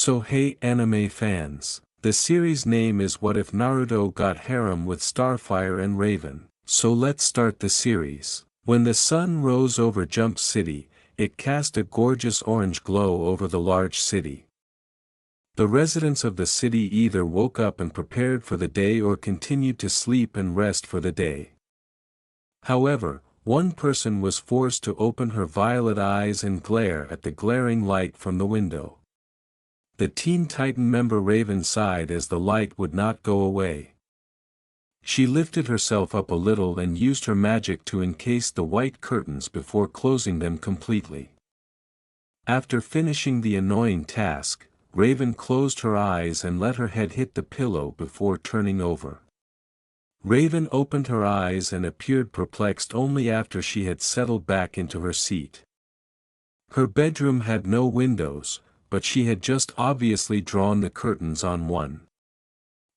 So hey anime fans, the series name is What If Naruto Got Harem with Starfire and Raven. So let's start the series. When the sun rose over Jump City, it cast a gorgeous orange glow over the large city. The residents of the city either woke up and prepared for the day or continued to sleep and rest for the day. However, one person was forced to open her violet eyes and glare at the glaring light from the window. The Teen Titan member Raven sighed as the light would not go away. She lifted herself up a little and used her magic to encase the white curtains before closing them completely. After finishing the annoying task, Raven closed her eyes and let her head hit the pillow before turning over. Raven opened her eyes and appeared perplexed only after she had settled back into her seat. Her bedroom had no windows, but she had just obviously drawn the curtains on one.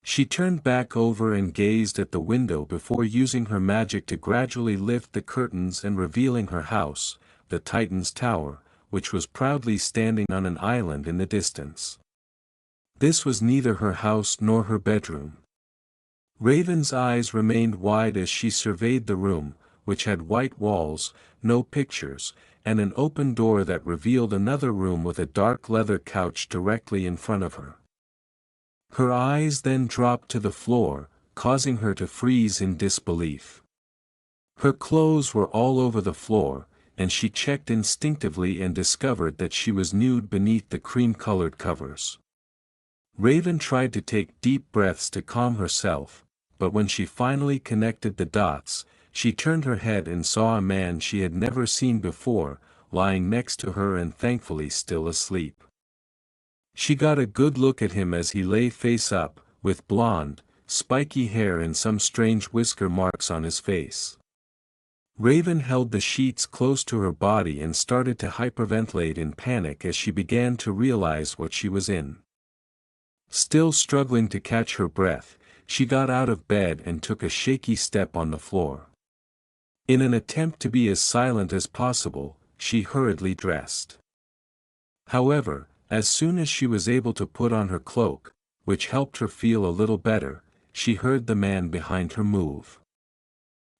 She turned back over and gazed at the window before using her magic to gradually lift the curtains and revealing her house, the Titan's Tower, which was proudly standing on an island in the distance. This was neither her house nor her bedroom. Raven's eyes remained wide as she surveyed the room, which had white walls, no pictures, and an open door that revealed another room with a dark leather couch directly in front of her. Her eyes then dropped to the floor, causing her to freeze in disbelief. Her clothes were all over the floor, and she checked instinctively and discovered that she was nude beneath the cream-colored covers. Raven tried to take deep breaths to calm herself, but when she finally connected the dots, she turned her head and saw a man she had never seen before, lying next to her and thankfully still asleep. She got a good look at him as he lay face up, with blonde, spiky hair and some strange whisker marks on his face. Raven held the sheets close to her body and started to hyperventilate in panic as she began to realize what she was in. Still struggling to catch her breath, she got out of bed and took a shaky step on the floor. In an attempt to be as silent as possible, she hurriedly dressed. However, as soon as she was able to put on her cloak, which helped her feel a little better, she heard the man behind her move.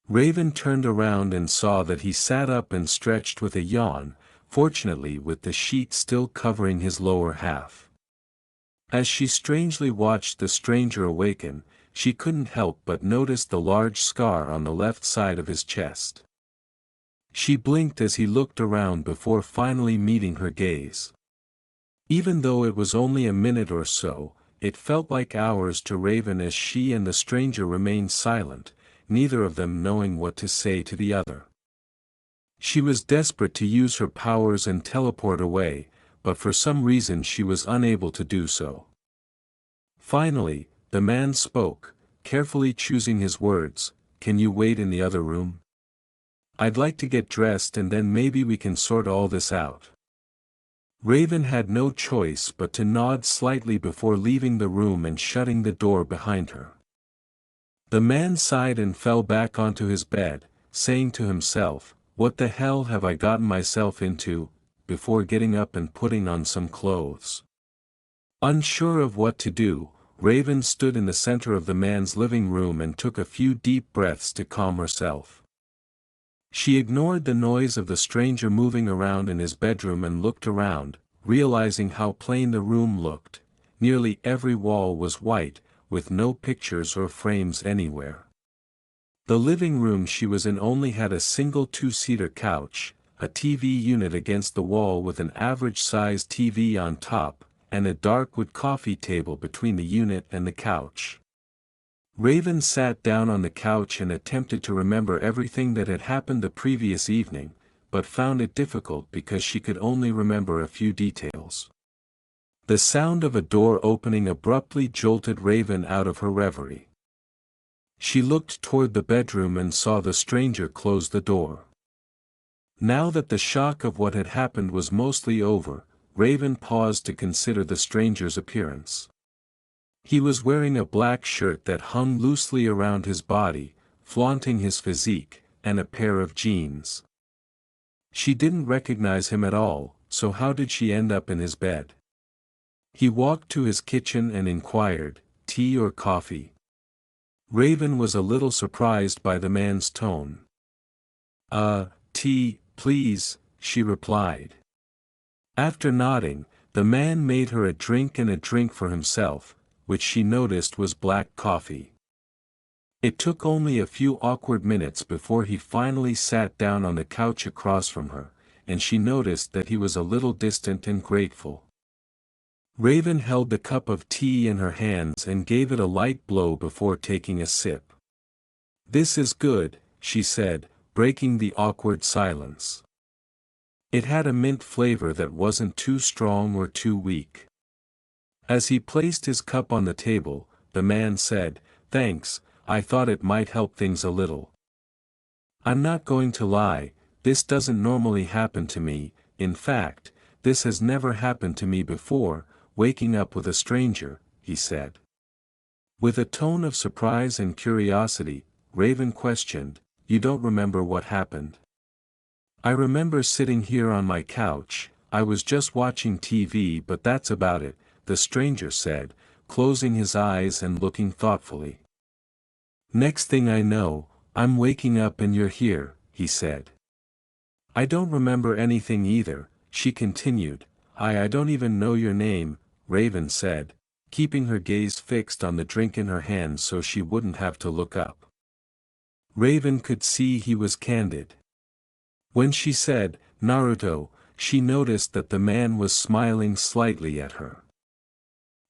Raven turned around and saw that he sat up and stretched with a yawn, fortunately with the sheet still covering his lower half. As she strangely watched the stranger awaken, she couldn't help but notice the large scar on the left side of his chest. She blinked as he looked around before finally meeting her gaze. Even though it was only a minute or so, it felt like hours to Raven as she and the stranger remained silent, neither of them knowing what to say to the other. She was desperate to use her powers and teleport away, but for some reason she was unable to do so. Finally, the man spoke, carefully choosing his words. "Can you wait in the other room? I'd like to get dressed and then maybe we can sort all this out." Raven had no choice but to nod slightly before leaving the room and shutting the door behind her. The man sighed and fell back onto his bed, saying to himself, "What the hell have I gotten myself into?" before getting up and putting on some clothes. Unsure of what to do, Raven stood in the center of the man's living room and took a few deep breaths to calm herself. She ignored the noise of the stranger moving around in his bedroom and looked around, realizing how plain the room looked. Nearly every wall was white, with no pictures or frames anywhere. The living room she was in only had a single two-seater couch, a TV unit against the wall with an average-sized TV on top, and a dark wood coffee table between the unit and the couch. Raven sat down on the couch and attempted to remember everything that had happened the previous evening, but found it difficult because she could only remember a few details. The sound of a door opening abruptly jolted Raven out of her reverie. She looked toward the bedroom and saw the stranger close the door. Now that the shock of what had happened was mostly over, Raven paused to consider the stranger's appearance. He was wearing a black shirt that hung loosely around his body, flaunting his physique, and a pair of jeans. She didn't recognize him at all, so how did she end up in his bed? He walked to his kitchen and inquired, "Tea or coffee?" Raven was a little surprised by the man's tone. Tea, please," she replied. After nodding, the man made her a drink and a drink for himself, which she noticed was black coffee. It took only a few awkward minutes before he finally sat down on the couch across from her, and she noticed that he was a little distant and grateful. Raven held the cup of tea in her hands and gave it a light blow before taking a sip. "This is good," she said, breaking the awkward silence. It had a mint flavor that wasn't too strong or too weak. As he placed his cup on the table, the man said, "Thanks, I thought it might help things a little. I'm not going to lie, this doesn't normally happen to me. In fact, this has never happened to me before, waking up with a stranger," he said. With a tone of surprise and curiosity, Raven questioned, "You don't remember what happened?" "I remember sitting here on my couch, I was just watching TV, but that's about it," the stranger said, closing his eyes and looking thoughtfully. "Next thing I know, I'm waking up and you're here," he said. "I don't remember anything either," she continued. I don't even know your name," Raven said, keeping her gaze fixed on the drink in her hand so she wouldn't have to look up. Raven could see he was candid. When she said, "Naruto," she noticed that the man was smiling slightly at her.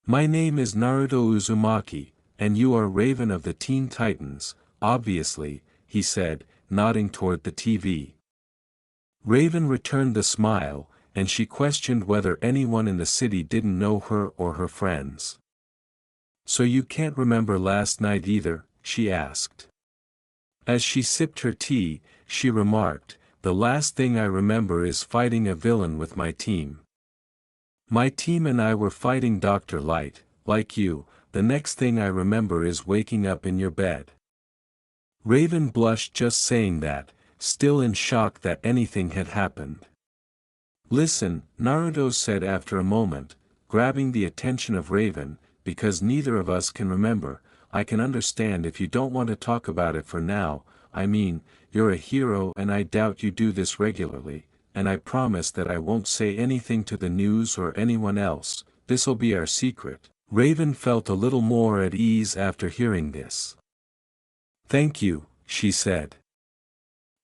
"My name is Naruto Uzumaki, and you are Raven of the Teen Titans, obviously," he said, nodding toward the TV. Raven returned the smile, and she questioned whether anyone in the city didn't know her or her friends. "So you can't remember last night either?" she asked. As she sipped her tea, she remarked, "The last thing I remember is fighting a villain with my team. My team and I were fighting Dr. Light, like you. The next thing I remember is waking up in your bed." Raven blushed just saying that, still in shock that anything had happened. "Listen," Naruto said after a moment, grabbing the attention of Raven, "because neither of us can remember, I can understand if you don't want to talk about it for now. I mean, you're a hero and I doubt you do this regularly, and I promise that I won't say anything to the news or anyone else. This'll be our secret." Raven felt a little more at ease after hearing this. "Thank you," she said.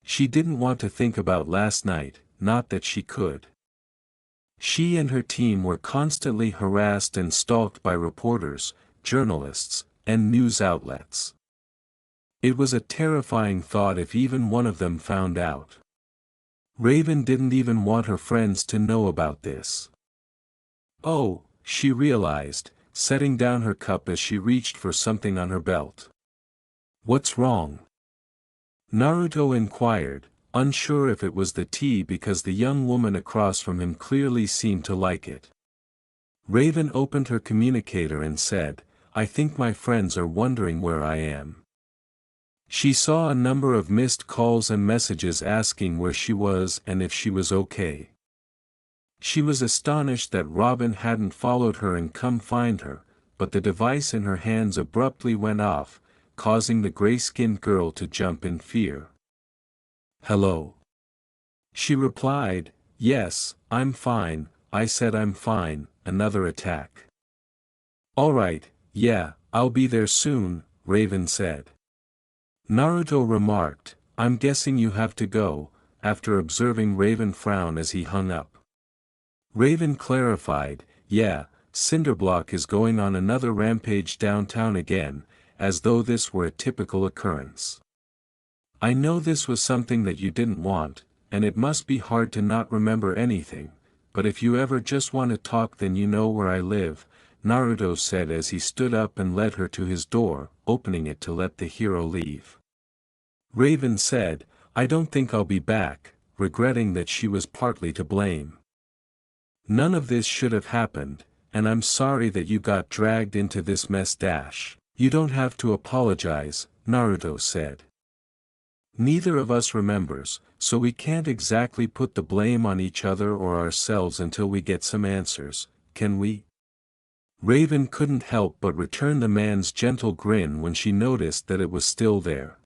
She didn't want to think about last night, not that she could. She and her team were constantly harassed and stalked by reporters, journalists, and news outlets. It was a terrifying thought if even one of them found out. Raven didn't even want her friends to know about this. "Oh," she realized, setting down her cup as she reached for something on her belt. "What's wrong?" Naruto inquired, unsure if it was the tea because the young woman across from him clearly seemed to like it. Raven opened her communicator and said, "I think my friends are wondering where I am." She saw a number of missed calls and messages asking where she was and if she was okay. She was astonished that Robin hadn't followed her and come find her, but the device in her hands abruptly went off, causing the gray-skinned girl to jump in fear. "Hello?" She replied, "Yes, I'm fine." I said I'm fine. Another attack. "All right, yeah, I'll be there soon," Raven said. Naruto remarked, "I'm guessing you have to go," after observing Raven frown as he hung up. Raven clarified, "Yeah, Cinderblock is going on another rampage downtown again, as though this were a typical occurrence. I know this was something that you didn't want, and it must be hard to not remember anything, but if you ever just want to talk then you know where I live," Naruto said as he stood up and led her to his door, opening it to let the hero leave. Raven said, "I don't think I'll be back," regretting that she was partly to blame. "None of this should have happened, and I'm sorry that you got dragged into this mess. You don't have to apologize," Naruto said. "Neither of us remembers, so we can't exactly put the blame on each other or ourselves until we get some answers, can we?" Raven couldn't help but return the man's gentle grin when she noticed that it was still there.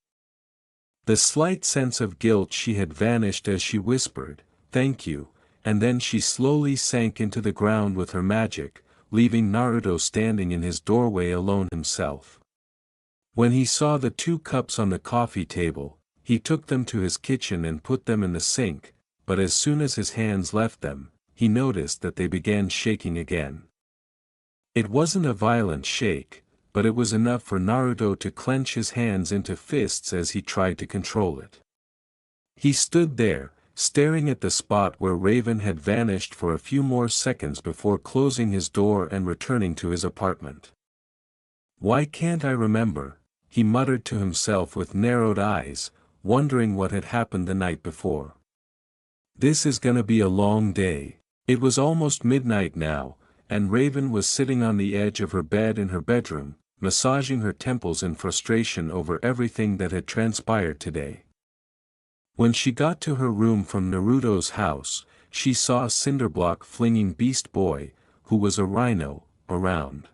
The slight sense of guilt she had vanished as she whispered, "Thank you," and then she slowly sank into the ground with her magic, leaving Naruto standing in his doorway alone himself. When he saw the 2 cups on the coffee table, he took them to his kitchen and put them in the sink, but as soon as his hands left them, he noticed that they began shaking again. It wasn't a violent shake, but it was enough for Naruto to clench his hands into fists as he tried to control it. He stood there, staring at the spot where Raven had vanished for a few more seconds before closing his door and returning to his apartment. "Why can't I remember?" he muttered to himself with narrowed eyes, wondering what had happened the night before. "This is gonna be a long day." It was almost midnight now, and Raven was sitting on the edge of her bed in her bedroom, massaging her temples in frustration over everything that had transpired today. When she got to her room from Naruto's house, she saw Cinderblock flinging Beast Boy, who was a rhino, around.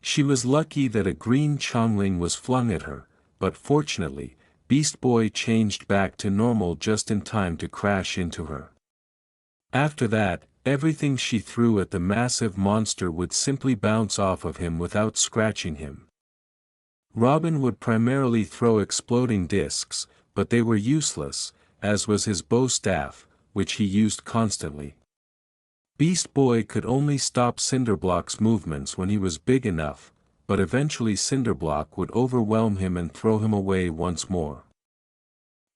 She was lucky that a green chongling was flung at her, but fortunately, Beast Boy changed back to normal just in time to crash into her. After that, everything she threw at the massive monster would simply bounce off of him without scratching him. Robin would primarily throw exploding discs, but they were useless, as was his bow staff, which he used constantly. Beast Boy could only stop Cinderblock's movements when he was big enough, but eventually Cinderblock would overwhelm him and throw him away once more.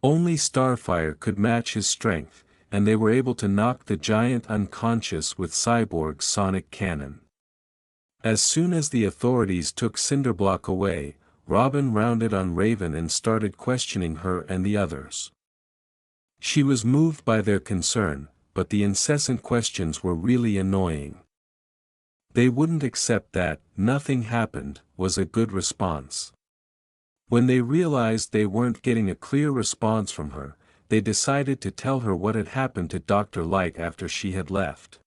Only Starfire could match his strength, and they were able to knock the giant unconscious with Cyborg's sonic cannon. As soon as the authorities took Cinderblock away, Robin rounded on Raven and started questioning her and the others. She was moved by their concern, but the incessant questions were really annoying. They wouldn't accept that "nothing happened" was a good response. When they realized they weren't getting a clear response from her, they decided to tell her what had happened to Dr. Light after she had left.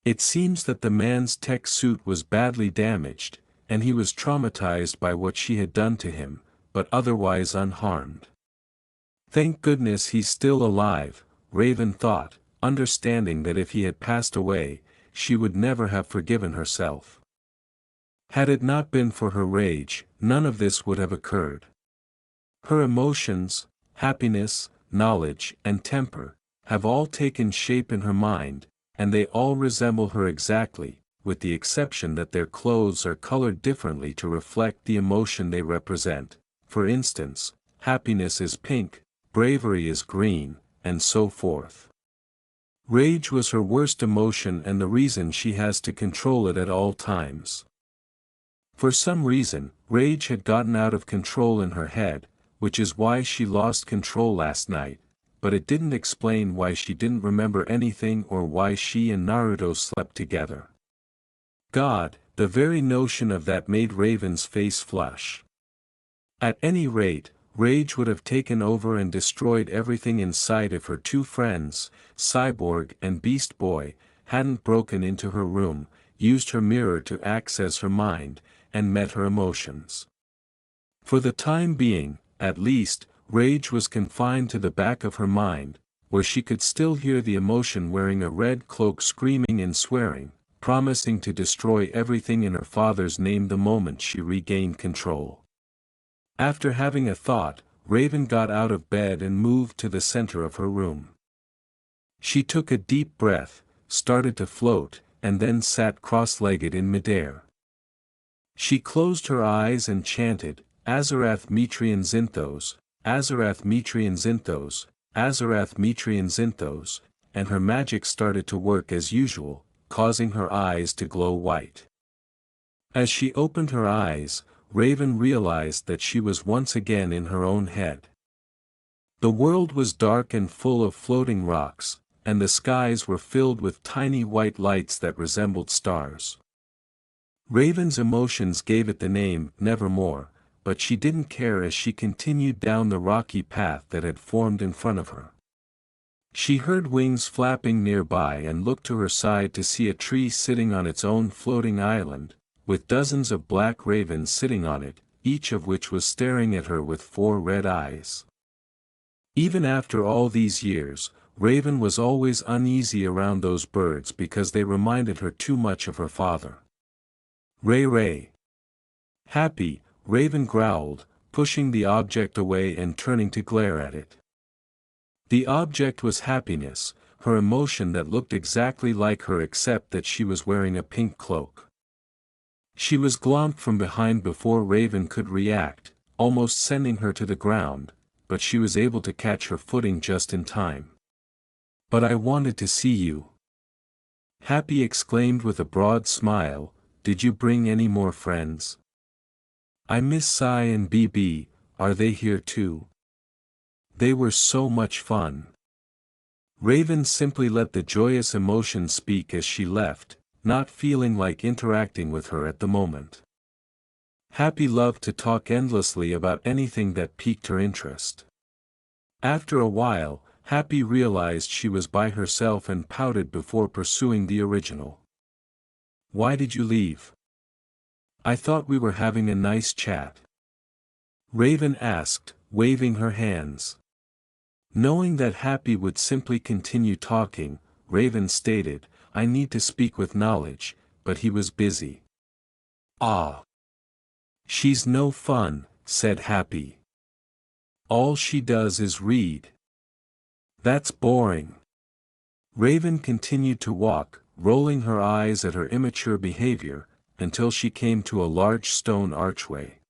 It seems that the man's tech suit was badly damaged, and he was traumatized by what she had done to him, but otherwise unharmed. "Thank goodness he's still alive," Raven thought, understanding that if he had passed away, she would never have forgiven herself. Had it not been for her rage, none of this would have occurred. Her emotions, happiness, knowledge, and temper, have all taken shape in her mind, and they all resemble her exactly, with the exception that their clothes are colored differently to reflect the emotion they represent. For instance, happiness is pink, bravery is green, and so forth. Rage was her worst emotion and the reason she has to control it at all times. For some reason, rage had gotten out of control in her head, which is why she lost control last night, but it didn't explain why she didn't remember anything or why she and Naruto slept together. God, the very notion of that made Raven's face flush. At any rate, rage would have taken over and destroyed everything in sight if her 2 friends, Cyborg and Beast Boy, hadn't broken into her room, used her mirror to access her mind, and met her emotions. For the time being, at least, rage was confined to the back of her mind, where she could still hear the emotion wearing a red cloak screaming and swearing, promising to destroy everything in her father's name the moment she regained control. After having a thought, Raven got out of bed and moved to the center of her room. She took a deep breath, started to float, and then sat cross-legged in midair. She closed her eyes and chanted, "Azarath Metrian Zinthos, Azarath Metrian Zinthos, Azarath Metrian Zinthos," and her magic started to work as usual, causing her eyes to glow white. As she opened her eyes, Raven realized that she was once again in her own head. The world was dark and full of floating rocks, and the skies were filled with tiny white lights that resembled stars. Raven's emotions gave it the name Nevermore, but she didn't care as she continued down the rocky path that had formed in front of her. She heard wings flapping nearby and looked to her side to see a tree sitting on its own floating island, with dozens of black ravens sitting on it, each of which was staring at her with 4 red eyes. Even after all these years, Raven was always uneasy around those birds because they reminded her too much of her father. Ray Ray. Happy, Raven growled, pushing the object away and turning to glare at it. The object was happiness, her emotion that looked exactly like her except that she was wearing a pink cloak. She was glommed from behind before Raven could react, almost sending her to the ground, but she was able to catch her footing just in time. "But I wanted to see you," Happy exclaimed with a broad smile. "Did you bring any more friends?" "I miss Sai and BB, are they here too?" "They were so much fun." Raven simply let the joyous emotion speak as she left, not feeling like interacting with her at the moment. Happy loved to talk endlessly about anything that piqued her interest. After a while, Happy realized she was by herself and pouted before pursuing the original. "Why did you leave?" "I thought we were having a nice chat," Raven asked, waving her hands. Knowing that Happy would simply continue talking, Raven stated, "I need to speak with Knowledge, but he was busy." "Ah. She's no fun," said Happy. "All she does is read." "That's boring." Raven continued to walk, rolling her eyes at her immature behavior, until she came to a large stone archway.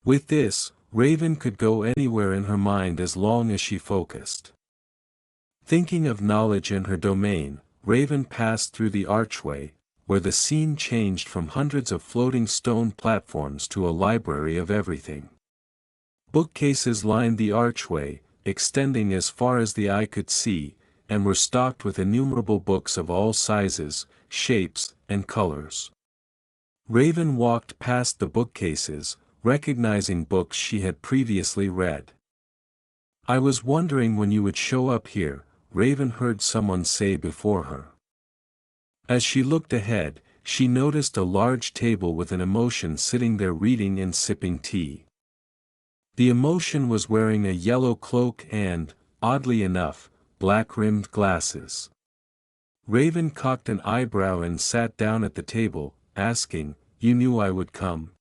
With this, Raven could go anywhere in her mind as long as she focused. Thinking of Knowledge and her domain, Raven passed through the archway, where the scene changed from hundreds of floating stone platforms to a library of everything. Bookcases lined the archway, extending as far as the eye could see, and were stocked with innumerable books of all sizes, shapes, and colors. Raven walked past the bookcases, recognizing books she had previously read. "I was wondering when you would show up here," Raven heard someone say before her. As she looked ahead, she noticed a large table with an emotion sitting there reading and sipping tea. The emotion was wearing a yellow cloak and, oddly enough, black-rimmed glasses. Raven cocked an eyebrow and sat down at the table, asking, "You knew I would come?"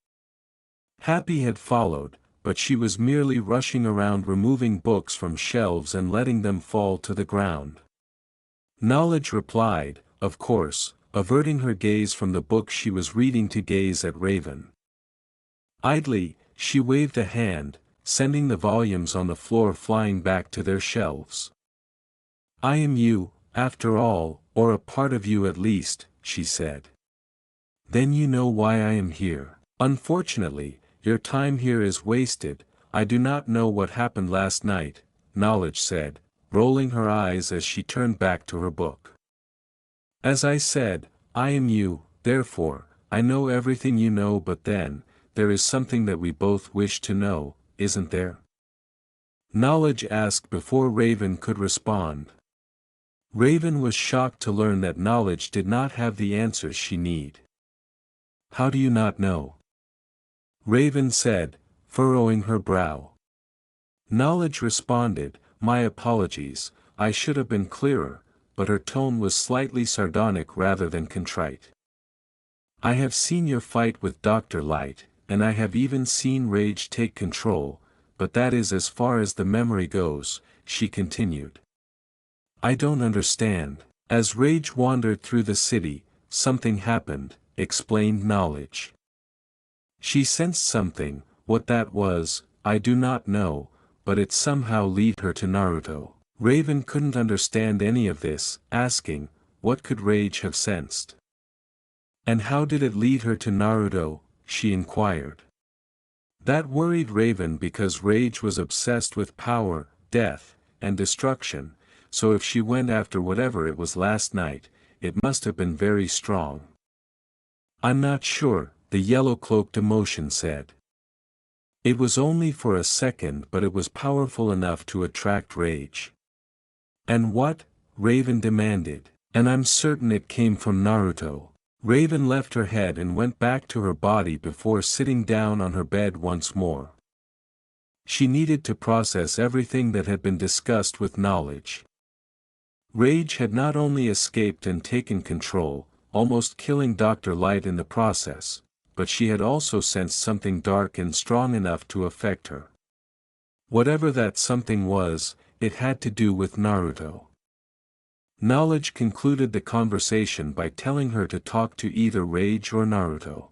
Happy had followed, but she was merely rushing around removing books from shelves and letting them fall to the ground. Knowledge replied, "Of course," averting her gaze from the book she was reading to gaze at Raven. Idly, she waved a hand, sending the volumes on the floor flying back to their shelves. "I am you, after all, or a part of you at least," she said. "Then you know why I am here. Unfortunately, your time here is wasted. I do not know what happened last night," Knowledge said, rolling her eyes as she turned back to her book. "As I said, I am you, therefore, I know everything you know, but then, there is something that we both wish to know, isn't there?" Knowledge asked before Raven could respond. Raven was shocked to learn that Knowledge did not have the answers she needed. "How do you not know?" Raven said, furrowing her brow. Knowledge responded, "My apologies, I should have been clearer," but her tone was slightly sardonic rather than contrite. "I have seen your fight with Dr. Light, and I have even seen Rage take control, but that is as far as the memory goes," she continued. "I don't understand." "As Rage wandered through the city, something happened," explained Knowledge. "She sensed something, what that was, I do not know, but it somehow led her to Naruto." Raven couldn't understand any of this, asking, what could Rage have sensed? "And how did it lead her to Naruto?" she inquired. That worried Raven because Rage was obsessed with power, death, and destruction, so if she went after whatever it was last night, it must have been very strong. "I'm not sure," the yellow-cloaked emotion said. "It was only for a second, but it was powerful enough to attract Rage." And what? Raven demanded. And I'm certain it came from Naruto. Raven left her head and went back to her body before sitting down on her bed once more. She needed to process everything that had been discussed with knowledge. Rage had not only escaped and taken control, almost killing Dr. Light in the process, but she had also sensed something dark and strong enough to affect her. Whatever that something was, it had to do with Naruto. Knowledge concluded the conversation by telling her to talk to either Rage or Naruto.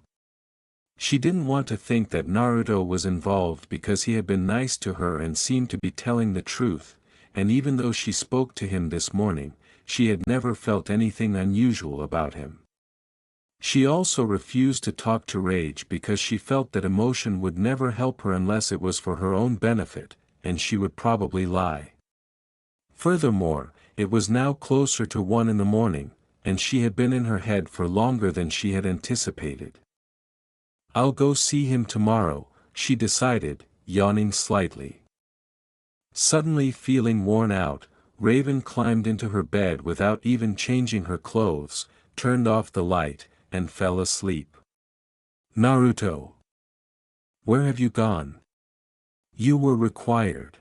She didn't want to think that Naruto was involved because he had been nice to her and seemed to be telling the truth, and even though she spoke to him this morning, she had never felt anything unusual about him. She also refused to talk to Rage because she felt that emotion would never help her unless it was for her own benefit, and she would probably lie. Furthermore, it was now closer to 1 in the morning, and she had been in her head for longer than she had anticipated. I'll go see him tomorrow, she decided, yawning slightly. Suddenly feeling worn out, Raven climbed into her bed without even changing her clothes, turned off the light, and fell asleep. Naruto! Where have you gone? You were required.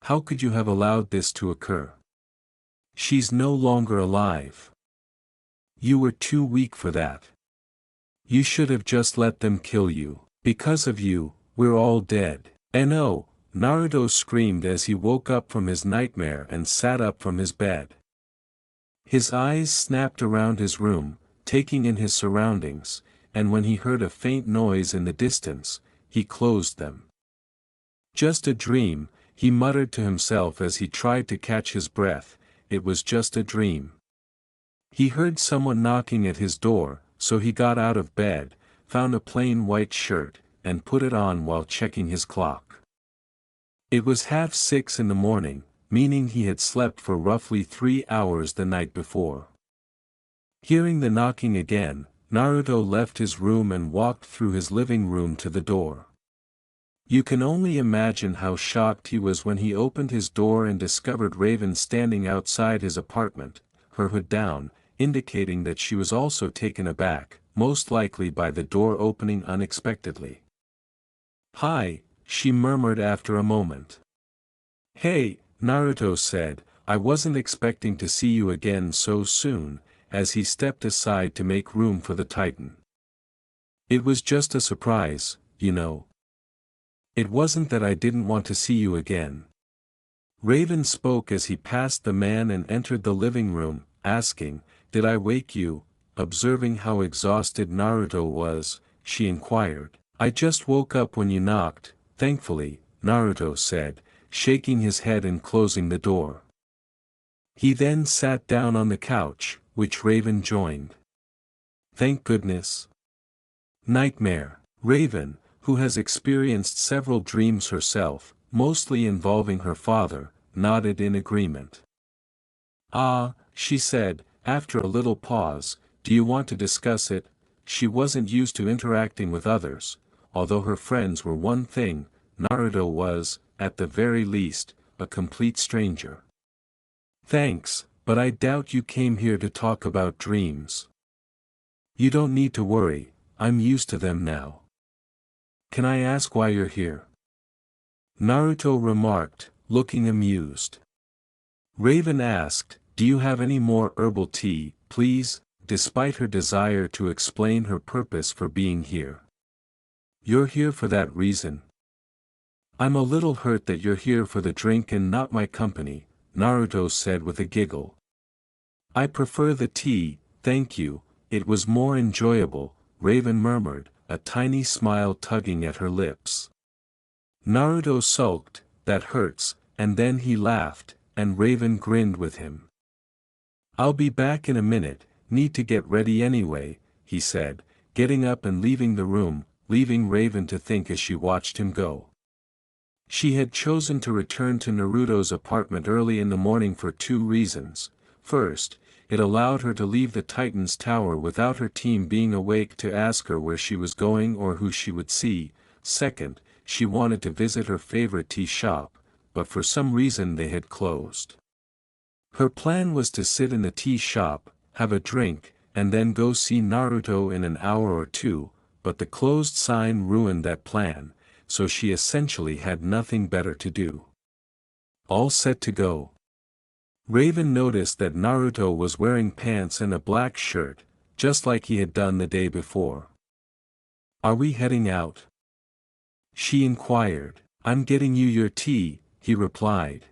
How could you have allowed this to occur? She's no longer alive. You were too weak for that. You should have just let them kill you. Because of you, we're all dead. No, Naruto screamed as he woke up from his nightmare and sat up from his bed. His eyes snapped around his room, taking in his surroundings, and when he heard a faint noise in the distance, he closed them. Just a dream, he muttered to himself as he tried to catch his breath, it was just a dream. He heard someone knocking at his door, so he got out of bed, found a plain white shirt, and put it on while checking his clock. It was 5:30 in the morning, meaning he had slept for roughly 3 hours the night before. Hearing the knocking again, Naruto left his room and walked through his living room to the door. You can only imagine how shocked he was when he opened his door and discovered Raven standing outside his apartment, her hood down, indicating that she was also taken aback, most likely by the door opening unexpectedly. "Hi," she murmured after a moment. "Hey," Naruto said, "I wasn't expecting to see you again so soon," as he stepped aside to make room for the Titan. "It was just a surprise, you know. It wasn't that I didn't want to see you again." Raven spoke as he passed the man and entered the living room, asking, "Did I wake you?" Observing how exhausted Naruto was, she inquired. "I just woke up when you knocked, thankfully," Naruto said, shaking his head and closing the door. He then sat down on the couch, which Raven joined. "Thank goodness." Nightmare. Raven, who has experienced several dreams herself, mostly involving her father, nodded in agreement. "Ah," she said, after a little pause, "do you want to discuss it?" She wasn't used to interacting with others, although her friends were one thing, Naruto was, at the very least, a complete stranger. "Thanks, but I doubt you came here to talk about dreams." "You don't need to worry, I'm used to them now." "Can I ask why you're here?" Naruto remarked, looking amused. Raven asked, "Do you have any more herbal tea, please?" despite her desire to explain her purpose for being here. "You're here for that reason?" "I'm a little hurt that you're here for the drink and not my company," Naruto said with a giggle. "I prefer the tea, thank you, it was more enjoyable," Raven murmured, a tiny smile tugging at her lips. Naruto sulked, "That hurts," and then he laughed, and Raven grinned with him. "I'll be back in a minute, need to get ready anyway," he said, getting up and leaving the room, leaving Raven to think as she watched him go. She had chosen to return to Naruto's apartment early in the morning for 2 reasons. First, it allowed her to leave the Titan's tower without her team being awake to ask her where she was going or who she would see. Second, she wanted to visit her favorite tea shop, but for some reason they had closed. Her plan was to sit in the tea shop, have a drink, and then go see Naruto in an hour or two, but the closed sign ruined that plan, so she essentially had nothing better to do. All set to go. Raven noticed that Naruto was wearing pants and a black shirt, just like he had done the day before. "Are we heading out?" she inquired. "I'm getting you your tea," he replied.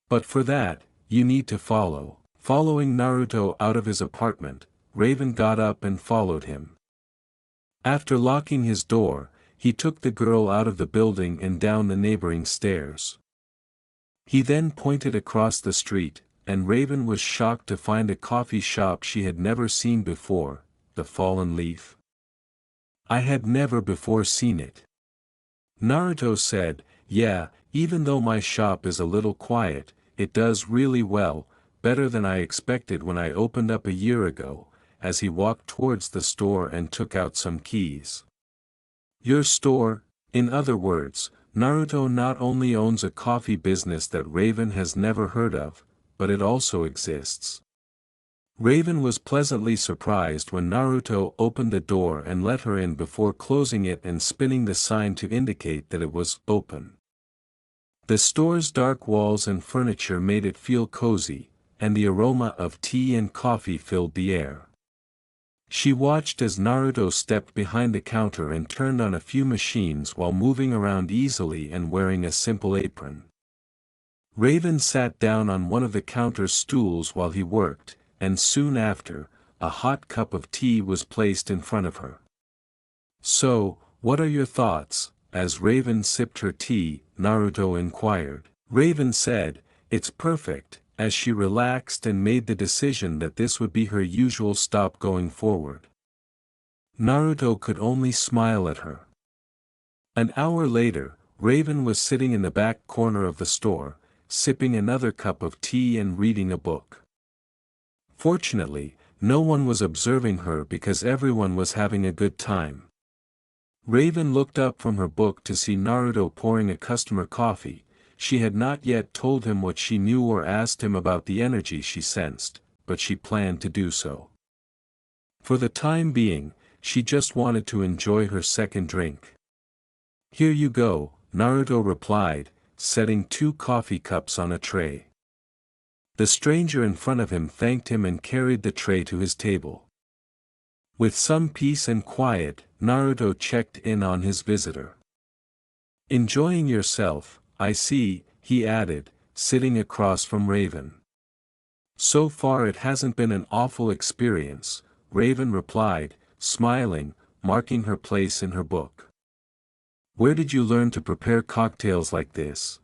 "But for that, you need to follow." Following Naruto out of his apartment, Raven got up and followed him. After locking his door, he took the girl out of the building and down the neighboring stairs. He then pointed across the street, and Raven was shocked to find a coffee shop she had never seen before, the Fallen Leaf. "I had never before seen it," Naruto said. "Yeah, even though my shop is a little quiet, it does really well, better than I expected when I opened up a year ago," as he walked towards the store and took out some keys. "Your store?" In other words, Naruto not only owns a coffee business that Raven has never heard of, but it also exists. Raven was pleasantly surprised when Naruto opened the door and let her in before closing it and spinning the sign to indicate that it was open. The store's dark walls and furniture made it feel cozy, and the aroma of tea and coffee filled the air. She watched as Naruto stepped behind the counter and turned on a few machines while moving around easily and wearing a simple apron. Raven sat down on one of the counter's stools while he worked, and soon after, a hot cup of tea was placed in front of her. "So, what are your thoughts?" As Raven sipped her tea, Naruto inquired. Raven said, "It's perfect," as she relaxed and made the decision that this would be her usual stop going forward. Naruto could only smile at her. An hour later, Raven was sitting in the back corner of the store, sipping another cup of tea and reading a book. Fortunately, no one was observing her because everyone was having a good time. Raven looked up from her book to see Naruto pouring a customer coffee. She had not yet told him what she knew or asked him about the energy she sensed, but she planned to do so. For the time being, she just wanted to enjoy her second drink. "Here you go," Naruto replied, setting 2 coffee cups on a tray. The stranger in front of him thanked him and carried the tray to his table. With some peace and quiet, Naruto checked in on his visitor. "Enjoying yourself, I see," he added, sitting across from Raven. "So far it hasn't been an awful experience," Raven replied, smiling, marking her place in her book. "Where did you learn to prepare cocktails like this?"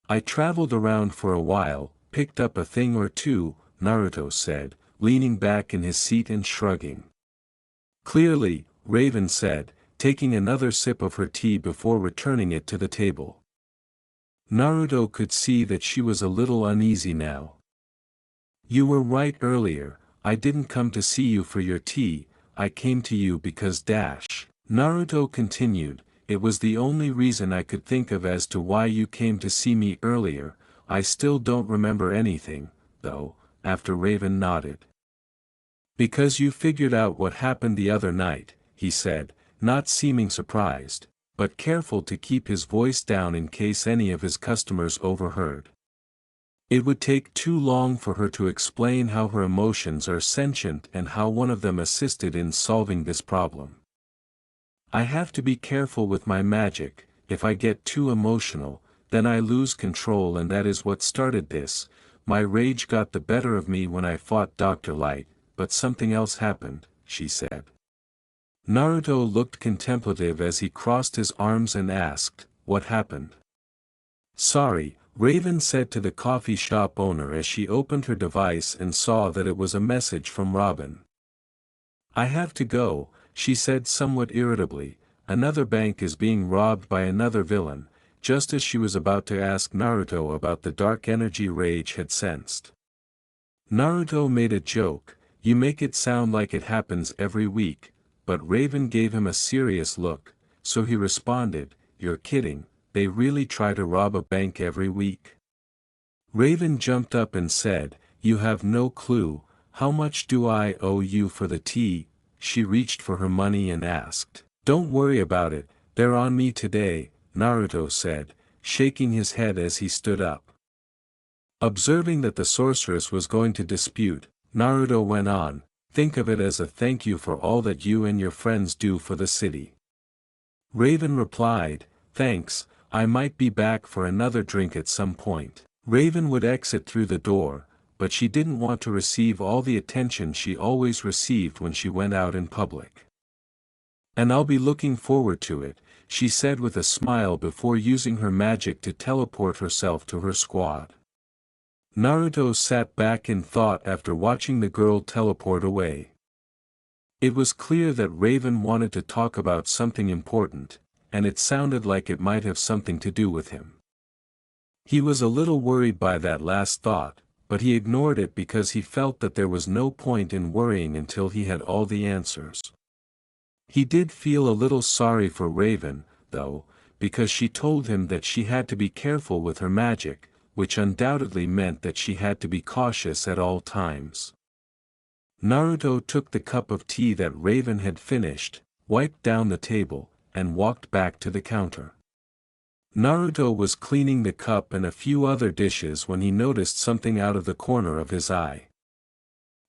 "I traveled around for a while, picked up a thing or two," Naruto said, leaning back in his seat and shrugging. "Clearly," Raven said, taking another sip of her tea before returning it to the table. Naruto could see that she was a little uneasy now. "You were right earlier, I didn't come to see you for your tea, I came to you because Naruto continued, "It was the only reason I could think of as to why you came to see me earlier. I still don't remember anything, though," after Raven nodded. "Because you figured out what happened the other night," he said, not seeming surprised, but careful to keep his voice down in case any of his customers overheard. It would take too long for her to explain how her emotions are sentient and how one of them assisted in solving this problem. "I have to be careful with my magic. If I get too emotional, then I lose control, and that is what started this. My rage got the better of me when I fought Dr. Light, but something else happened," she said. Naruto looked contemplative as he crossed his arms and asked, "What happened?" "Sorry," Raven said to the coffee shop owner as she opened her device and saw that it was a message from Robin. "I have to go," she said somewhat irritably. "Another bank is being robbed by another villain," just as she was about to ask Naruto about the dark energy Rage had sensed. Naruto made a joke, "You make it sound like it happens every week," but Raven gave him a serious look, so he responded, "You're kidding, they really try to rob a bank every week?" Raven jumped up and said, "You have no clue. How much do I owe you for the tea?" She reached for her money and asked. "Don't worry about it, they're on me today," Naruto said, shaking his head as he stood up. Observing that the sorceress was going to dispute, Naruto went on, "Think of it as a thank you for all that you and your friends do for the city." Raven replied, "Thanks, I might be back for another drink at some point." Raven would exit through the door, but she didn't want to receive all the attention she always received when she went out in public. "And I'll be looking forward to it," she said with a smile before using her magic to teleport herself to her squad. Naruto sat back in thought after watching the girl teleport away. It was clear that Raven wanted to talk about something important, and it sounded like it might have something to do with him. He was a little worried by that last thought, but he ignored it because he felt that there was no point in worrying until he had all the answers. He did feel a little sorry for Raven, though, because she told him that she had to be careful with her magic, which undoubtedly meant that she had to be cautious at all times. Naruto took the cup of tea that Raven had finished, wiped down the table, and walked back to the counter. Naruto was cleaning the cup and a few other dishes when he noticed something out of the corner of his eye.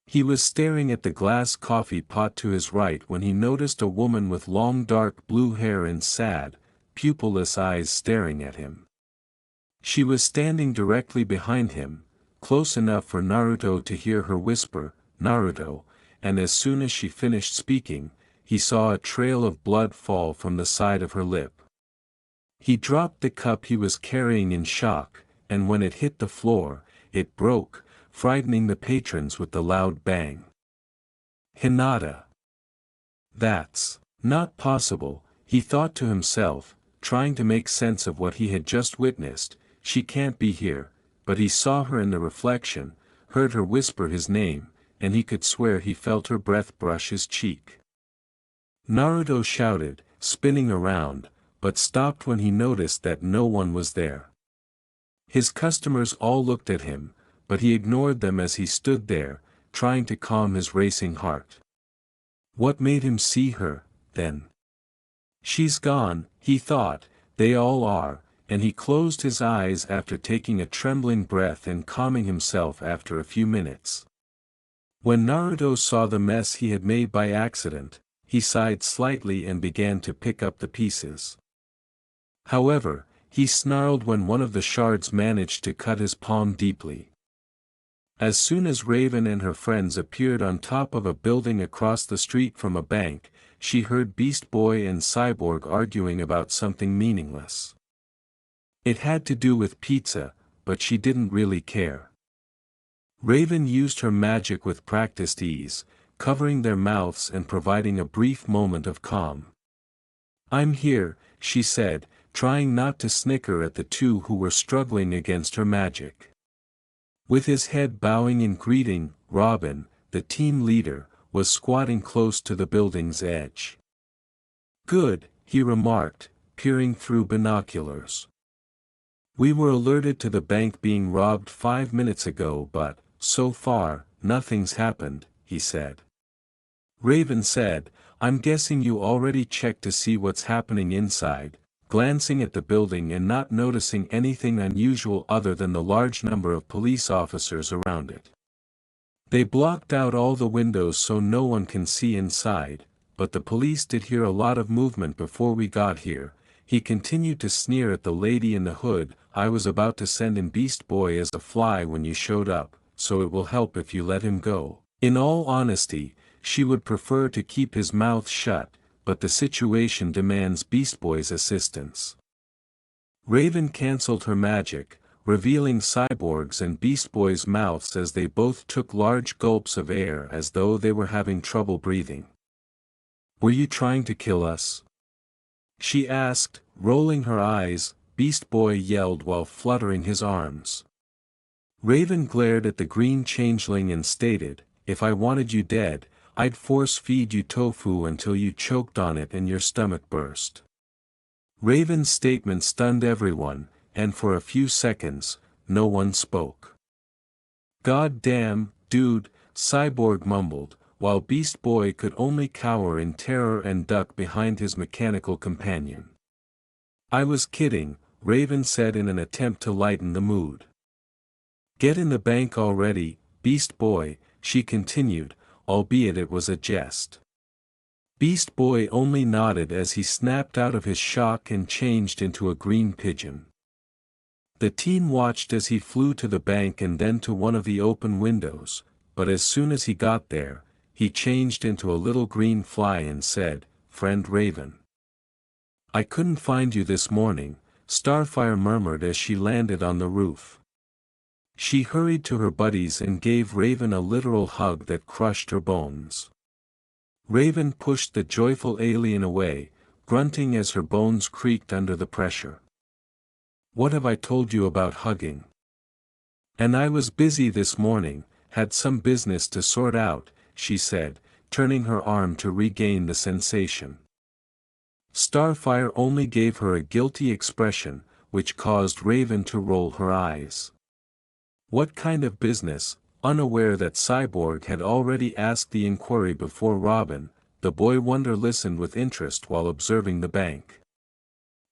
He was staring at the glass coffee pot to his right when he noticed a woman with long dark blue hair and sad, pupilless eyes staring at him. She was standing directly behind him, close enough for Naruto to hear her whisper, "Naruto," and as soon as she finished speaking, he saw a trail of blood fall from the side of her lip. He dropped the cup he was carrying in shock, and when it hit the floor, it broke, frightening the patrons with the loud bang. "Hinata. That's not possible," he thought to himself, trying to make sense of what he had just witnessed. "She can't be here," but he saw her in the reflection, heard her whisper his name, and he could swear he felt her breath brush his cheek. Naruto shouted, spinning around, but stopped when he noticed that no one was there. His customers all looked at him, but he ignored them as he stood there, trying to calm his racing heart. What made him see her, then? "She's gone," he thought, "they all are," and he closed his eyes after taking a trembling breath and calming himself after a few minutes. When Naruto saw the mess he had made by accident, he sighed slightly and began to pick up the pieces. However, he snarled when one of the shards managed to cut his palm deeply. As soon as Raven and her friends appeared on top of a building across the street from a bank, she heard Beast Boy and Cyborg arguing about something meaningless. It had to do with pizza, but she didn't really care. Raven used her magic with practiced ease, covering their mouths and providing a brief moment of calm. "I'm here," she said, trying not to snicker at the two who were struggling against her magic. With his head bowing in greeting, Robin, the team leader, was squatting close to the building's edge. "Good," he remarked, peering through binoculars. "We were alerted to the bank being robbed 5 minutes ago, but, so far, nothing's happened," he said. Raven said, "I'm guessing you already checked to see what's happening inside," glancing at the building and not noticing anything unusual other than the large number of police officers around it. "They blocked out all the windows so no one can see inside, but the police did hear a lot of movement before we got here." He continued to sneer at the lady in the hood. "I was about to send in Beast Boy as a fly when you showed up, so it will help if you let him go." In all honesty, she would prefer to keep his mouth shut, but the situation demands Beast Boy's assistance. Raven cancelled her magic, revealing Cyborg's and Beast Boy's mouths as they both took large gulps of air as though they were having trouble breathing. "Were you trying to kill us?" she asked, rolling her eyes. Beast Boy yelled while fluttering his arms. Raven glared at the green changeling and stated, "If I wanted you dead, I'd force-feed you tofu until you choked on it and your stomach burst." Raven's statement stunned everyone, and for a few seconds, no one spoke. "God damn, dude," Cyborg mumbled, while Beast Boy could only cower in terror and duck behind his mechanical companion. "I was kidding," Raven said in an attempt to lighten the mood. "Get in the bank already, Beast Boy," she continued, albeit it was a jest. Beast Boy only nodded as he snapped out of his shock and changed into a green pigeon. The team watched as he flew to the bank and then to one of the open windows, but as soon as he got there, he changed into a little green fly and said, "Friend Raven." "I couldn't find you this morning," Starfire murmured as she landed on the roof. She hurried to her buddies and gave Raven a literal hug that crushed her bones. Raven pushed the joyful alien away, grunting as her bones creaked under the pressure. "What have I told you about hugging? And I was busy this morning, had some business to sort out," she said, turning her arm to regain the sensation. Starfire only gave her a guilty expression, which caused Raven to roll her eyes. What kind of business? Unaware that Cyborg had already asked the inquiry before Robin, the boy wonder listened with interest while observing the bank.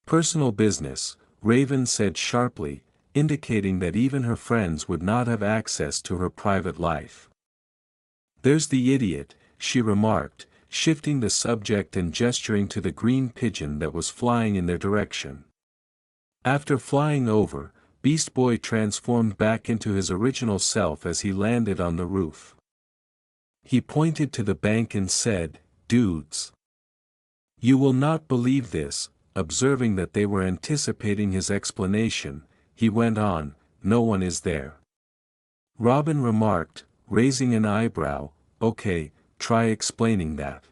"Personal business," Raven said sharply, indicating that even her friends would not have access to her private life. "There's the idiot," she remarked, shifting the subject and gesturing to the green pigeon that was flying in their direction. After flying over, Beast Boy transformed back into his original self as he landed on the roof. He pointed to the bank and said, "Dudes. You will not believe this." Observing that they were anticipating his explanation, he went on, "No one is there." Robin remarked, raising an eyebrow, "Okay, try explaining that."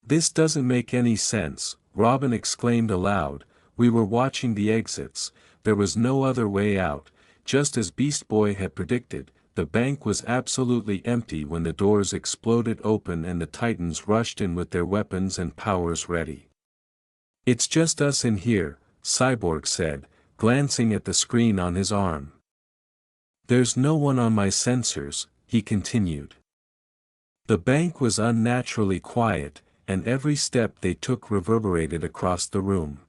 "This doesn't make any sense," Robin exclaimed aloud. "We were watching the exits, there was no other way out." Just as Beast Boy had predicted, the bank was absolutely empty when the doors exploded open and the Titans rushed in with their weapons and powers ready. "It's just us in here," Cyborg said, glancing at the screen on his arm. "There's no one on my sensors," he continued. The bank was unnaturally quiet, and every step they took reverberated across the room.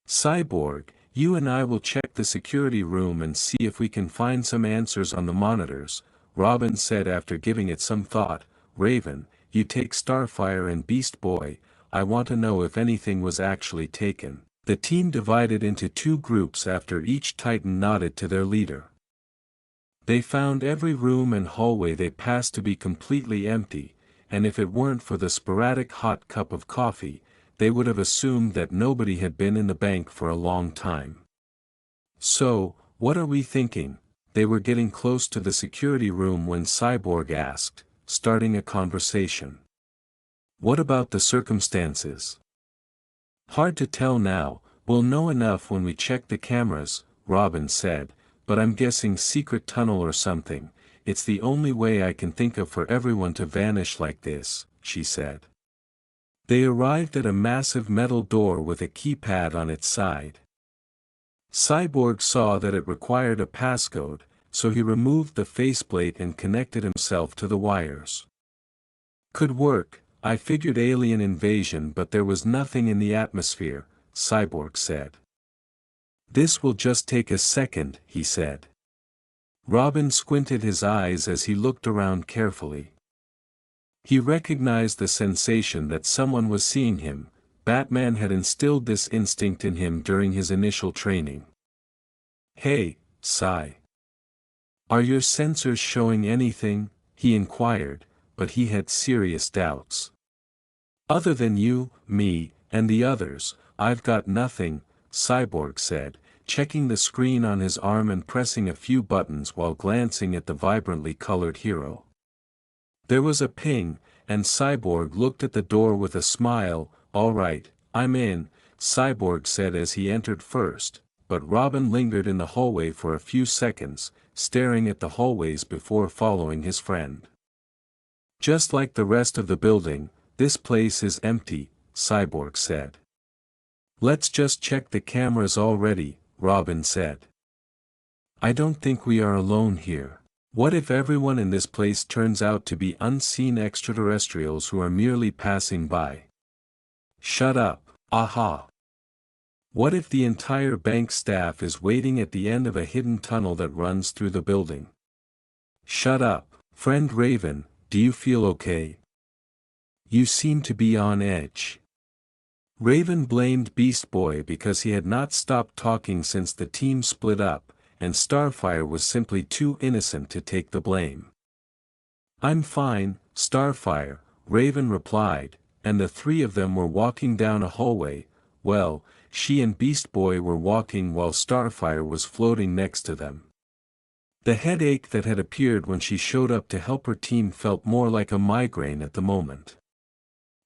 "Cyborg, you and I will check the security room and see if we can find some answers on the monitors," Robin said after giving it some thought. "Raven, you take Starfire and Beast Boy, I want to know if anything was actually taken." The team divided into two groups after each Titan nodded to their leader. They found every room and hallway they passed to be completely empty, and if it weren't for the sporadic hot cup of coffee, they would have assumed that nobody had been in the bank for a long time. "So, what are we thinking?" They were getting close to the security room when Cyborg asked, starting a conversation. "What about the circumstances?" "Hard to tell now, we'll know enough when we check the cameras," Robin said, "but I'm guessing secret tunnel or something. It's the only way I can think of for everyone to vanish like this," she said. They arrived at a massive metal door with a keypad on its side. Cyborg saw that it required a passcode, so he removed the faceplate and connected himself to the wires. "Could work. I figured alien invasion, but there was nothing in the atmosphere," Cyborg said. "This will just take a second," he said. Robin squinted his eyes as he looked around carefully. He recognized the sensation that someone was seeing him. Batman had instilled this instinct in him during his initial training. "Hey, Cy. Are your sensors showing anything?" he inquired, but he had serious doubts. "Other than you, me, and the others, I've got nothing," Cyborg said, checking the screen on his arm and pressing a few buttons while glancing at the vibrantly colored hero. There was a ping, and Cyborg looked at the door with a smile. "All right, I'm in," Cyborg said as he entered first, but Robin lingered in the hallway for a few seconds, staring at the hallways before following his friend. "Just like the rest of the building, this place is empty," Cyborg said. "Let's just check the cameras already," Robin said. I don't think we are alone here. What if everyone in this place turns out to be unseen extraterrestrials who are merely passing by? Shut up, aha. What if the entire bank staff is waiting at the end of a hidden tunnel that runs through the building? Shut up, friend Raven, do you feel okay? You seem to be on edge. Raven blamed Beast Boy because he had not stopped talking since the team split up, and Starfire was simply too innocent to take the blame. I'm fine, Starfire, Raven replied, and the three of them were walking down a hallway. Well, she and Beast Boy were walking while Starfire was floating next to them. The headache that had appeared when she showed up to help her team felt more like a migraine at the moment.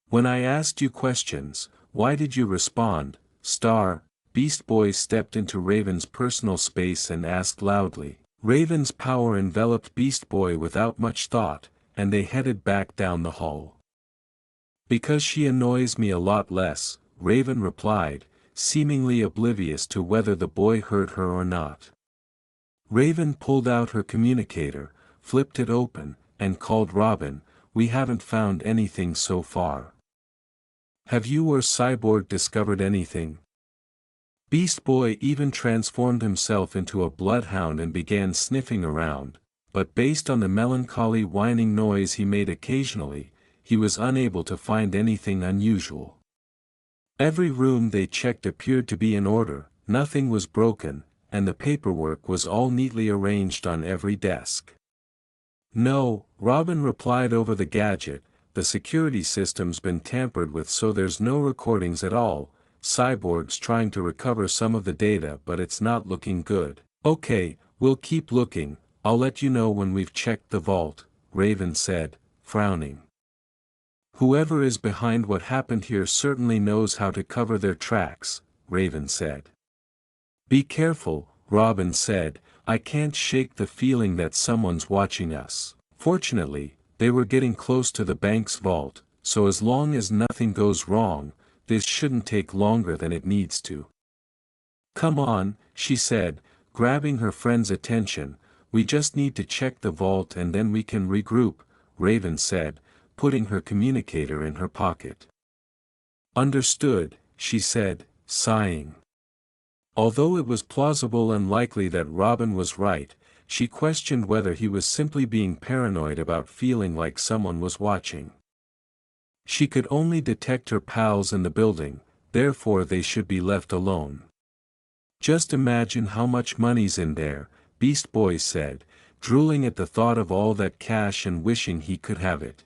When I asked you questions, why did you respond, Star? Beast Boy stepped into Raven's personal space and asked loudly. Raven's power enveloped Beast Boy without much thought, and they headed back down the hall. Because she annoys me a lot less, Raven replied, seemingly oblivious to whether the boy heard her or not. Raven pulled out her communicator, flipped it open, and called Robin. We haven't found anything so far. Have you or Cyborg discovered anything? Beast Boy even transformed himself into a bloodhound and began sniffing around, but based on the melancholy whining noise he made occasionally, he was unable to find anything unusual. Every room they checked appeared to be in order, nothing was broken, and the paperwork was all neatly arranged on every desk. No, Robin replied over the gadget, the security system's been tampered with so there's no recordings at all. Cyborg's trying to recover some of the data but it's not looking good. Okay, we'll keep looking, I'll let you know when we've checked the vault, Raven said, frowning. Whoever is behind what happened here certainly knows how to cover their tracks, Raven said. Be careful, Robin said, I can't shake the feeling that someone's watching us. Fortunately, they were getting close to the bank's vault, so as long as nothing goes wrong, this shouldn't take longer than it needs to. Come on, she said, grabbing her friend's attention, we just need to check the vault and then we can regroup, Raven said, putting her communicator in her pocket. Understood, she said, sighing. Although it was plausible and likely that Robin was right, she questioned whether he was simply being paranoid about feeling like someone was watching. She could only detect her pals in the building, therefore they should be left alone. Just imagine how much money's in there, Beast Boy said, drooling at the thought of all that cash and wishing he could have it.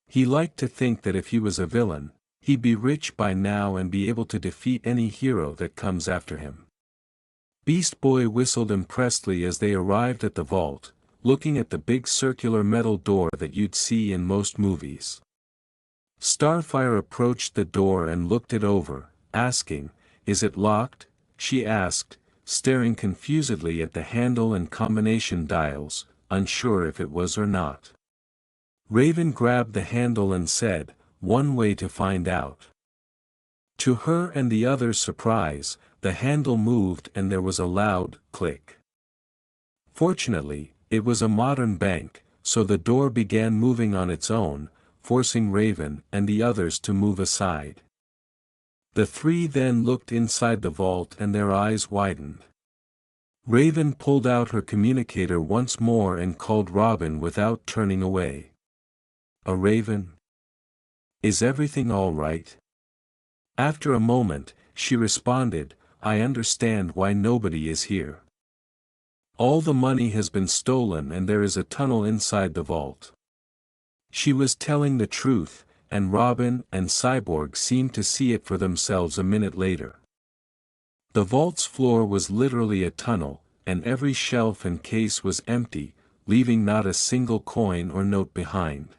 He liked to think that if he was a villain, he'd be rich by now and be able to defeat any hero that comes after him. Beast Boy whistled impressedly as they arrived at the vault, looking at the big circular metal door that you'd see in most movies. Starfire approached the door and looked it over, asking, Is it locked? She asked, staring confusedly at the handle and combination dials, unsure if it was or not. Raven grabbed the handle and said, One way to find out. To her and the others' surprise, the handle moved and there was a loud click. Fortunately, it was a modern bank, so the door began moving on its own, forcing Raven and the others to move aside. The three then looked inside the vault and their eyes widened. Raven pulled out her communicator once more and called Robin without turning away. A Raven? Is everything all right? After a moment, she responded, I understand why nobody is here. All the money has been stolen and there is a tunnel inside the vault. She was telling the truth, and Robin and Cyborg seemed to see it for themselves a minute later. The vault's floor was literally a tunnel, and every shelf and case was empty, leaving not a single coin or note behind.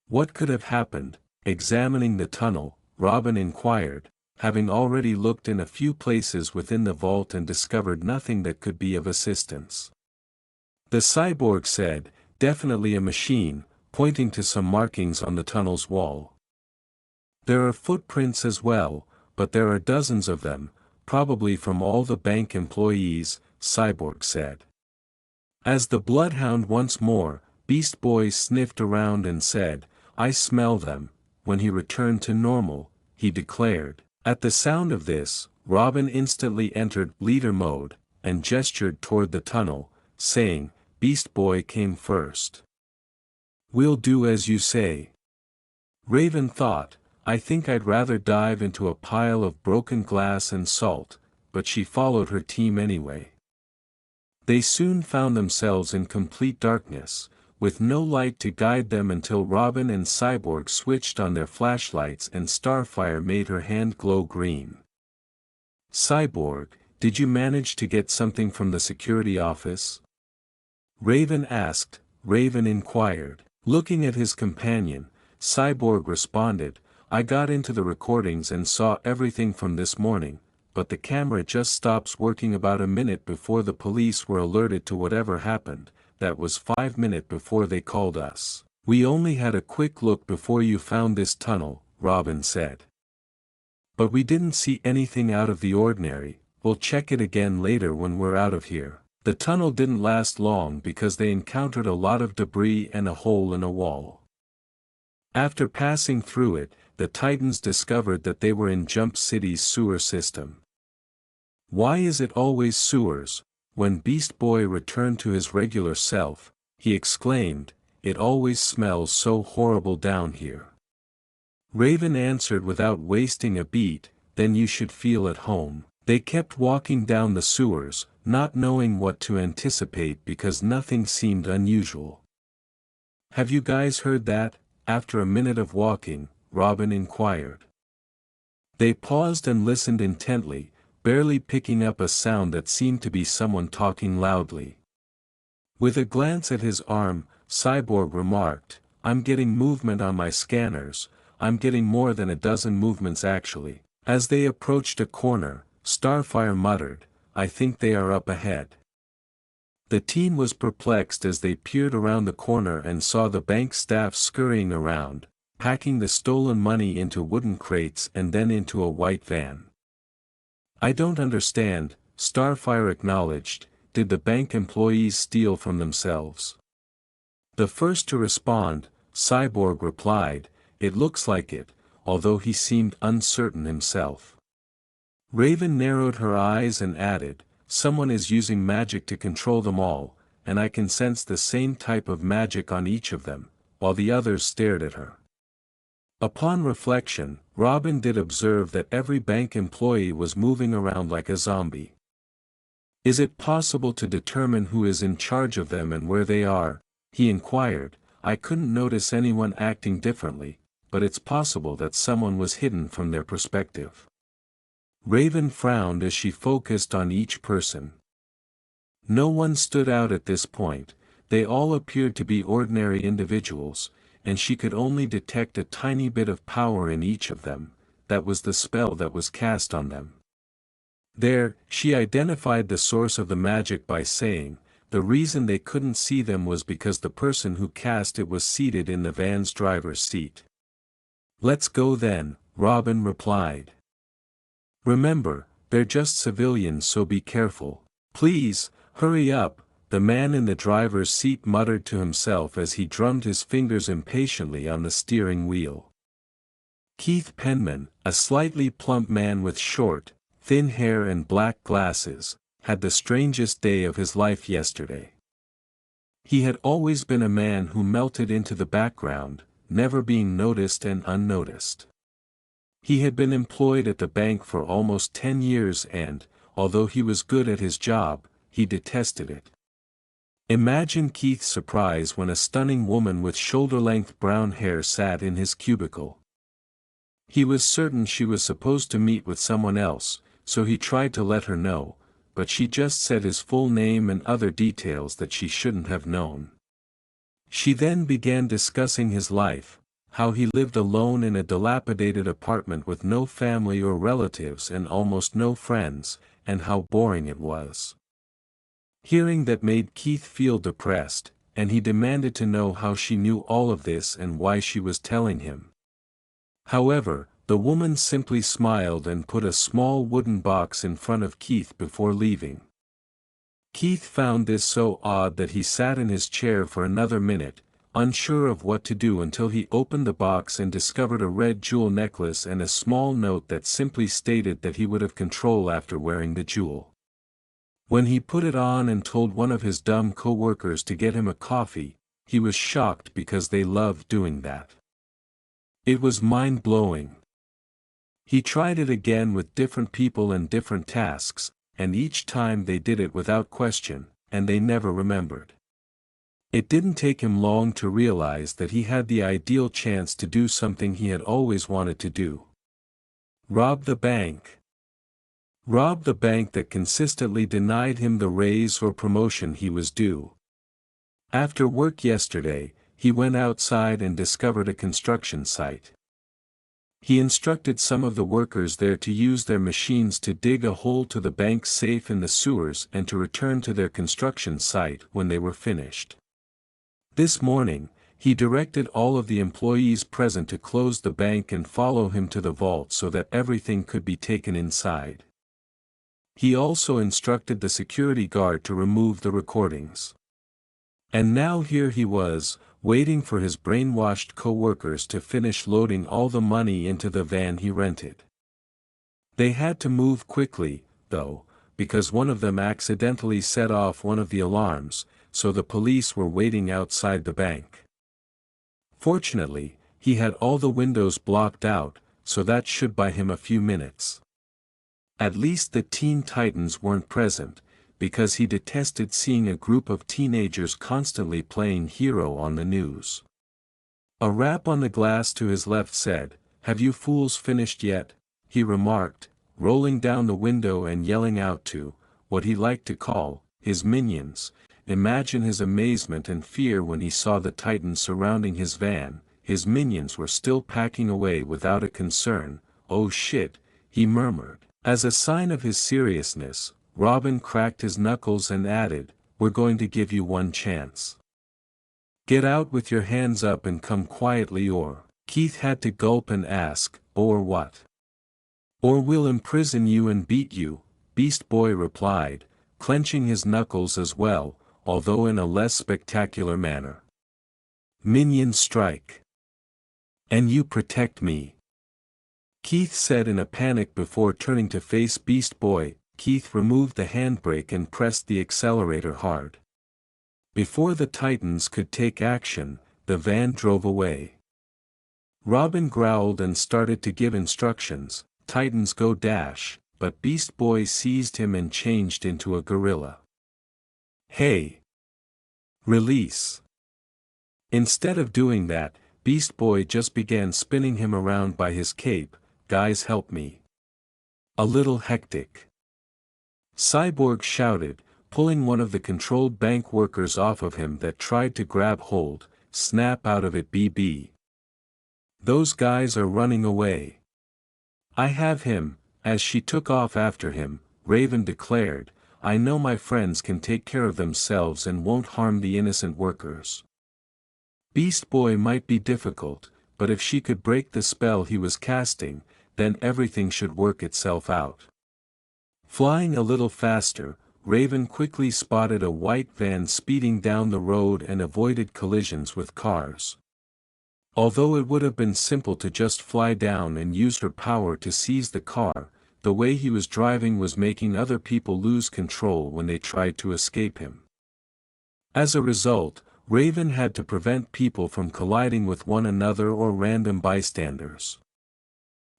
What could have happened? Examining the tunnel, Robin inquired, having already looked in a few places within the vault and discovered nothing that could be of assistance. The cyborg said, Definitely a machine, pointing to some markings on the tunnel's wall. There are footprints as well, but there are dozens of them, probably from all the bank employees, Cyborg said. As the bloodhound once more, Beast Boy sniffed around and said, "I smell them." When he returned to normal, he declared. At the sound of this, Robin instantly entered leader mode, and gestured toward the tunnel, saying, "Beast Boy came first. We'll do as you say." Raven thought, "I think I'd rather dive into a pile of broken glass and salt," but she followed her team anyway. They soon found themselves in complete darkness, with no light to guide them until Robin and Cyborg switched on their flashlights and Starfire made her hand glow green. "Cyborg, did you manage to get something from the security office?" Raven asked. Raven inquired. Looking at his companion, Cyborg responded, "I got into the recordings and saw everything from this morning, but the camera just stops working about a minute before the police were alerted to whatever happened. That was 5 minutes before they called us. We only had a quick look before you found this tunnel," Robin said. "But we didn't see anything out of the ordinary. We'll check it again later when we're out of here." The tunnel didn't last long because they encountered a lot of debris and a hole in a wall. After passing through it, the Titans discovered that they were in Jump City's sewer system. "Why is it always sewers?" When Beast Boy returned to his regular self, he exclaimed, "It always smells so horrible down here." Raven answered without wasting a beat, "Then you should feel at home." They kept walking down the sewers, not knowing what to anticipate because nothing seemed unusual. "Have you guys heard that?" After a minute of walking, Robin inquired. They paused and listened intently, barely picking up a sound that seemed to be someone talking loudly. With a glance at his arm, Cyborg remarked, "I'm getting movement on my scanners. I'm getting more than a dozen movements actually." As they approached a corner, Starfire muttered, "I think they are up ahead." The team was perplexed as they peered around the corner and saw the bank staff scurrying around, packing the stolen money into wooden crates and then into a white van. "I don't understand," Starfire acknowledged. "Did the bank employees steal from themselves?" The first to respond, Cyborg replied, "It looks like it," although he seemed uncertain himself. Raven narrowed her eyes and added, "Someone is using magic to control them all, and I can sense the same type of magic on each of them," while the others stared at her. Upon reflection, Robin did observe that every bank employee was moving around like a zombie. "Is it possible to determine who is in charge of them and where they are?" he inquired. "I couldn't notice anyone acting differently, but it's possible that someone was hidden from their perspective." Raven frowned as she focused on each person. No one stood out at this point. They all appeared to be ordinary individuals, and she could only detect a tiny bit of power in each of them. That was the spell that was cast on them. There, she identified the source of the magic by saying, the reason they couldn't see them was because the person who cast it was seated in the van's driver's seat. "Let's go then," Robin replied. "Remember, they're just civilians, so be careful. Please, hurry up," the man in the driver's seat muttered to himself as he drummed his fingers impatiently on the steering wheel. Keith Penman, a slightly plump man with short, thin hair and black glasses, had the strangest day of his life yesterday. He had always been a man who melted into the background, never being noticed and unnoticed. He had been employed at the bank for almost 10 years and, although he was good at his job, he detested it. Imagine Keith's surprise when a stunning woman with shoulder-length brown hair sat in his cubicle. He was certain she was supposed to meet with someone else, so he tried to let her know, but she just said his full name and other details that she shouldn't have known. She then began discussing his life, how he lived alone in a dilapidated apartment with no family or relatives and almost no friends, and how boring it was. Hearing that made Keith feel depressed, and he demanded to know how she knew all of this and why she was telling him. However, the woman simply smiled and put a small wooden box in front of Keith before leaving. Keith found this so odd that he sat in his chair for another minute, unsure of what to do until he opened the box and discovered a red jewel necklace and a small note that simply stated that he would have control after wearing the jewel. When he put it on and told one of his dumb co-workers to get him a coffee, he was shocked because they loved doing that. It was mind-blowing. He tried it again with different people and different tasks, and each time they did it without question, and they never remembered. It didn't take him long to realize that he had the ideal chance to do something he had always wanted to do. Rob the bank. Rob the bank that consistently denied him the raise or promotion he was due. After work yesterday, he went outside and discovered a construction site. He instructed some of the workers there to use their machines to dig a hole to the bank's safe in the sewers and to return to their construction site when they were finished. This morning, he directed all of the employees present to close the bank and follow him to the vault so that everything could be taken inside. He also instructed the security guard to remove the recordings. And now here he was, waiting for his brainwashed co-workers to finish loading all the money into the van he rented. They had to move quickly, though, because one of them accidentally set off one of the alarms, so the police were waiting outside the bank. Fortunately, he had all the windows blocked out, so that should buy him a few minutes. At least the Teen Titans weren't present, because he detested seeing a group of teenagers constantly playing hero on the news. A rap on the glass to his left said, "Have you fools finished yet?" he remarked, rolling down the window and yelling out to, what he liked to call, his minions. Imagine his amazement and fear when he saw the Titans surrounding his van. His minions were still packing away without a concern. "Oh shit," he murmured. As a sign of his seriousness, Robin cracked his knuckles and added, "We're going to give you one chance. Get out with your hands up and come quietly or..." Keith had to gulp and ask, "Or what?" "Or we'll imprison you and beat you," Beast Boy replied, clenching his knuckles as well, although in a less spectacular manner. "Minion strike. And you protect me," Keith said in a panic before turning to face Beast Boy. Keith removed the handbrake and pressed the accelerator hard. Before the Titans could take action, the van drove away. Robin growled and started to give instructions, "Titans go dash," but Beast Boy seized him and changed into a gorilla. "Hey! Release!" Instead of doing that, Beast Boy just began spinning him around by his cape. "Guys, help me. A little hectic." Cyborg shouted, pulling one of the controlled bank workers off of him that tried to grab hold. "Snap out of it, BB. Those guys are running away." "I have him," as she took off after him, Raven declared. "I know my friends can take care of themselves and won't harm the innocent workers." Beast Boy might be difficult, but if she could break the spell he was casting, then everything should work itself out. Flying a little faster, Raven quickly spotted a white van speeding down the road and avoided collisions with cars. Although it would have been simple to just fly down and use her power to seize the car, the way he was driving was making other people lose control when they tried to escape him. As a result, Raven had to prevent people from colliding with one another or random bystanders.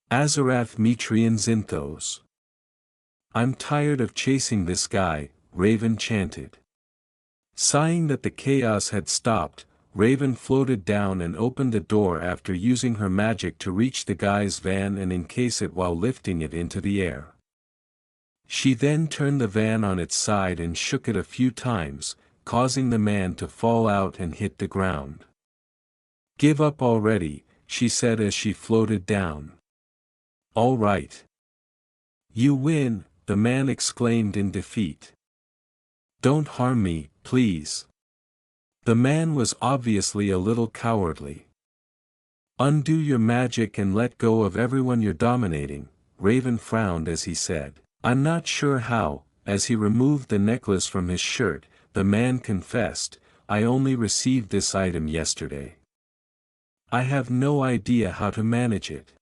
Azarath Metrian Zinthos. "I'm tired of chasing this guy," Raven chanted. Sighing that the chaos had stopped, Raven floated down and opened the door after using her magic to reach the guy's van and encase it while lifting it into the air. She then turned the van on its side and shook it a few times, causing the man to fall out and hit the ground. "Give up already," she said as she floated down. "All right. You win," the man exclaimed in defeat. "Don't harm me, please." The man was obviously a little cowardly. "Undo your magic and let go of everyone you're dominating," Raven frowned as he said. "I'm not sure how," As he removed the necklace from his shirt, the man confessed, "I only received this item yesterday. I have no idea how to manage it."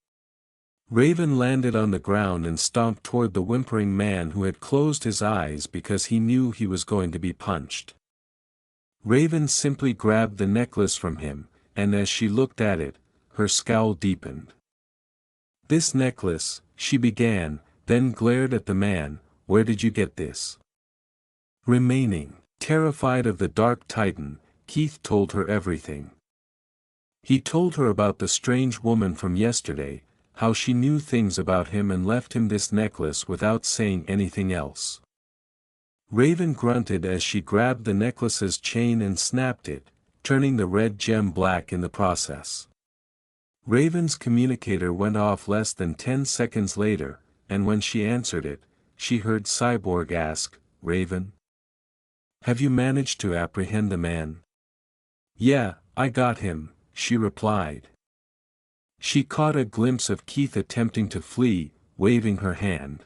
Raven landed on the ground and stomped toward the whimpering man who had closed his eyes because he knew he was going to be punched. Raven simply grabbed the necklace from him, and as she looked at it, her scowl deepened. "This necklace," she began, then glared at the man, "where did you get this?" Remaining terrified of the Dark Titan, Keith told her everything. He told her about the strange woman from yesterday, how she knew things about him and left him this necklace without saying anything else. Raven grunted as she grabbed the necklace's chain and snapped it, turning the red gem black in the process. Raven's communicator went off less than 10 seconds later, and when she answered it, she heard Cyborg ask, "Raven? Have you managed to apprehend the man?" "Yeah, I got him," she replied. She caught a glimpse of Keith attempting to flee, waving her hand.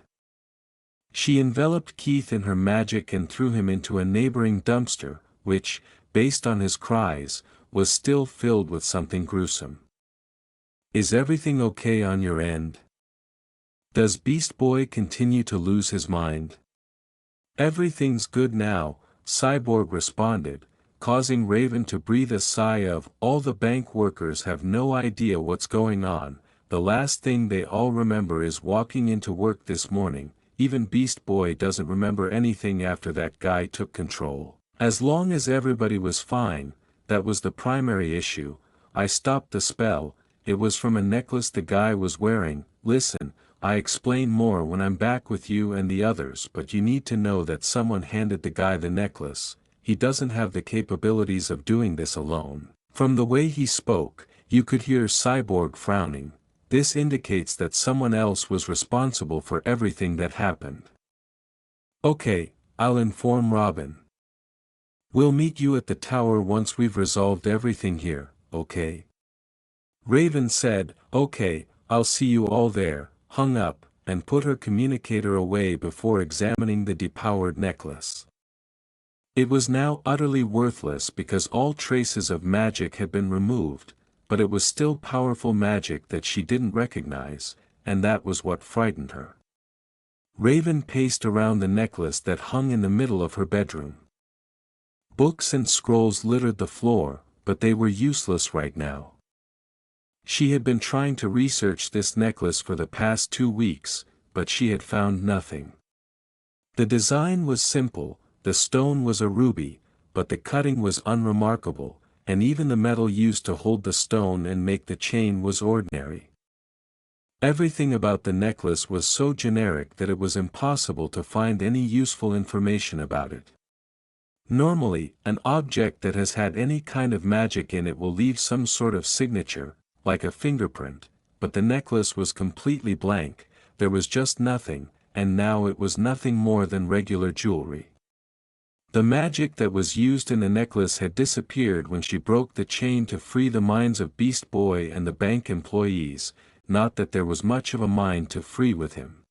She enveloped Keith in her magic and threw him into a neighboring dumpster, which, based on his cries, was still filled with something gruesome. "Is everything okay on your end? Does Beast Boy continue to lose his mind?" "Everything's good now," Cyborg responded, causing Raven to breathe a sigh of, "All the bank workers have no idea what's going on, the last thing they all remember is walking into work this morning, even Beast Boy doesn't remember anything after that guy took control. As long as everybody was fine, that was the primary issue. I stopped the spell, it was from a necklace the guy was wearing. Listen, I explain more when I'm back with you and the others, but you need to know that someone handed the guy the necklace. He doesn't have the capabilities of doing this alone." From the way he spoke, you could hear Cyborg frowning. This indicates that someone else was responsible for everything that happened. "Okay, I'll inform Robin. We'll meet you at the tower once we've resolved everything here, okay?" Raven said, "Okay, I'll see you all there," hung up, and put her communicator away before examining the depowered necklace. It was now utterly worthless because all traces of magic had been removed, but it was still powerful magic that she didn't recognize, and that was what frightened her. Raven paced around the necklace that hung in the middle of her bedroom. Books and scrolls littered the floor, but they were useless right now. She had been trying to research this necklace for the past 2 weeks, but she had found nothing. The design was simple, the stone was a ruby, but the cutting was unremarkable, and even the metal used to hold the stone and make the chain was ordinary. Everything about the necklace was so generic that it was impossible to find any useful information about it. Normally, an object that has had any kind of magic in it will leave some sort of signature, like a fingerprint, but the necklace was completely blank, there was just nothing, and now it was nothing more than regular jewelry. The magic that was used in the necklace had disappeared when she broke the chain to free the minds of Beast Boy and the bank employees, not that there was much of a mind to free with him.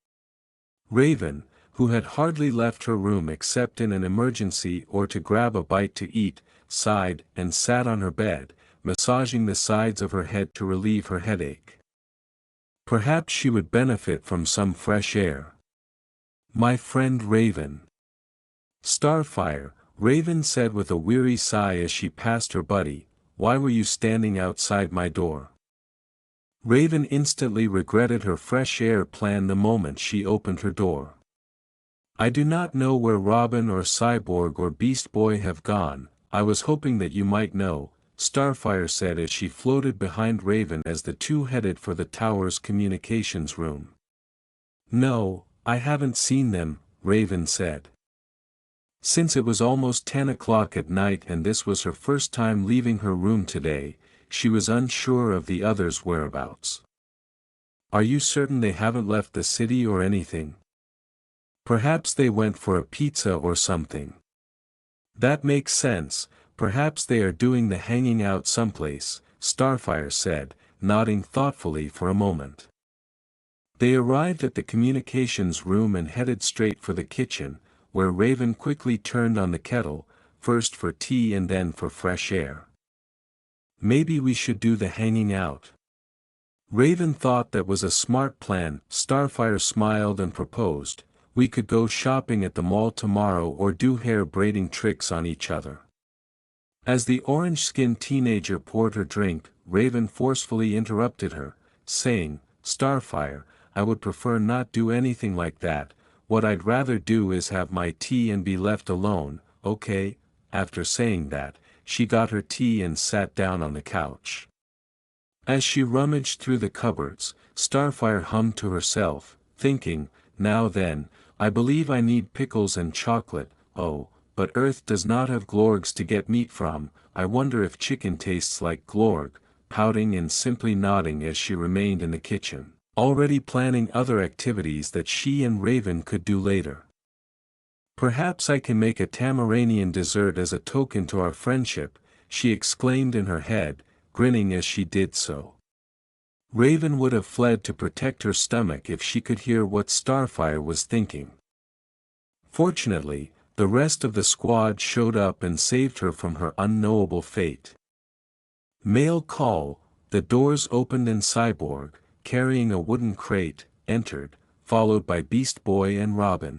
Raven, who had hardly left her room except in an emergency or to grab a bite to eat, sighed and sat on her bed, massaging the sides of her head to relieve her headache. Perhaps she would benefit from some fresh air. "My friend Raven." "Starfire," Raven said with a weary sigh as she passed her buddy, "why were you standing outside my door?" Raven instantly regretted her fresh air plan the moment she opened her door. "I do not know where Robin or Cyborg or Beast Boy have gone, I was hoping that you might know," Starfire said as she floated behind Raven as the two headed for the tower's communications room. "No, I haven't seen them," Raven said. Since it was almost 10 o'clock at night and this was her first time leaving her room today, she was unsure of the others' whereabouts. "Are you certain they haven't left the city or anything? Perhaps they went for a pizza or something." "That makes sense, perhaps they are doing the hanging out someplace," Starfire said, nodding thoughtfully for a moment. They arrived at the communications room and headed straight for the kitchen, where Raven quickly turned on the kettle, first for tea and then for fresh air. Maybe we should do the hanging out. Raven thought that was a smart plan. Starfire smiled and proposed, we could go shopping at the mall tomorrow or do hair braiding tricks on each other. As the orange-skinned teenager poured her drink, Raven forcefully interrupted her, saying, Starfire, I would prefer not do anything like that. What I'd rather do is have my tea and be left alone, okay? After saying that, she got her tea and sat down on the couch. As she rummaged through the cupboards, Starfire hummed to herself, thinking, now then, I believe I need pickles and chocolate, oh, but Earth does not have glorgs to get meat from. I wonder if chicken tastes like glorg, pouting and simply nodding as she remained in the kitchen, already planning other activities that she and Raven could do later. Perhaps I can make a Tamaranian dessert as a token to our friendship, she exclaimed in her head, grinning as she did so. Raven would have fled to protect her stomach if she could hear what Starfire was thinking. Fortunately, the rest of the squad showed up and saved her from her unknowable fate. Mail call, the doors opened and Cyborg, carrying a wooden crate, entered, followed by Beast Boy and Robin.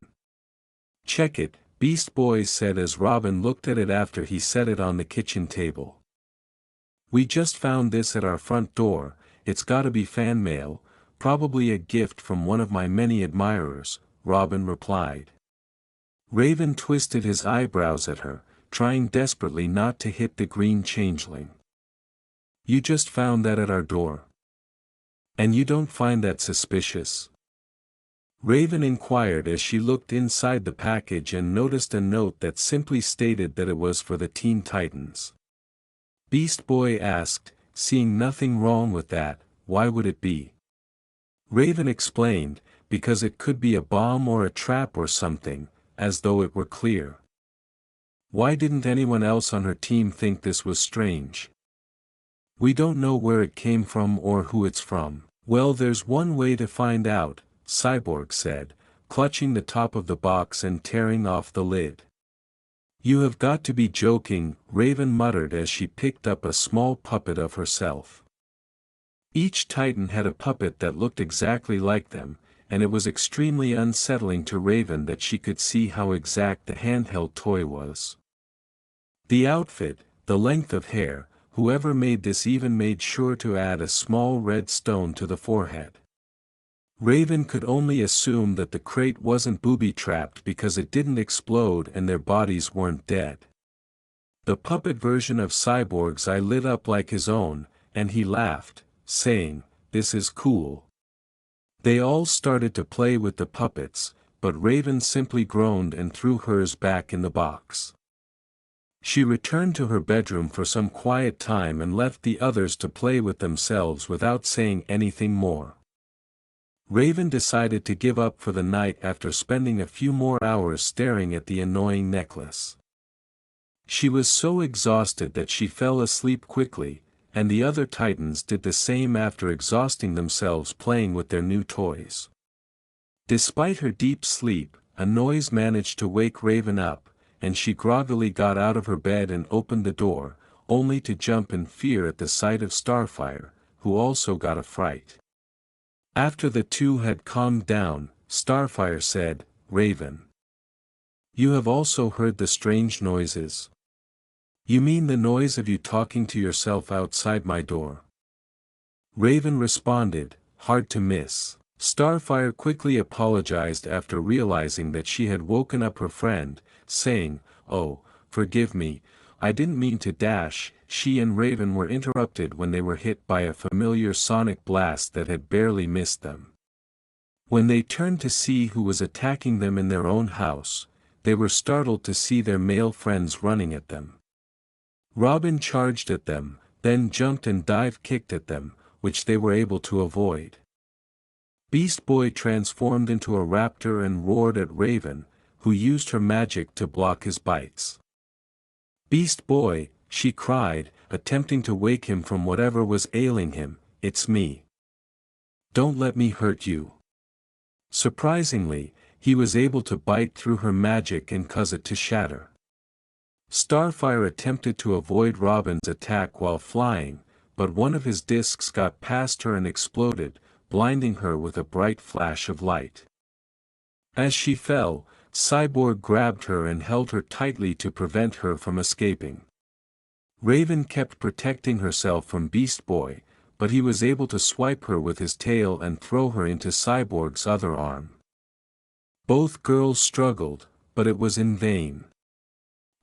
Check it, Beast Boy said as Robin looked at it after he set it on the kitchen table. We just found this at our front door, it's gotta be fan mail, probably a gift from one of my many admirers, Robin replied. Raven twisted his eyebrows at her, trying desperately not to hit the green changeling. You just found that at our door. And you don't find that suspicious? Raven inquired as she looked inside the package and noticed a note that simply stated that it was for the Teen Titans. Beast Boy asked, seeing nothing wrong with that, why would it be? Raven explained, because it could be a bomb or a trap or something, as though it were clear. Why didn't anyone else on her team think this was strange? We don't know where it came from or who it's from. Well, there's one way to find out, Cyborg said, clutching the top of the box and tearing off the lid. You have got to be joking, Raven muttered as she picked up a small puppet of herself. Each Titan had a puppet that looked exactly like them, and it was extremely unsettling to Raven that she could see how exact the handheld toy was. The outfit, the length of hair, whoever made this even made sure to add a small red stone to the forehead. Raven could only assume that the crate wasn't booby-trapped because it didn't explode and their bodies weren't dead. The puppet version of Cyborg's eye lit up like his own, and he laughed, saying, "This is cool." They all started to play with the puppets, but Raven simply groaned and threw hers back in the box. She returned to her bedroom for some quiet time and left the others to play with themselves without saying anything more. Raven decided to give up for the night after spending a few more hours staring at the annoying necklace. She was so exhausted that she fell asleep quickly, and the other Titans did the same after exhausting themselves playing with their new toys. Despite her deep sleep, a noise managed to wake Raven up, and she groggily got out of her bed and opened the door, only to jump in fear at the sight of Starfire, who also got a fright. After the two had calmed down, Starfire said, "Raven, you have also heard the strange noises. You mean the noise of you talking to yourself outside my door?" Raven responded, "Hard to miss." Starfire quickly apologized after realizing that she had woken up her friend, saying, "Oh, forgive me, I didn't mean to dash." She and Raven were interrupted when they were hit by a familiar sonic blast that had barely missed them. When they turned to see who was attacking them in their own house, they were startled to see their male friends running at them. Robin charged at them, then jumped and dive-kicked at them, which they were able to avoid. Beast Boy transformed into a raptor and roared at Raven, who used her magic to block his bites. "Beast Boy," she cried, attempting to wake him from whatever was ailing him, "it's me. Don't let me hurt you." Surprisingly, he was able to bite through her magic and cause it to shatter. Starfire attempted to avoid Robin's attack while flying, but one of his discs got past her and exploded, blinding her with a bright flash of light. As she fell, Cyborg grabbed her and held her tightly to prevent her from escaping. Raven kept protecting herself from Beast Boy, but he was able to swipe her with his tail and throw her into Cyborg's other arm. Both girls struggled, but it was in vain.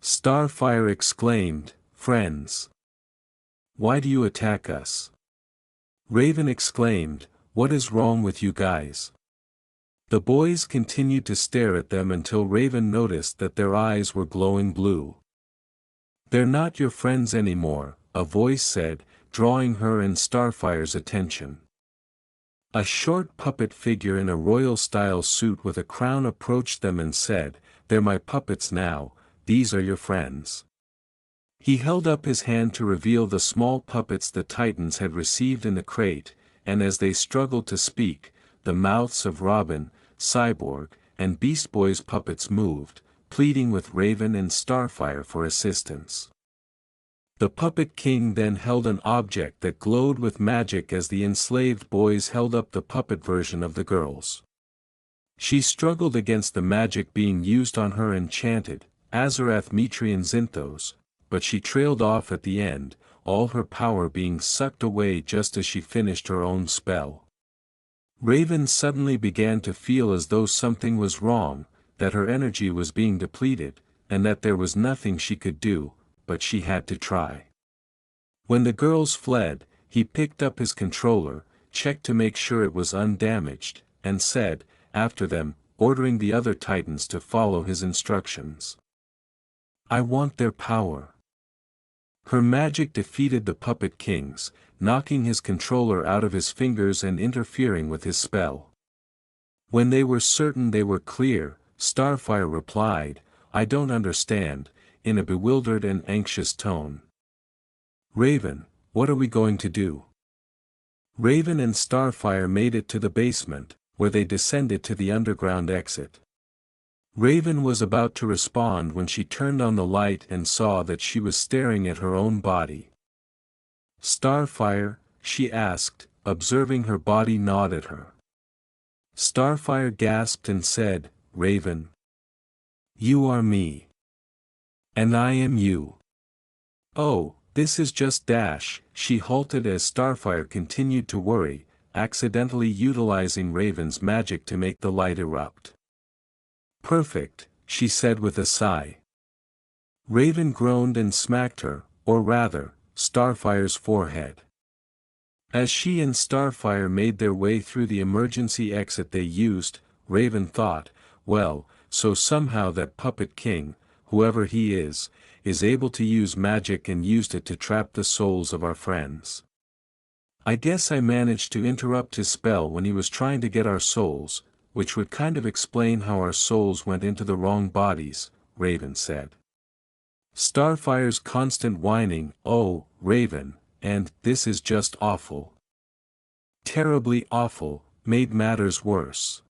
Starfire exclaimed, "Friends! Why do you attack us?" Raven exclaimed, "What is wrong with you guys?" The boys continued to stare at them until Raven noticed that their eyes were glowing blue. "They're not your friends anymore," a voice said, drawing her and Starfire's attention. A short puppet figure in a royal-style suit with a crown approached them and said, "They're my puppets now, these are your friends." He held up his hand to reveal the small puppets the Titans had received in the crate, and as they struggled to speak, the mouths of Robin, Cyborg, and Beast Boy's puppets moved, pleading with Raven and Starfire for assistance. The Puppet King then held an object that glowed with magic as the enslaved boys held up the puppet version of the girls. She struggled against the magic being used on her and chanted, "Azarath Mitri and Zinthos," but she trailed off at the end, all her power being sucked away just as she finished her own spell. Raven suddenly began to feel as though something was wrong, that her energy was being depleted, and that there was nothing she could do, but she had to try. When the girls fled, he picked up his controller, checked to make sure it was undamaged, and said, after them, ordering the other Titans to follow his instructions. "I want their power." Her magic defeated the Puppet Kings, knocking his controller out of his fingers and interfering with his spell. When they were certain they were clear, Starfire replied, "I don't understand," in a bewildered and anxious tone. "Raven, what are we going to do?" Raven and Starfire made it to the basement, where they descended to the underground exit. Raven was about to respond when she turned on the light and saw that she was staring at her own body. "Starfire?" she asked, observing her body nod at her. Starfire gasped and said, "Raven. You are me. And I am you." "Oh, this is just Dash." She halted as Starfire continued to worry, accidentally utilizing Raven's magic to make the light erupt. "Perfect," she said with a sigh. Raven groaned and smacked her, or rather, Starfire's forehead. As she and Starfire made their way through the emergency exit they used, Raven thought, well, so somehow that Puppet King, whoever he is able to use magic and used it to trap the souls of our friends. "I guess I managed to interrupt his spell when he was trying to get our souls, which would kind of explain how our souls went into the wrong bodies," Raven said. Starfire's constant whining, "Oh, Raven," and "this is just awful. Terribly awful," made matters worse.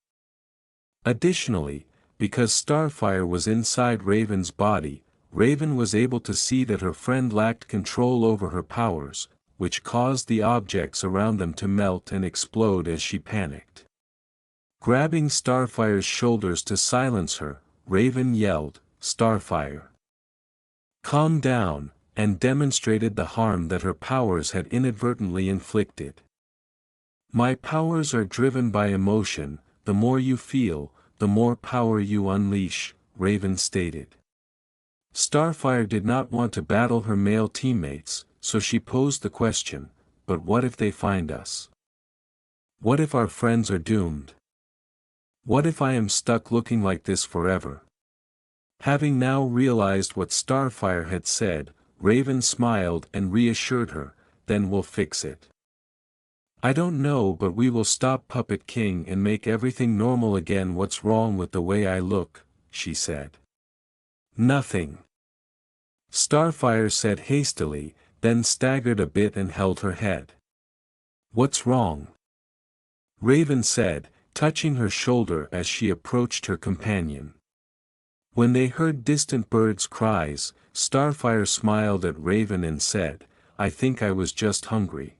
Additionally, because Starfire was inside Raven's body, Raven was able to see that her friend lacked control over her powers, which caused the objects around them to melt and explode as she panicked. Grabbing Starfire's shoulders to silence her, Raven yelled, "Starfire! Calm down," and demonstrated the harm that her powers had inadvertently inflicted. "My powers are driven by emotion, the more you feel, the more power you unleash," Raven stated. Starfire did not want to battle her male teammates, so she posed the question, "But what if they find us? What if our friends are doomed? What if I am stuck looking like this forever?" Having now realized what Starfire had said, Raven smiled and reassured her, "Then we'll fix it. I don't know, but we will stop Puppet King and make everything normal again." "What's wrong with the way I look?" she said. "Nothing," Starfire said hastily, then staggered a bit and held her head. "What's wrong?" Raven said, touching her shoulder as she approached her companion. When they heard distant birds' cries, Starfire smiled at Raven and said, "I think I was just hungry."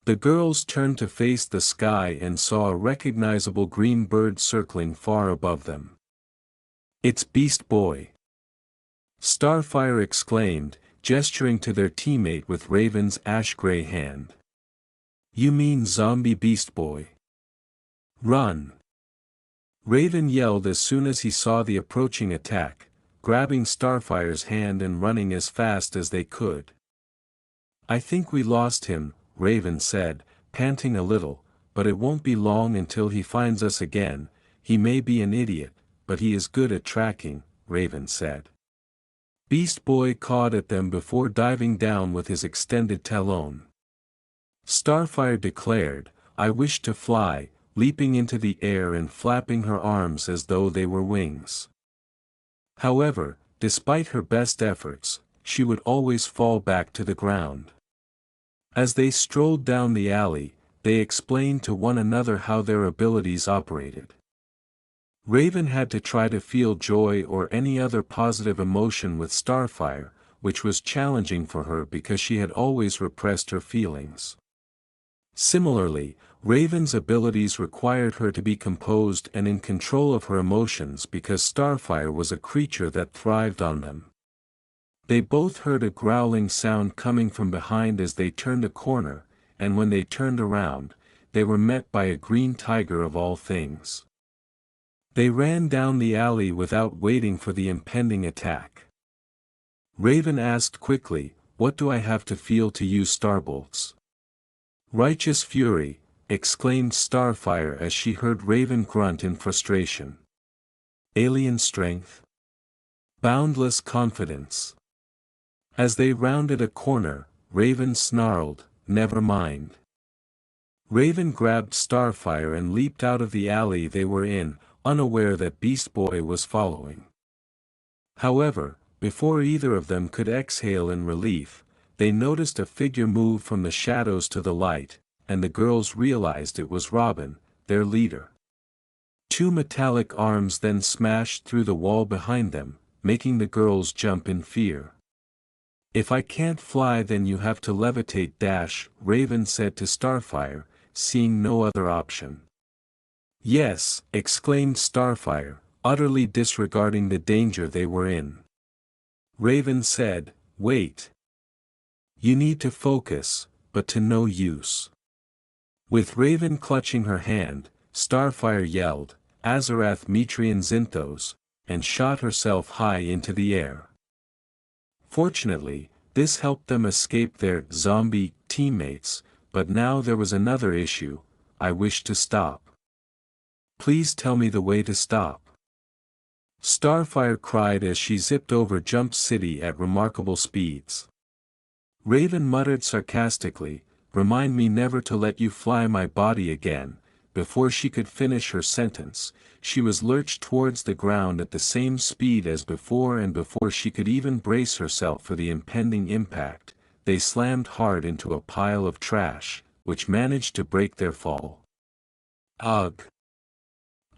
The girls turned to face the sky and saw a recognizable green bird circling far above them. "It's Beast Boy!" Starfire exclaimed, gesturing to their teammate with Raven's ash-gray hand. "You mean Zombie Beast Boy? Run!" Raven yelled as soon as he saw the approaching attack, grabbing Starfire's hand and running as fast as they could. "I think we lost him," Raven said, panting a little, "but it won't be long until he finds us again. He may be an idiot, but he is good at tracking," Raven said. Beast Boy cawed at them before diving down with his extended talon. Starfire declared, "I wish to fly," leaping into the air and flapping her arms as though they were wings. However, despite her best efforts, she would always fall back to the ground. As they strolled down the alley, they explained to one another how their abilities operated. Raven had to try to feel joy or any other positive emotion with Starfire, which was challenging for her because she had always repressed her feelings. Similarly, Raven's abilities required her to be composed and in control of her emotions because Starfire was a creature that thrived on them. They both heard a growling sound coming from behind as they turned a corner, and when they turned around, they were met by a green tiger of all things. They ran down the alley without waiting for the impending attack. Raven asked quickly, "What do I have to feel to use starbolts?" "Righteous fury," exclaimed Starfire as she heard Raven grunt in frustration. "Alien strength? Boundless confidence." As they rounded a corner, Raven snarled, "Never mind." Raven grabbed Starfire and leaped out of the alley they were in, unaware that Beast Boy was following. However, before either of them could exhale in relief, they noticed a figure move from the shadows to the light, and the girls realized it was Robin, their leader. Two metallic arms then smashed through the wall behind them, making the girls jump in fear. "If I can't fly, then you have to levitate," Raven said to Starfire, seeing no other option. "Yes," exclaimed Starfire, utterly disregarding the danger they were in. Raven said, "Wait. You need to focus, but to no use." With Raven clutching her hand, Starfire yelled, "Azarath Metrian Zinthos," and shot herself high into the air. Fortunately, this helped them escape their zombie teammates, but now there was another issue. "I wish to stop. Please tell me the way to stop." Starfire cried as she zipped over Jump City at remarkable speeds. Raven muttered sarcastically, "Remind me never to let you fly my body again." Before she could finish her sentence, she was lurched towards the ground at the same speed as before, and before she could even brace herself for the impending impact, they slammed hard into a pile of trash, which managed to break their fall. "Ugh!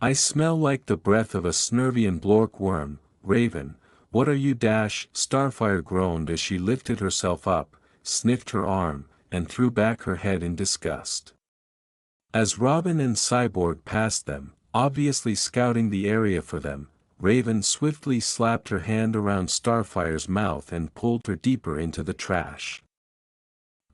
I smell like the breath of a Snervian blork worm, Raven. What are you?" Starfire groaned as she lifted herself up, sniffed her arm, and threw back her head in disgust. As Robin and Cyborg passed them, obviously scouting the area for them, Raven swiftly slapped her hand around Starfire's mouth and pulled her deeper into the trash.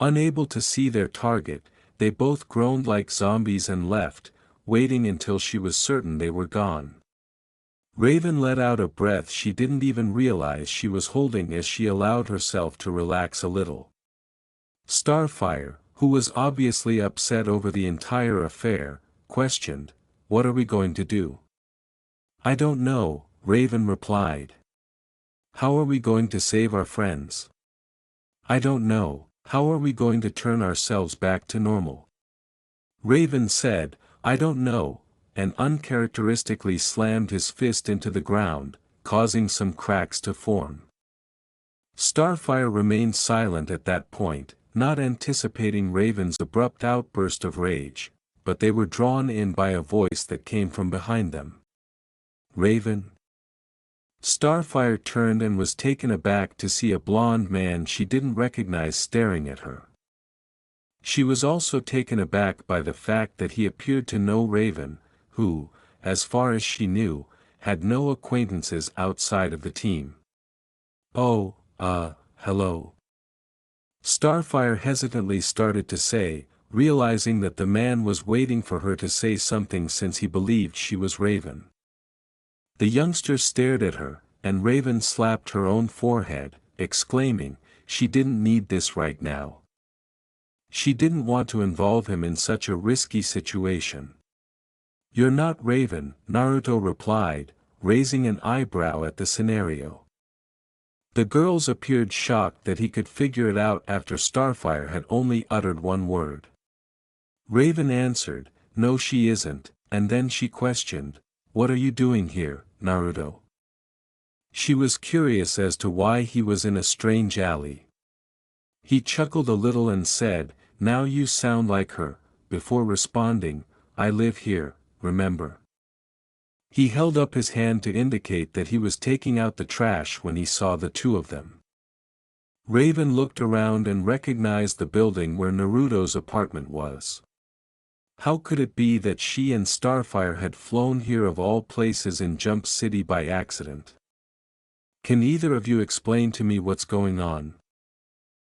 Unable to see their target, they both groaned like zombies and left, waiting until she was certain they were gone. Raven let out a breath she didn't even realize she was holding as she allowed herself to relax a little. Starfire, who was obviously upset over the entire affair, questioned, "What are we going to do?" "I don't know," Raven replied. "How are we going to save our friends?" "I don't know. How are we going to turn ourselves back to normal?" Raven said, "I don't know," and uncharacteristically slammed his fist into the ground, causing some cracks to form. Starfire remained silent at that point, not anticipating Raven's abrupt outburst of rage, but they were drawn in by a voice that came from behind them. Raven? Starfire turned and was taken aback to see a blond man she didn't recognize staring at her. She was also taken aback by the fact that he appeared to know Raven, who, as far as she knew, had no acquaintances outside of the team. "Oh, hello." Starfire hesitantly started to say, realizing that the man was waiting for her to say something since he believed she was Raven. The youngster stared at her, and Raven slapped her own forehead, exclaiming, she didn't need this right now. She didn't want to involve him in such a risky situation. "You're not Raven," Naruto replied, raising an eyebrow at the scenario. The girls appeared shocked that he could figure it out after Starfire had only uttered one word. Raven answered, "No, she isn't," and then she questioned, "What are you doing here, Naruto?" She was curious as to why he was in a strange alley. He chuckled a little and said, "Now you sound like her," before responding, "I live here, remember?" He held up his hand to indicate that he was taking out the trash when he saw the two of them. Raven looked around and recognized the building where Naruto's apartment was. How could it be that she and Starfire had flown here of all places in Jump City by accident? "Can either of you explain to me what's going on?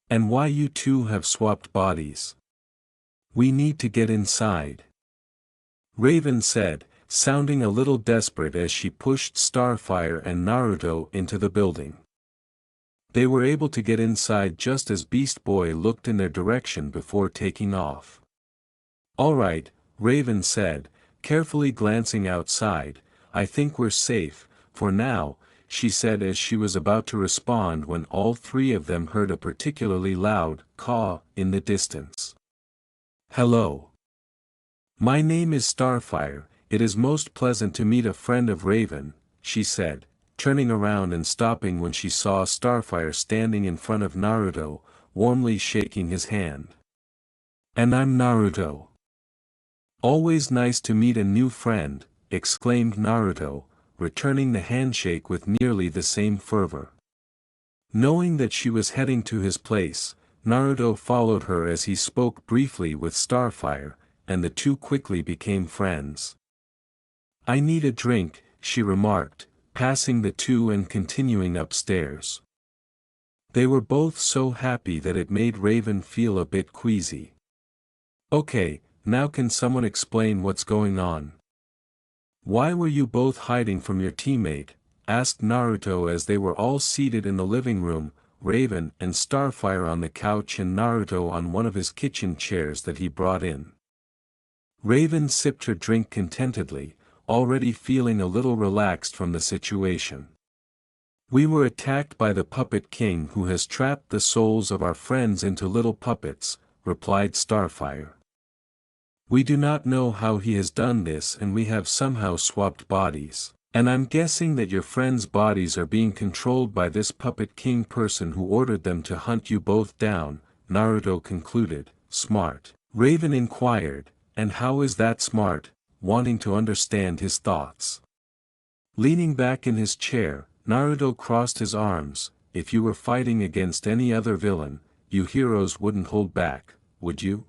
And why you two have swapped bodies? We need to get inside," Raven said, sounding a little desperate as she pushed Starfire and Naruto into the building. They were able to get inside just as Beast Boy looked in their direction before taking off. "All right," Raven said, carefully glancing outside, "I think we're safe, for now," she said as she was about to respond when all three of them heard a particularly loud caw in the distance. "Hello. My name is Starfire. It is most pleasant to meet a friend of Raven," she said, turning around and stopping when she saw Starfire standing in front of Naruto, warmly shaking his hand. "And I'm Naruto." "Always nice to meet a new friend," exclaimed Naruto, returning the handshake with nearly the same fervor. Knowing that she was heading to his place, Naruto followed her as he spoke briefly with Starfire, and the two quickly became friends. "I need a drink," she remarked, passing the two and continuing upstairs. They were both so happy that it made Raven feel a bit queasy. "Okay, now can someone explain what's going on? Why were you both hiding from your teammate?" asked Naruto as they were all seated in the living room, Raven and Starfire on the couch and Naruto on one of his kitchen chairs that he brought in. Raven sipped her drink contentedly, already feeling a little relaxed from the situation. "We were attacked by the Puppet King who has trapped the souls of our friends into little puppets," replied Starfire. "We do not know how he has done this and we have somehow swapped bodies. And I'm guessing that your friends' bodies are being controlled by this Puppet King person who ordered them to hunt you both down," Naruto concluded. "Smart?" Raven inquired, "And how is that smart?" wanting to understand his thoughts. Leaning back in his chair, Naruto crossed his arms. "If you were fighting against any other villain, you heroes wouldn't hold back, would you?"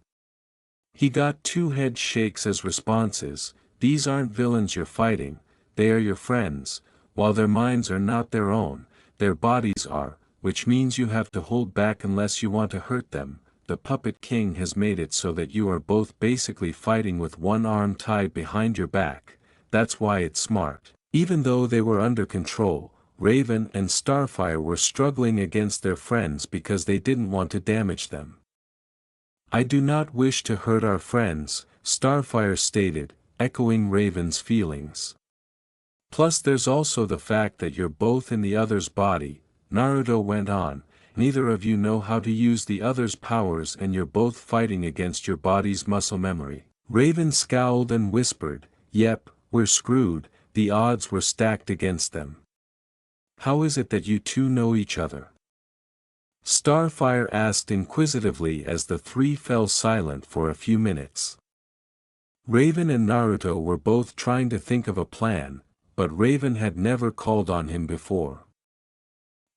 He got two head shakes as responses. "These aren't villains you're fighting, they are your friends. While their minds are not their own, their bodies are, which means you have to hold back unless you want to hurt them. The Puppet King has made it so that you are both basically fighting with one arm tied behind your back. That's why it's smart." Even though they were under control, Raven and Starfire were struggling against their friends because they didn't want to damage them. "I do not wish to hurt our friends," Starfire stated, echoing Raven's feelings. "Plus there's also the fact that you're both in the other's body," Naruto went on. "Neither of you know how to use the other's powers and you're both fighting against your body's muscle memory." Raven scowled and whispered, "Yep, we're screwed, the odds were stacked against them." "How is it that you two know each other?" Starfire asked inquisitively as the three fell silent for a few minutes. Raven and Naruto were both trying to think of a plan, but Raven had never called on him before.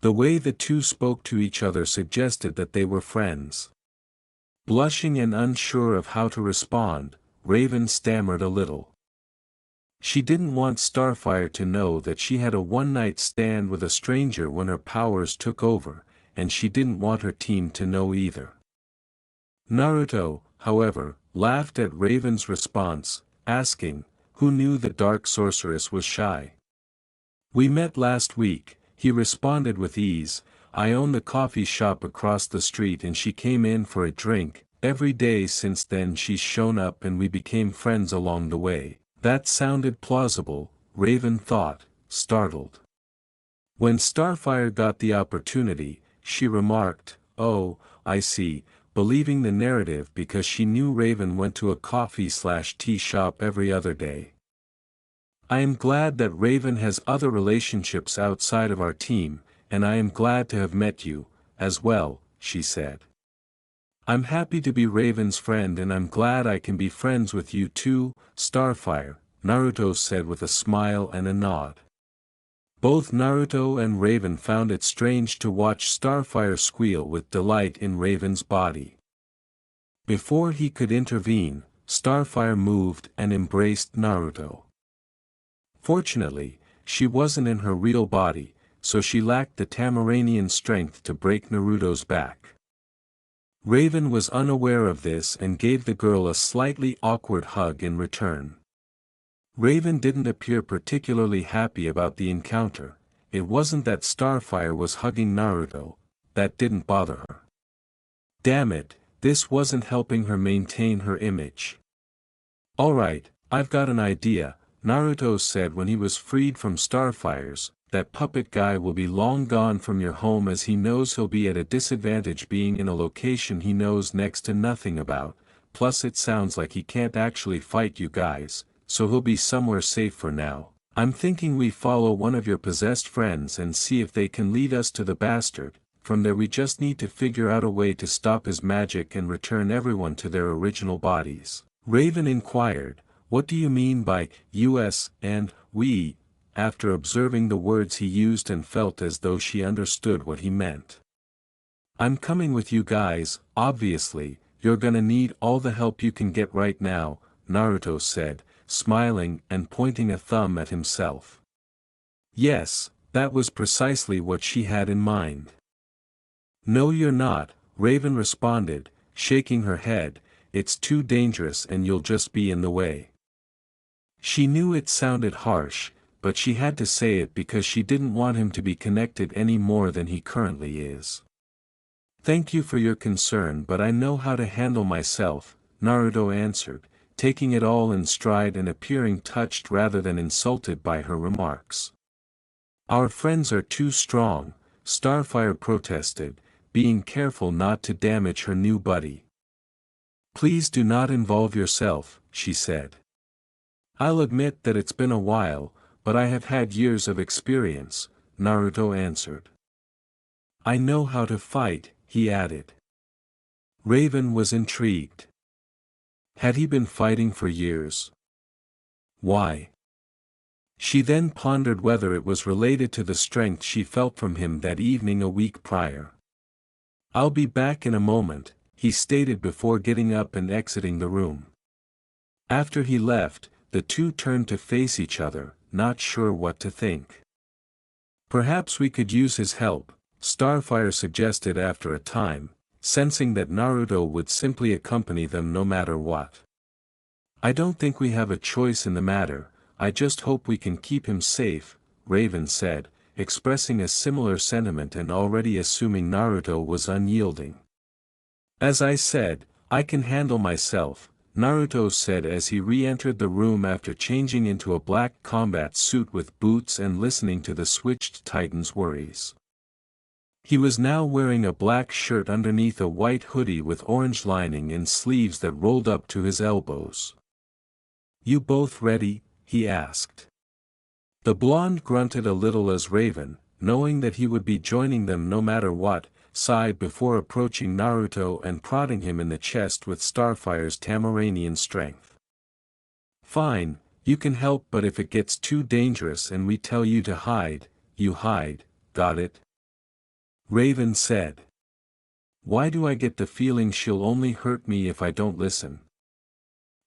The way the two spoke to each other suggested that they were friends. Blushing and unsure of how to respond, Raven stammered a little. She didn't want Starfire to know that she had a one-night stand with a stranger when her powers took over, and she didn't want her team to know either. Naruto, however, laughed at Raven's response, asking, "Who knew the dark sorceress was shy?" "We met last week," he responded with ease. "I own the coffee shop across the street and she came in for a drink. Every day since then she's shown up and we became friends along the way." That sounded plausible, Raven thought, startled. When Starfire got the opportunity, she remarked, "Oh, I see," believing the narrative because she knew Raven went to a coffee/tea shop every other day. "I am glad that Raven has other relationships outside of our team, and I am glad to have met you, as well," she said. "I'm happy to be Raven's friend and I'm glad I can be friends with you too, Starfire," Naruto said with a smile and a nod. Both Naruto and Raven found it strange to watch Starfire squeal with delight in Raven's body. Before he could intervene, Starfire moved and embraced Naruto. Fortunately, she wasn't in her real body, so she lacked the Tamaranian strength to break Naruto's back. Raven was unaware of this and gave the girl a slightly awkward hug in return. Raven didn't appear particularly happy about the encounter. It wasn't that Starfire was hugging Naruto, that didn't bother her. Damn it, this wasn't helping her maintain her image. "Alright, I've got an idea," Naruto said when he was freed from Starfire's. "That puppet guy will be long gone from your home as he knows he'll be at a disadvantage being in a location he knows next to nothing about, plus it sounds like he can't actually fight you guys, so he'll be somewhere safe for now. I'm thinking we follow one of your possessed friends and see if they can lead us to the bastard. From there we just need to figure out a way to stop his magic and return everyone to their original bodies." Raven inquired, "What do you mean by us and we?" after observing the words he used and felt as though she understood what he meant. "I'm coming with you guys, obviously, you're gonna need all the help you can get right now," Naruto said, smiling and pointing a thumb at himself. Yes, that was precisely what she had in mind. "No you're not," Raven responded, shaking her head, "it's too dangerous and you'll just be in the way." She knew it sounded harsh, but she had to say it because she didn't want him to be connected any more than he currently is. "Thank you for your concern but I know how to handle myself," Naruto answered, taking it all in stride and appearing touched rather than insulted by her remarks. "Our friends are too strong," Starfire protested, being careful not to damage her new buddy. "Please do not involve yourself," she said. "I'll admit that it's been a while, but I have had years of experience," Naruto answered. "I know how to fight," he added. Raven was intrigued. Had he been fighting for years? Why? She then pondered whether it was related to the strength she felt from him that evening a week prior. "I'll be back in a moment," he stated before getting up and exiting the room. After he left, the two turned to face each other, not sure what to think. "Perhaps we could use his help," Starfire suggested after a time, sensing that Naruto would simply accompany them no matter what. "I don't think we have a choice in the matter, I just hope we can keep him safe," Raven said, expressing a similar sentiment and already assuming Naruto was unyielding. "As I said, I can handle myself," Naruto said as he re-entered the room after changing into a black combat suit with boots and listening to the Switched Titan's worries. He was now wearing a black shirt underneath a white hoodie with orange lining and sleeves that rolled up to his elbows. "You both ready?" he asked. The blonde grunted a little as Raven, knowing that he would be joining them no matter what, sighed before approaching Naruto and prodding him in the chest with Starfire's Tamaranian strength. Fine, you can help, but if it gets too dangerous and we tell you to hide, you hide, got it? Raven said. Why do I get the feeling she'll only hurt me if I don't listen?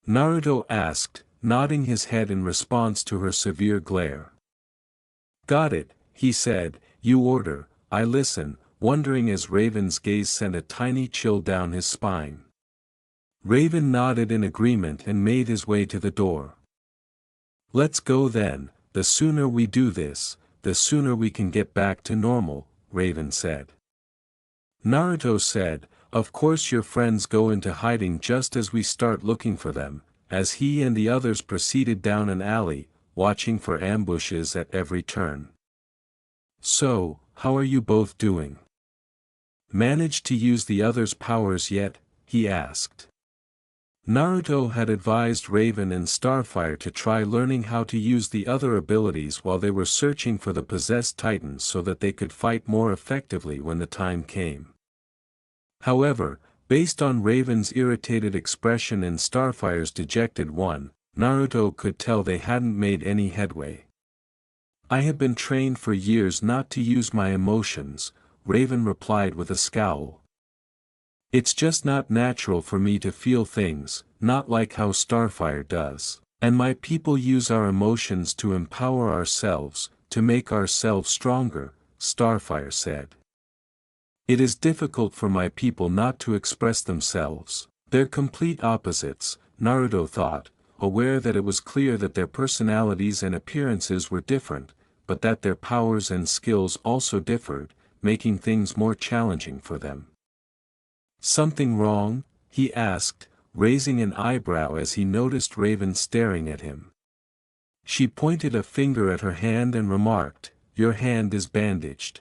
Naruto asked, nodding his head in response to her severe glare. Got it, he said, you order, I listen, wondering as Raven's gaze sent a tiny chill down his spine. Raven nodded in agreement and made his way to the door. Let's go then, the sooner we do this, the sooner we can get back to normal, Raven said. Naruto said, of course your friends go into hiding just as we start looking for them, as he and the others proceeded down an alley, watching for ambushes at every turn. So, how are you both doing? Managed to use the others' powers yet? He asked. Naruto had advised Raven and Starfire to try learning how to use the other abilities while they were searching for the possessed titans so that they could fight more effectively when the time came. However, based on Raven's irritated expression and Starfire's dejected one, Naruto could tell they hadn't made any headway. I have been trained for years not to use my emotions, Raven replied with a scowl. It's just not natural for me to feel things, not like how Starfire does. And my people use our emotions to empower ourselves, to make ourselves stronger, Starfire said. It is difficult for my people not to express themselves. They're complete opposites, Naruto thought, aware that it was clear that their personalities and appearances were different, but that their powers and skills also differed, making things more challenging for them. Something wrong? He asked, raising an eyebrow as he noticed Raven staring at him. She pointed a finger at her hand and remarked, your hand is bandaged.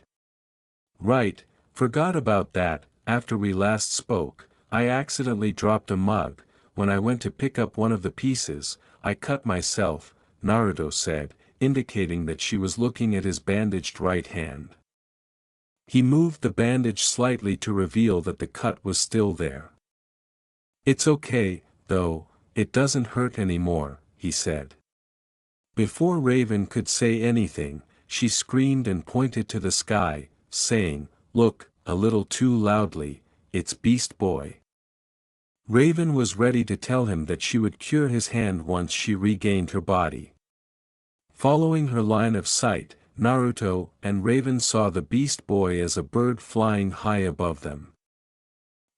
Right, forgot about that, after we last spoke, I accidentally dropped a mug, when I went to pick up one of the pieces, I cut myself, Naruto said, indicating that she was looking at his bandaged right hand. He moved the bandage slightly to reveal that the cut was still there. It's okay, though, it doesn't hurt anymore, he said. Before Raven could say anything, she screamed and pointed to the sky, saying, look, a little too loudly, it's Beast Boy. Raven was ready to tell him that she would cure his hand once she regained her body. Following her line of sight, Naruto and Raven saw the Beast Boy as a bird flying high above them.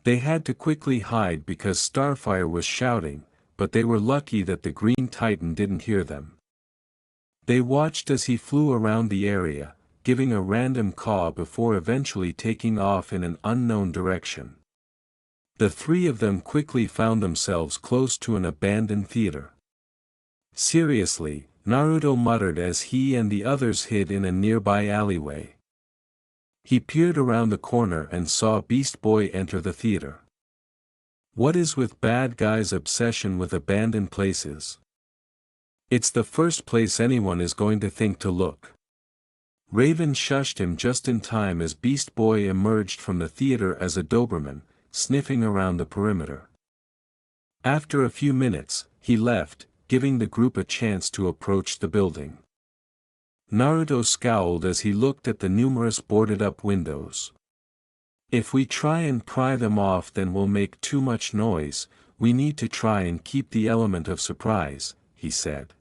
They had to quickly hide because Starfire was shouting, but they were lucky that the Green Titan didn't hear them. They watched as he flew around the area, giving a random caw before eventually taking off in an unknown direction. The three of them quickly found themselves close to an abandoned theater. Seriously, Naruto muttered as he and the others hid in a nearby alleyway. He peered around the corner and saw Beast Boy enter the theater. What is with bad guys' obsession with abandoned places? It's the first place anyone is going to think to look. Raven shushed him just in time as Beast Boy emerged from the theater as a Doberman, sniffing around the perimeter. After a few minutes, he left, giving the group a chance to approach the building. Naruto scowled as he looked at the numerous boarded-up windows. If we try and pry them off, then we'll make too much noise, we need to try and keep the element of surprise, he said.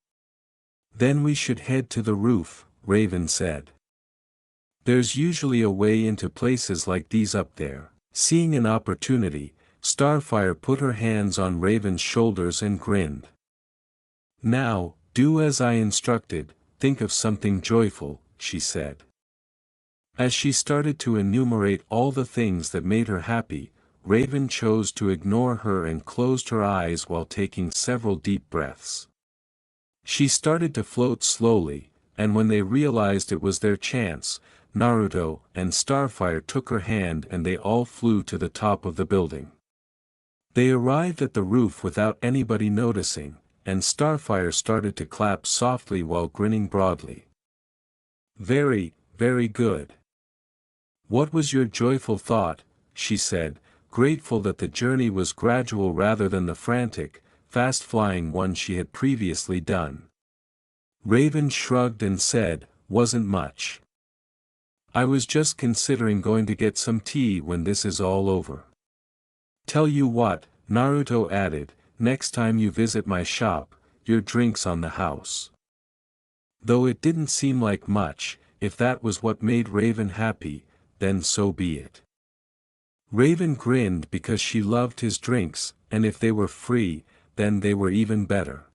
Then we should head to the roof, Raven said. There's usually a way into places like these up there. Seeing an opportunity, Starfire put her hands on Raven's shoulders and grinned. Now, do as I instructed, think of something joyful, she said. As she started to enumerate all the things that made her happy, Raven chose to ignore her and closed her eyes while taking several deep breaths. She started to float slowly, and when they realized it was their chance, Naruto and Starfire took her hand and they all flew to the top of the building. They arrived at the roof without anybody noticing, and Starfire started to clap softly while grinning broadly. Very, very good. What was your joyful thought? She said, grateful that the journey was gradual rather than the frantic, fast-flying one she had previously done. Raven shrugged and said, "Wasn't much. I was just considering going to get some tea when this is all over." "Tell you what," Naruto added, "next time you visit my shop, your drink's on the house." Though it didn't seem like much, if that was what made Raven happy, then so be it. Raven grinned because she loved his drinks, and if they were free, then they were even better.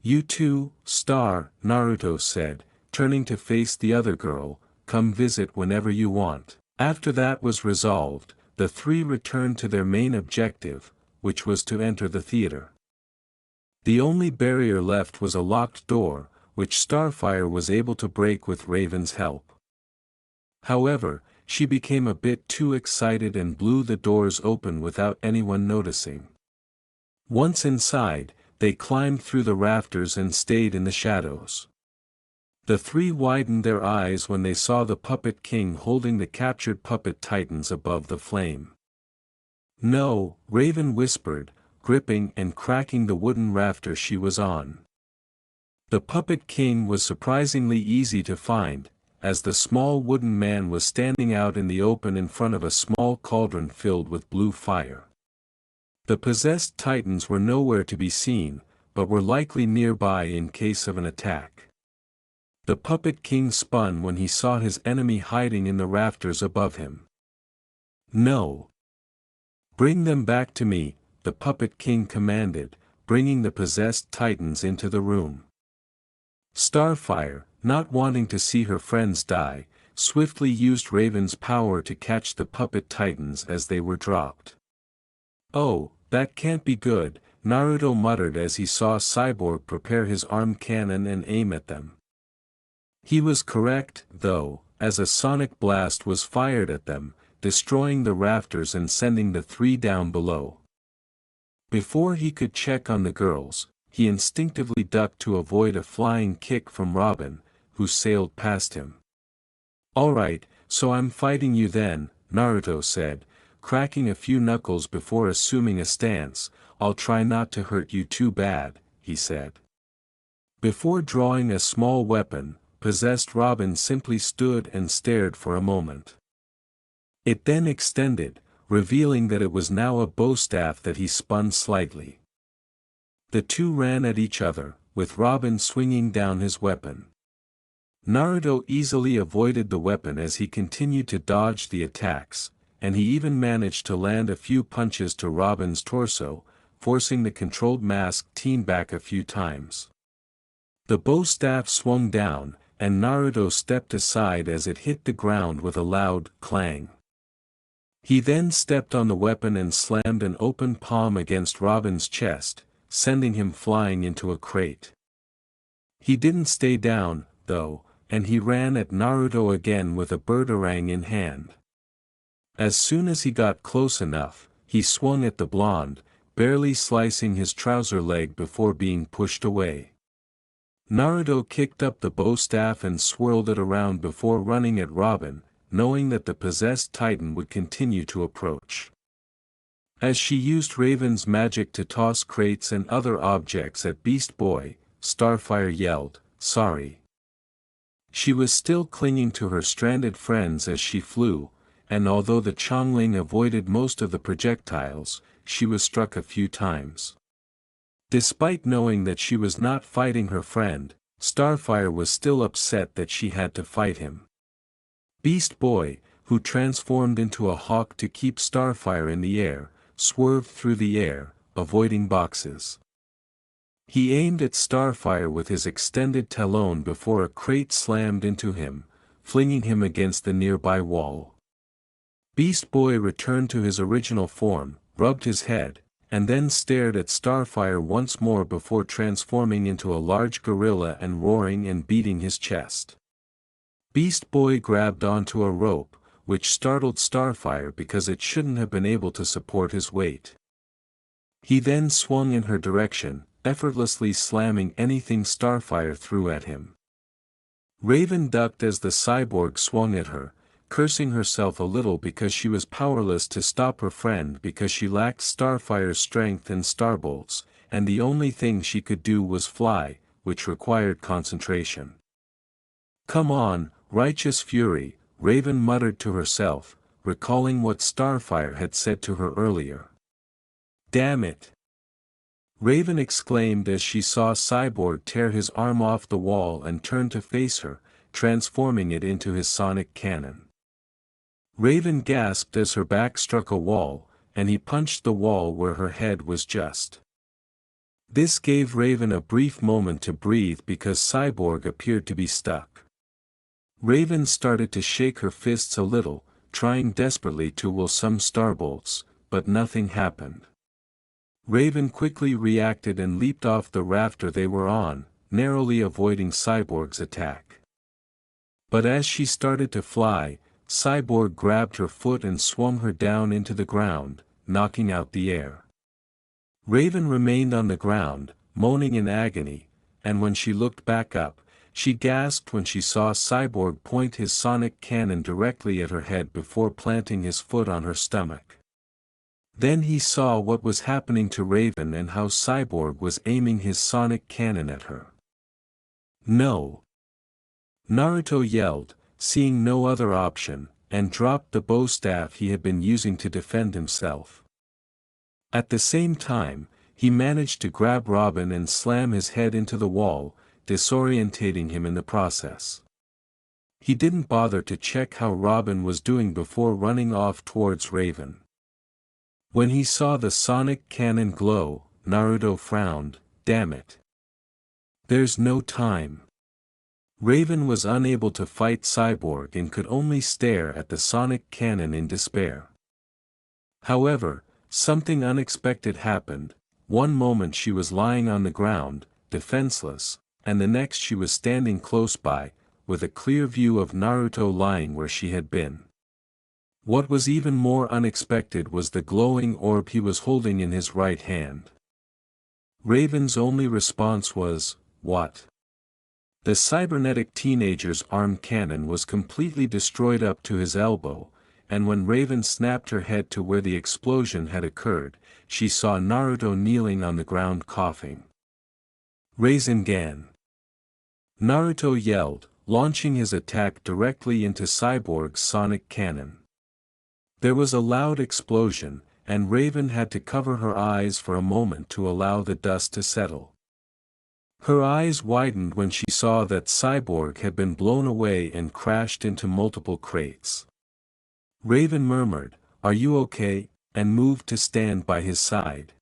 "You too, Star," Naruto said, turning to face the other girl, "come visit whenever you want." After that was resolved, the three returned to their main objective, which was to enter the theater. The only barrier left was a locked door, which Starfire was able to break with Raven's help. However, she became a bit too excited and blew the doors open without anyone noticing. Once inside, they climbed through the rafters and stayed in the shadows. The three widened their eyes when they saw the Puppet King holding the captured puppet titans above the flame. "No," Raven whispered, gripping and cracking the wooden rafter she was on. The Puppet King was surprisingly easy to find, as the small wooden man was standing out in the open in front of a small cauldron filled with blue fire. The possessed titans were nowhere to be seen, but were likely nearby in case of an attack. The Puppet King spun when he saw his enemy hiding in the rafters above him. "No. Bring them back to me," the Puppet King commanded, bringing the possessed titans into the room. Starfire, not wanting to see her friends die, swiftly used Raven's power to catch the puppet titans as they were dropped. "Oh, that can't be good," Naruto muttered as he saw Cyborg prepare his arm cannon and aim at them. He was correct, though, as a sonic blast was fired at them, destroying the rafters and sending the three down below. Before he could check on the girls, he instinctively ducked to avoid a flying kick from Robin, who sailed past him. "All right, so I'm fighting you then," Naruto said, cracking a few knuckles before assuming a stance. "I'll try not to hurt you too bad," he said. Before drawing a small weapon, possessed Robin simply stood and stared for a moment. It then extended, revealing that it was now a bow staff that he spun slightly. The two ran at each other, with Robin swinging down his weapon. Naruto easily avoided the weapon as he continued to dodge the attacks, and he even managed to land a few punches to Robin's torso, forcing the controlled masked teen back a few times. The bow staff swung down, and Naruto stepped aside as it hit the ground with a loud clang. He then stepped on the weapon and slammed an open palm against Robin's chest, sending him flying into a crate. He didn't stay down, though, and he ran at Naruto again with a birdarang in hand. As soon as he got close enough, he swung at the blonde, barely slicing his trouser leg before being pushed away. Naruto kicked up the bow staff and swirled it around before running at Robin, knowing that the possessed titan would continue to approach. As she used Raven's magic to toss crates and other objects at Beast Boy, Starfire yelled, "Sorry." She was still clinging to her stranded friends as she flew, and although the Chongling avoided most of the projectiles, she was struck a few times. Despite knowing that she was not fighting her friend, Starfire was still upset that she had to fight him. Beast Boy, who transformed into a hawk to keep Starfire in the air, swerved through the air, avoiding boxes. He aimed at Starfire with his extended talon before a crate slammed into him, flinging him against the nearby wall. Beast Boy returned to his original form, rubbed his head, and then stared at Starfire once more before transforming into a large gorilla and roaring and beating his chest. Beast Boy grabbed onto a rope, which startled Starfire because it shouldn't have been able to support his weight. He then swung in her direction, effortlessly slamming anything Starfire threw at him. Raven ducked as the cyborg swung at her, cursing herself a little because she was powerless to stop her friend because she lacked Starfire's strength and starbolts, and the only thing she could do was fly, which required concentration. "Come on, righteous fury," Raven muttered to herself, recalling what Starfire had said to her earlier. "Damn it!" Raven exclaimed as she saw Cyborg tear his arm off the wall and turn to face her, transforming it into his sonic cannon. Raven gasped as her back struck a wall, and he punched the wall where her head was just. This gave Raven a brief moment to breathe because Cyborg appeared to be stuck. Raven started to shake her fists a little, trying desperately to will some starbolts, but nothing happened. Raven quickly reacted and leaped off the rafter they were on, narrowly avoiding Cyborg's attack. But as she started to fly, Cyborg grabbed her foot and swung her down into the ground, knocking out the air. Raven remained on the ground, moaning in agony, and when she looked back up, she gasped when she saw Cyborg point his sonic cannon directly at her head before planting his foot on her stomach. Then he saw what was happening to Raven and how Cyborg was aiming his sonic cannon at her. "No!" Naruto yelled, seeing no other option, and dropped the bow staff he had been using to defend himself. At the same time, he managed to grab Robin and slam his head into the wall, disorientating him in the process. He didn't bother to check how Robin was doing before running off towards Raven. When he saw the sonic cannon glow, Naruto frowned. "Damn it. There's no time." Raven was unable to fight Cyborg and could only stare at the sonic cannon in despair. However, something unexpected happened. One moment she was lying on the ground, defenseless, and the next she was standing close by, with a clear view of Naruto lying where she had been. What was even more unexpected was the glowing orb he was holding in his right hand. Raven's only response was, "What?" The cybernetic teenager's arm cannon was completely destroyed up to his elbow, and when Raven snapped her head to where the explosion had occurred, she saw Naruto kneeling on the ground coughing. "Rasengan!" Naruto yelled, launching his attack directly into Cyborg's sonic cannon. There was a loud explosion, and Raven had to cover her eyes for a moment to allow the dust to settle. Her eyes widened when she saw that Cyborg had been blown away and crashed into multiple crates. Raven murmured, "Are you okay?" and moved to stand by his side.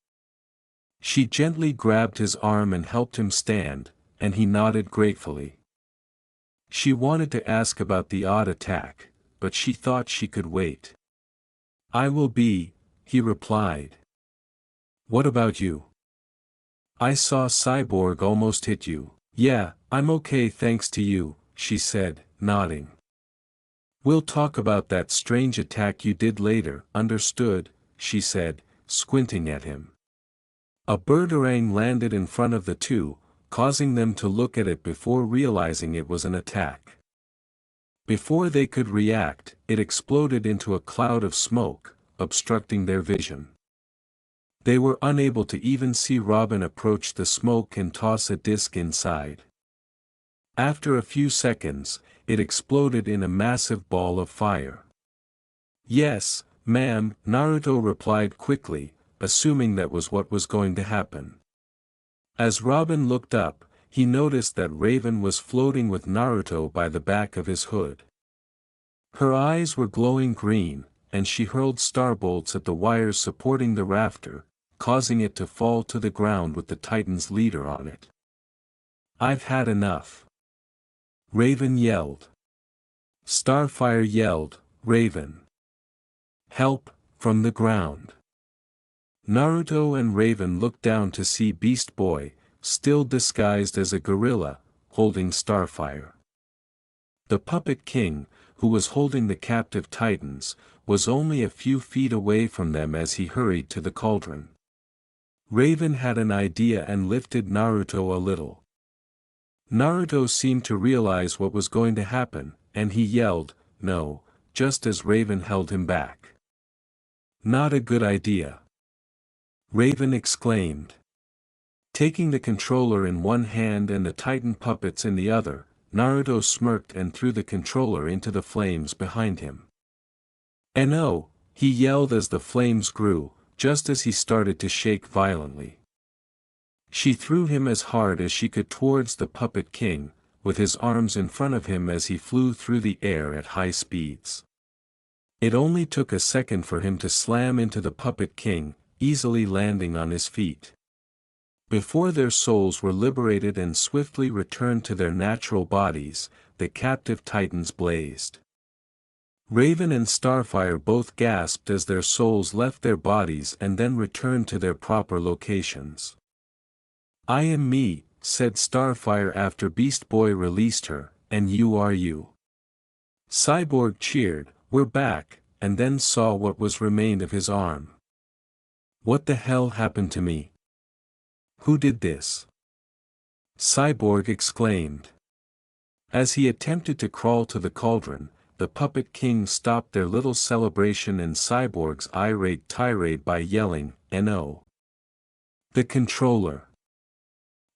She gently grabbed his arm and helped him stand, and he nodded gratefully. She wanted to ask about the odd attack, but she thought she could wait. "I will be," he replied. "What about you? I saw Cyborg almost hit you." "Yeah, I'm okay thanks to you," she said, nodding. "We'll talk about that strange attack you did later." "Understood," she said, squinting at him. A birdarang landed in front of the two, causing them to look at it before realizing it was an attack. Before they could react, it exploded into a cloud of smoke, obstructing their vision. They were unable to even see Robin approach the smoke and toss a disc inside. After a few seconds, it exploded in a massive ball of fire. "Yes, ma'am," Naruto replied quickly, assuming that was what was going to happen. As Robin looked up, he noticed that Raven was floating with Naruto by the back of his hood. Her eyes were glowing green, and she hurled starbolts at the wires supporting the rafter, causing it to fall to the ground with the Titan's leader on it. "I've had enough," Raven yelled. Starfire yelled, "Raven! Help!" from the ground. Naruto and Raven looked down to see Beast Boy, still disguised as a gorilla, holding Starfire. The Puppet King, who was holding the captive Titans, was only a few feet away from them as he hurried to the cauldron. Raven had an idea and lifted Naruto a little. Naruto seemed to realize what was going to happen, and he yelled, "No," just as Raven held him back. "Not a good idea," Raven exclaimed. Taking the controller in one hand and the Titan puppets in the other, Naruto smirked and threw the controller into the flames behind him. "No!" he yelled as the flames grew, just as he started to shake violently. She threw him as hard as she could towards the Puppet King, with his arms in front of him as he flew through the air at high speeds. It only took a second for him to slam into the Puppet King, easily landing on his feet. Before their souls were liberated and swiftly returned to their natural bodies, the captive titans blazed. Raven and Starfire both gasped as their souls left their bodies and then returned to their proper locations. "I am me," said Starfire after Beast Boy released her, "and you are you." Cyborg cheered, "We're back," and then saw what was remained of his arm. "What the hell happened to me? Who did this?" Cyborg exclaimed. As he attempted to crawl to the cauldron, the Puppet King stopped their little celebration and Cyborg's irate tirade by yelling, "No! The controller!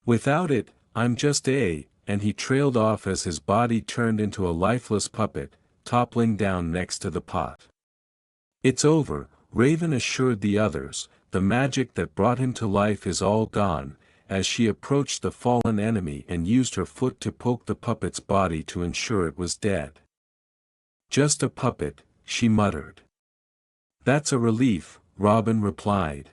Without it, I'm just a," and he trailed off as his body turned into a lifeless puppet, toppling down next to the pot. "It's over," Raven assured the others, "the magic that brought him to life is all gone," as she approached the fallen enemy and used her foot to poke the puppet's body to ensure it was dead. "Just a puppet," she muttered. "That's a relief," Robin replied.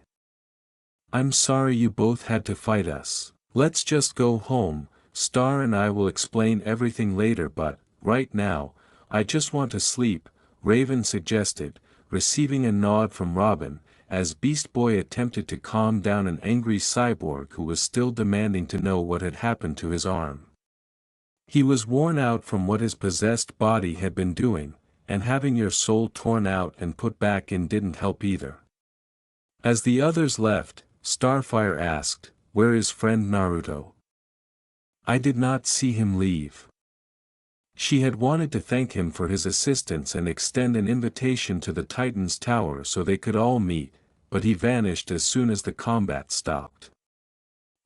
"I'm sorry you both had to fight us. Let's just go home. Star and I will explain everything later, but, right now, I just want to sleep," Raven suggested, receiving a nod from Robin, as Beast Boy attempted to calm down an angry cyborg who was still demanding to know what had happened to his arm. He was worn out from what his possessed body had been doing, and having your soul torn out and put back in didn't help either. As the others left, Starfire asked, "Where is friend Naruto? I did not see him leave." She had wanted to thank him for his assistance and extend an invitation to the Titan's tower so they could all meet, but he vanished as soon as the combat stopped.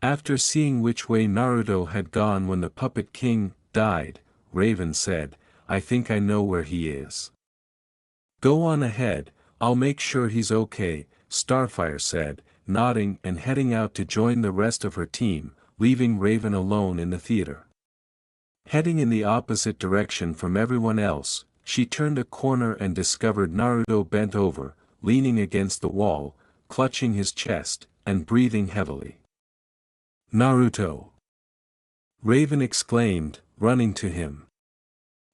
After seeing which way Naruto had gone when the Puppet King died, Raven said, "I think I know where he is." "Go on ahead, I'll make sure he's okay," Starfire said, nodding and heading out to join the rest of her team, leaving Raven alone in the theater. Heading in the opposite direction from everyone else, she turned a corner and discovered Naruto bent over, leaning against the wall, clutching his chest, and breathing heavily. "Naruto!" Raven exclaimed, running to him.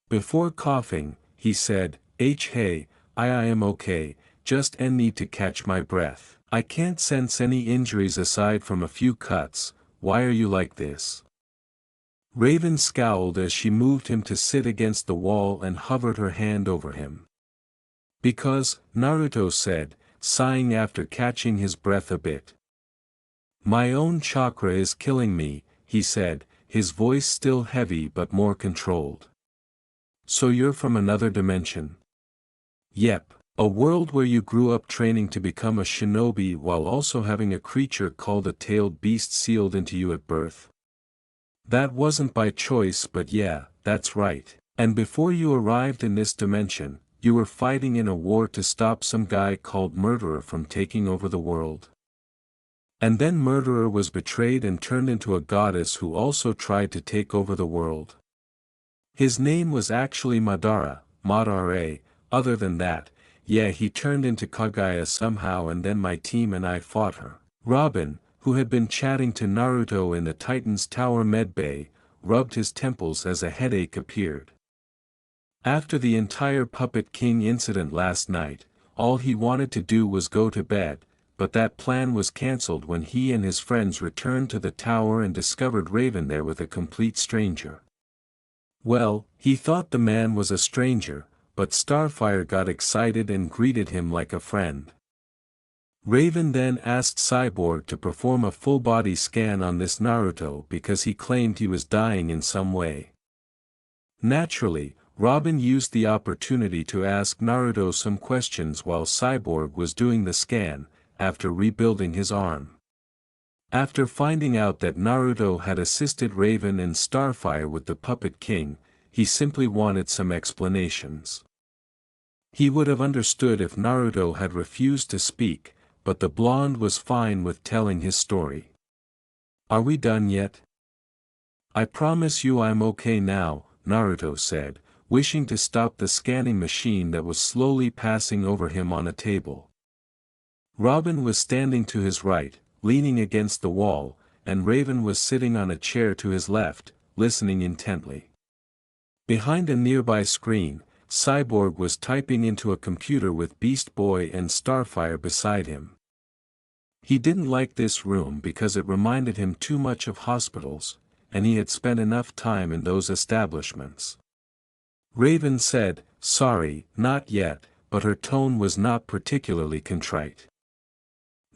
Before coughing, he said, Hey, I am okay, just need to catch my breath. I can't sense any injuries aside from a few cuts, why are you like this?" Raven scowled as she moved him to sit against the wall and hovered her hand over him. "Because," Naruto said, sighing after catching his breath a bit. "My own chakra is killing me," he said, his voice still heavy but more controlled. "So you're from another dimension?" "Yep, a world where you grew up training to become a shinobi while also having a creature called a tailed beast sealed into you at birth." "That wasn't by choice, but yeah, that's right. And before you arrived in this dimension, you were fighting in a war to stop some guy called Murderer from taking over the world. And then Murderer was betrayed and turned into a goddess who also tried to take over the world. His name was actually Madara, other than that, yeah, he turned into Kaguya somehow and then my team and I fought her." Robin, who had been chatting to Naruto in the Titan's Tower medbay, rubbed his temples as a headache appeared. After the entire Puppet King incident last night, all he wanted to do was go to bed, but that plan was cancelled when he and his friends returned to the tower and discovered Raven there with a complete stranger. Well, he thought the man was a stranger, but Starfire got excited and greeted him like a friend. Raven then asked Cyborg to perform a full-body scan on this Naruto because he claimed he was dying in some way. Naturally, Robin used the opportunity to ask Naruto some questions while Cyborg was doing the scan, after rebuilding his arm. After finding out that Naruto had assisted Raven and Starfire with the Puppet King, he simply wanted some explanations. He would have understood if Naruto had refused to speak, but the blonde was fine with telling his story. "Are we done yet?" "I promise you I'm okay now," Naruto said, wishing to stop the scanning machine that was slowly passing over him on a table. Robin was standing to his right, leaning against the wall, and Raven was sitting on a chair to his left, listening intently. Behind a nearby screen, Cyborg was typing into a computer with Beast Boy and Starfire beside him. He didn't like this room because it reminded him too much of hospitals, and he had spent enough time in those establishments. Raven said, "Sorry, not yet," but her tone was not particularly contrite.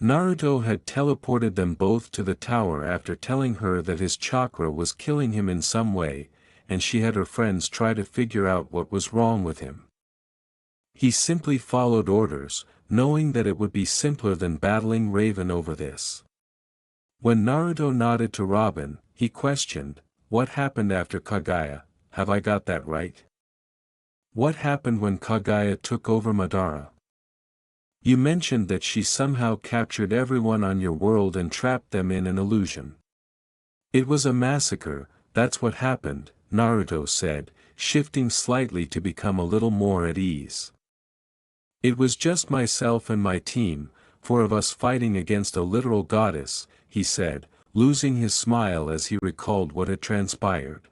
Naruto had teleported them both to the tower after telling her that his chakra was killing him in some way, and she had her friends try to figure out what was wrong with him. He simply followed orders, knowing that it would be simpler than battling Raven over this. When Naruto nodded to Robin, he questioned, "What happened after Kaguya, have I got that right? What happened when Kaguya took over Madara? You mentioned that she somehow captured everyone on your world and trapped them in an illusion." "It was a massacre, that's what happened," Naruto said, shifting slightly to become a little more at ease. "It was just myself and my team, 4 of us fighting against a literal goddess," he said, losing his smile as he recalled what had transpired.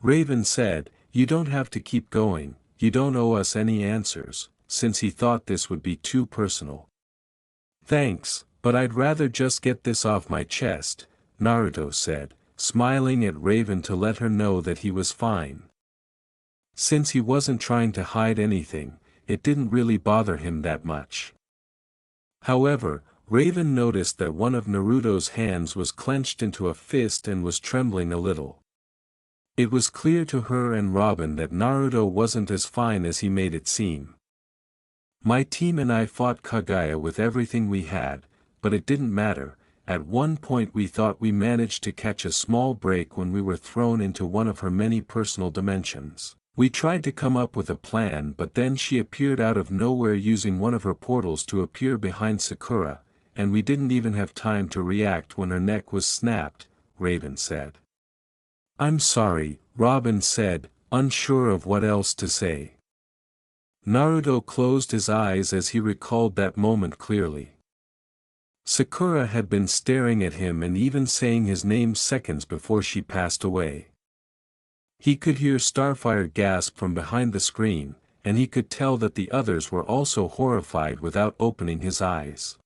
Raven said, "You don't have to keep going, you don't owe us any answers," since he thought this would be too personal. "Thanks, but I'd rather just get this off my chest," Naruto said, smiling at Raven to let her know that he was fine. Since he wasn't trying to hide anything, it didn't really bother him that much. However, Raven noticed that one of Naruto's hands was clenched into a fist and was trembling a little. It was clear to her and Robin that Naruto wasn't as fine as he made it seem. "My team and I fought Kaguya with everything we had, but it didn't matter. At one point we thought we managed to catch a small break when we were thrown into one of her many personal dimensions. We tried to come up with a plan, but then she appeared out of nowhere using one of her portals to appear behind Sakura, and we didn't even have time to react when her neck was snapped," Raven said. "I'm sorry," Robin said, unsure of what else to say. Naruto closed his eyes as he recalled that moment clearly. Sakura had been staring at him and even saying his name seconds before she passed away. He could hear Starfire gasp from behind the screen, and he could tell that the others were also horrified without opening his eyes.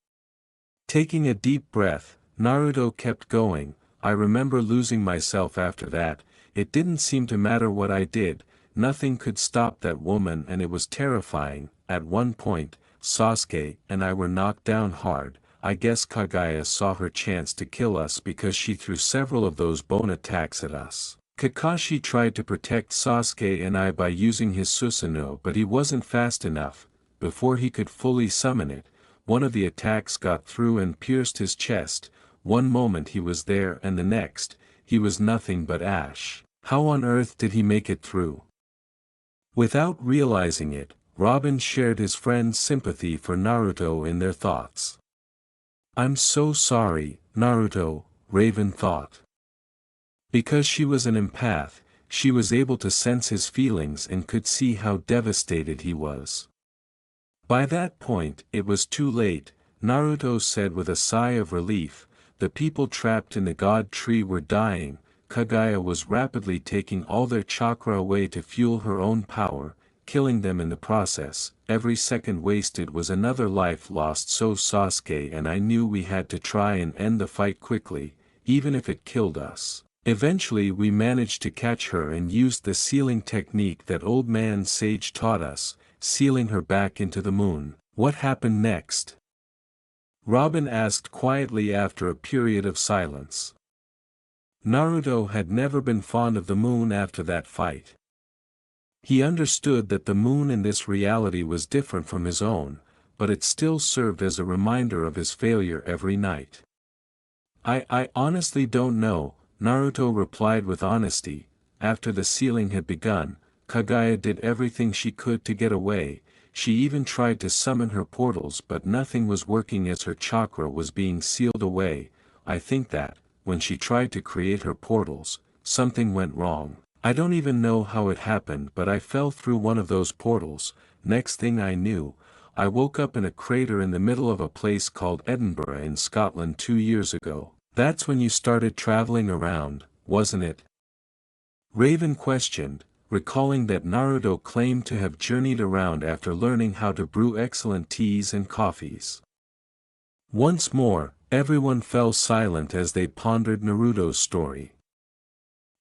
Taking a deep breath, Naruto kept going. "I remember losing myself after that. It didn't seem to matter what I did, nothing could stop that woman and it was terrifying. At one point, Sasuke and I were knocked down hard. I guess Kaguya saw her chance to kill us because she threw several of those bone attacks at us. Kakashi tried to protect Sasuke and I by using his Susanoo, but he wasn't fast enough. Before he could fully summon it, one of the attacks got through and pierced his chest. One moment he was there and the next, he was nothing but ash. How on earth did he make it through?" Without realizing it, Robin shared his friend's sympathy for Naruto in their thoughts. "I'm so sorry, Naruto," Raven thought. Because she was an empath, she was able to sense his feelings and could see how devastated he was. By that point, it was too late, Naruto said with a sigh of relief. The people trapped in the God Tree were dying. Kaguya was rapidly taking all their chakra away to fuel her own power, killing them in the process. Every second wasted was another life lost, so Sasuke and I knew we had to try and end the fight quickly, even if it killed us. Eventually we managed to catch her and used the sealing technique that Old Man Sage taught us, sealing her back into the moon. What happened next?" Robin asked quietly after a period of silence. Naruto had never been fond of the moon after that fight. He understood that the moon in this reality was different from his own, but it still served as a reminder of his failure every night. I honestly don't know, Naruto replied with honesty. After the sealing had begun, Kaguya did everything she could to get away. She even tried to summon her portals but nothing was working as her chakra was being sealed away. I think that, when she tried to create her portals, something went wrong. I don't even know how it happened but I fell through one of those portals. Next thing I knew, I woke up in a crater in the middle of a place called Edinburgh in Scotland 2 years ago. That's when you started traveling around, wasn't it? Raven questioned, recalling that Naruto claimed to have journeyed around after learning how to brew excellent teas and coffees. Once more, everyone fell silent as they pondered Naruto's story.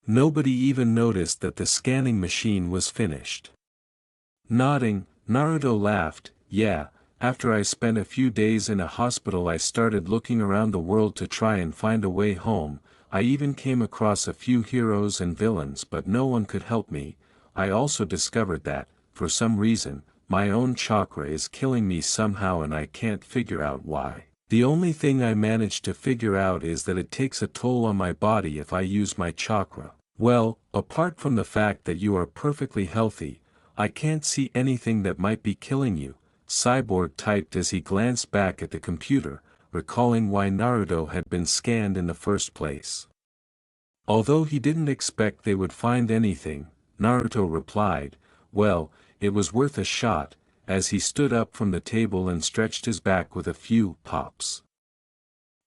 Nobody even noticed that the scanning machine was finished. Nodding, Naruto laughed. Yeah, after I spent a few days in a hospital I started looking around the world to try and find a way home. I even came across a few heroes and villains but no one could help me. I also discovered that, for some reason, my own chakra is killing me somehow and I can't figure out why. The only thing I managed to figure out is that it takes a toll on my body if I use my chakra. Well, apart from the fact that you are perfectly healthy, I can't see anything that might be killing you, Cyborg typed as he glanced back at the computer, recalling why Naruto had been scanned in the first place. Although he didn't expect they would find anything, Naruto replied, well, it was worth a shot, as he stood up from the table and stretched his back with a few pops.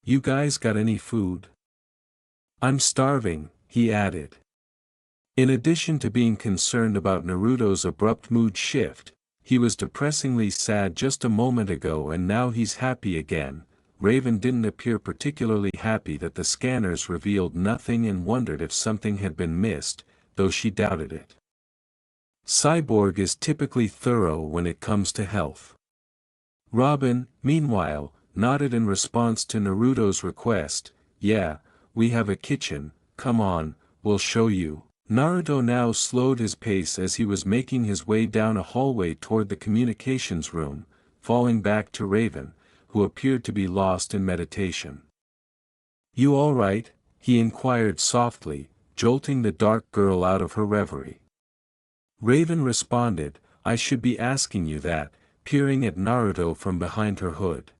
You guys got any food? I'm starving, he added. In addition to being concerned about Naruto's abrupt mood shift, he was depressingly sad just a moment ago and now he's happy again. Raven didn't appear particularly happy that the scanners revealed nothing and wondered if something had been missed, though she doubted it. Cyborg is typically thorough when it comes to health. Robin, meanwhile, nodded in response to Naruto's request. Yeah, we have a kitchen, come on, we'll show you. Naruto now slowed his pace as he was making his way down a hallway toward the communications room, falling back to Raven, who appeared to be lost in meditation. You all right? He inquired softly, jolting the dark girl out of her reverie. Raven responded, I should be asking you that, peering at Naruto from behind her hood.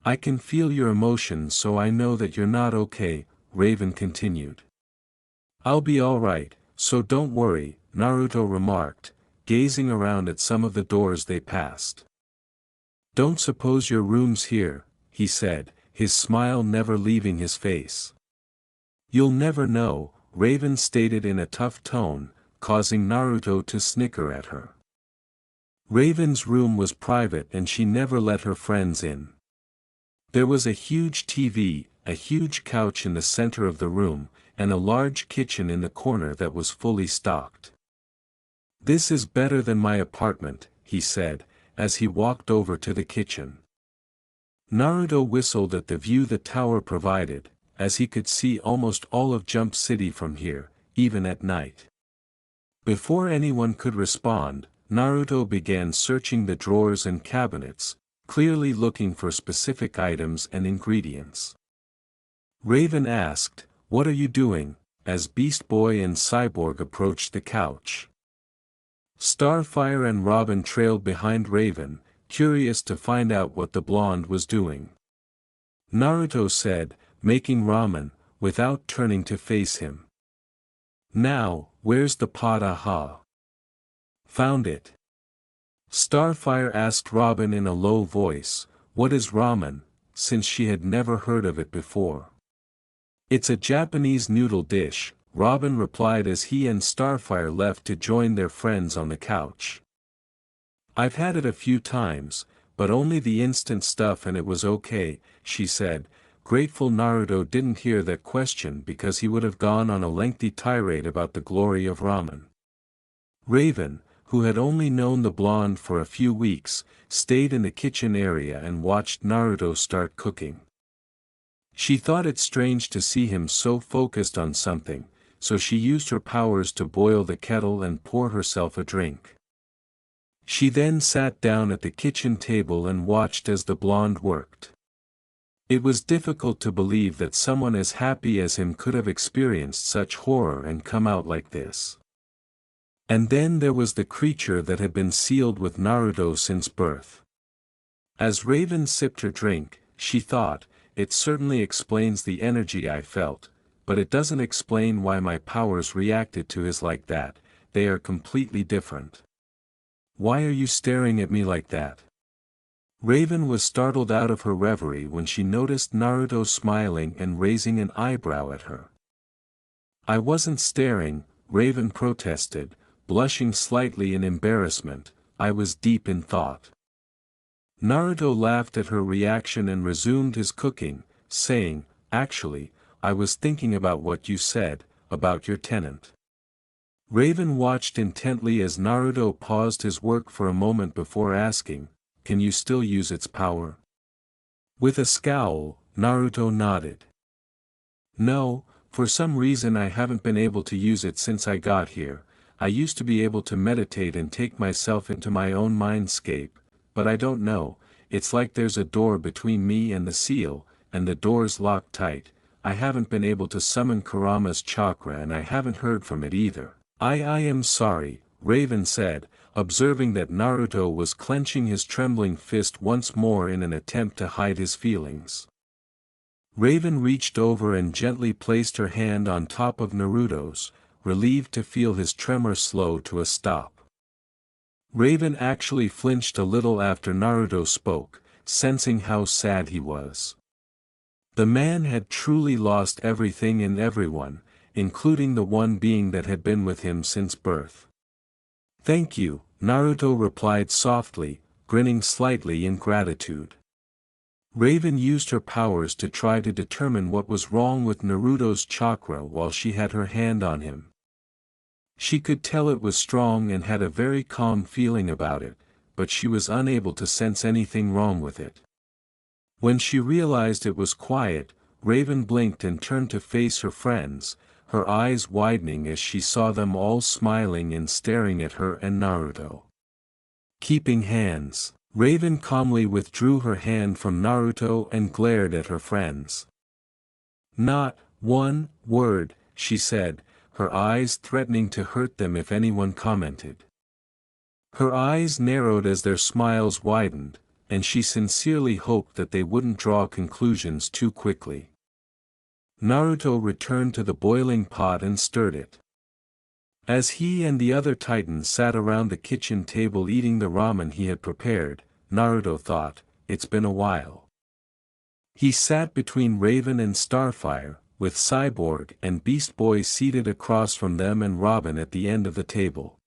I can feel your emotions so I know that you're not okay, Raven continued. I'll be alright, so don't worry, Naruto remarked, gazing around at some of the doors they passed. Don't suppose your room's here, he said, his smile never leaving his face. You'll never know, Raven stated in a tough tone, causing Naruto to snicker at her. Raven's room was private and she never let her friends in. There was a huge TV, a huge couch in the center of the room, and a large kitchen in the corner that was fully stocked. This is better than my apartment, he said, as he walked over to the kitchen. Naruto whistled at the view the tower provided, as he could see almost all of Jump City from here, even at night. Before anyone could respond, Naruto began searching the drawers and cabinets, clearly looking for specific items and ingredients. Raven asked, what are you doing, as Beast Boy and Cyborg approached the couch. Starfire and Robin trailed behind Raven, curious to find out what the blonde was doing. Naruto said, making ramen, without turning to face him. Now, where's the pot? Aha. Found it. Starfire asked Robin in a low voice, what is ramen, since she had never heard of it before. It's a Japanese noodle dish, Robin replied as he and Starfire left to join their friends on the couch. I've had it a few times, but only the instant stuff and it was okay, she said, grateful Naruto didn't hear that question because he would have gone on a lengthy tirade about the glory of ramen. Raven, who had only known the blonde for a few weeks, stayed in the kitchen area and watched Naruto start cooking. She thought it strange to see him so focused on something, so she used her powers to boil the kettle and pour herself a drink. She then sat down at the kitchen table and watched as the blonde worked. It was difficult to believe that someone as happy as him could have experienced such horror and come out like this. And then there was the creature that had been sealed with Naruto since birth. As Raven sipped her drink, she thought, it certainly explains the energy I felt, but it doesn't explain why my powers reacted to his like that. They are completely different. Why are you staring at me like that? Raven was startled out of her reverie when she noticed Naruto smiling and raising an eyebrow at her. I wasn't staring, Raven protested, blushing slightly in embarrassment. I was deep in thought. Naruto laughed at her reaction and resumed his cooking, saying, actually, I was thinking about what you said, about your tenant. Raven watched intently as Naruto paused his work for a moment before asking, can you still use its power? With a scowl, Naruto nodded. No, for some reason I haven't been able to use it since I got here. I used to be able to meditate and take myself into my own mindscape, but I don't know, it's like there's a door between me and the seal, and the door's locked tight. I haven't been able to summon Kurama's chakra and I haven't heard from it either. I am sorry, Raven said, observing that Naruto was clenching his trembling fist once more in an attempt to hide his feelings. Raven reached over and gently placed her hand on top of Naruto's, relieved to feel his tremor slow to a stop. Raven actually flinched a little after Naruto spoke, sensing how sad he was. The man had truly lost everything and everyone, including the one being that had been with him since birth. Thank you, Naruto replied softly, grinning slightly in gratitude. Raven used her powers to try to determine what was wrong with Naruto's chakra while she had her hand on him. She could tell it was strong and had a very calm feeling about it, but she was unable to sense anything wrong with it. When she realized it was quiet, Raven blinked and turned to face her friends, her eyes widening as she saw them all smiling and staring at her and Naruto. Keeping hands, Raven calmly withdrew her hand from Naruto and glared at her friends. Not one word, she said, her eyes threatening to hurt them if anyone commented. Her eyes narrowed as their smiles widened, and she sincerely hoped that they wouldn't draw conclusions too quickly. Naruto returned to the boiling pot and stirred it. As he and the other titans sat around the kitchen table eating the ramen he had prepared, Naruto thought, it's been a while. He sat between Raven and Starfire, with Cyborg and Beast Boy seated across from them and Robin at the end of the table.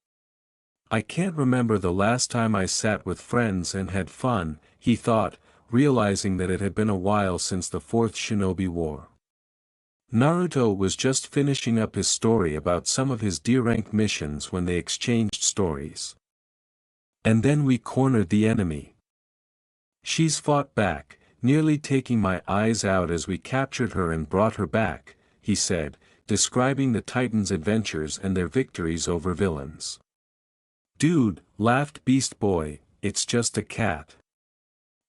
I can't remember the last time I sat with friends and had fun, he thought, realizing that it had been a while since the Fourth Shinobi War. Naruto was just finishing up his story about some of his D-rank missions when they exchanged stories. And then we cornered the enemy. She's fought back, nearly taking my eyes out as we captured her and brought her back, he said, describing the Titans' adventures and their victories over villains. Dude, laughed Beast Boy, it's just a cat.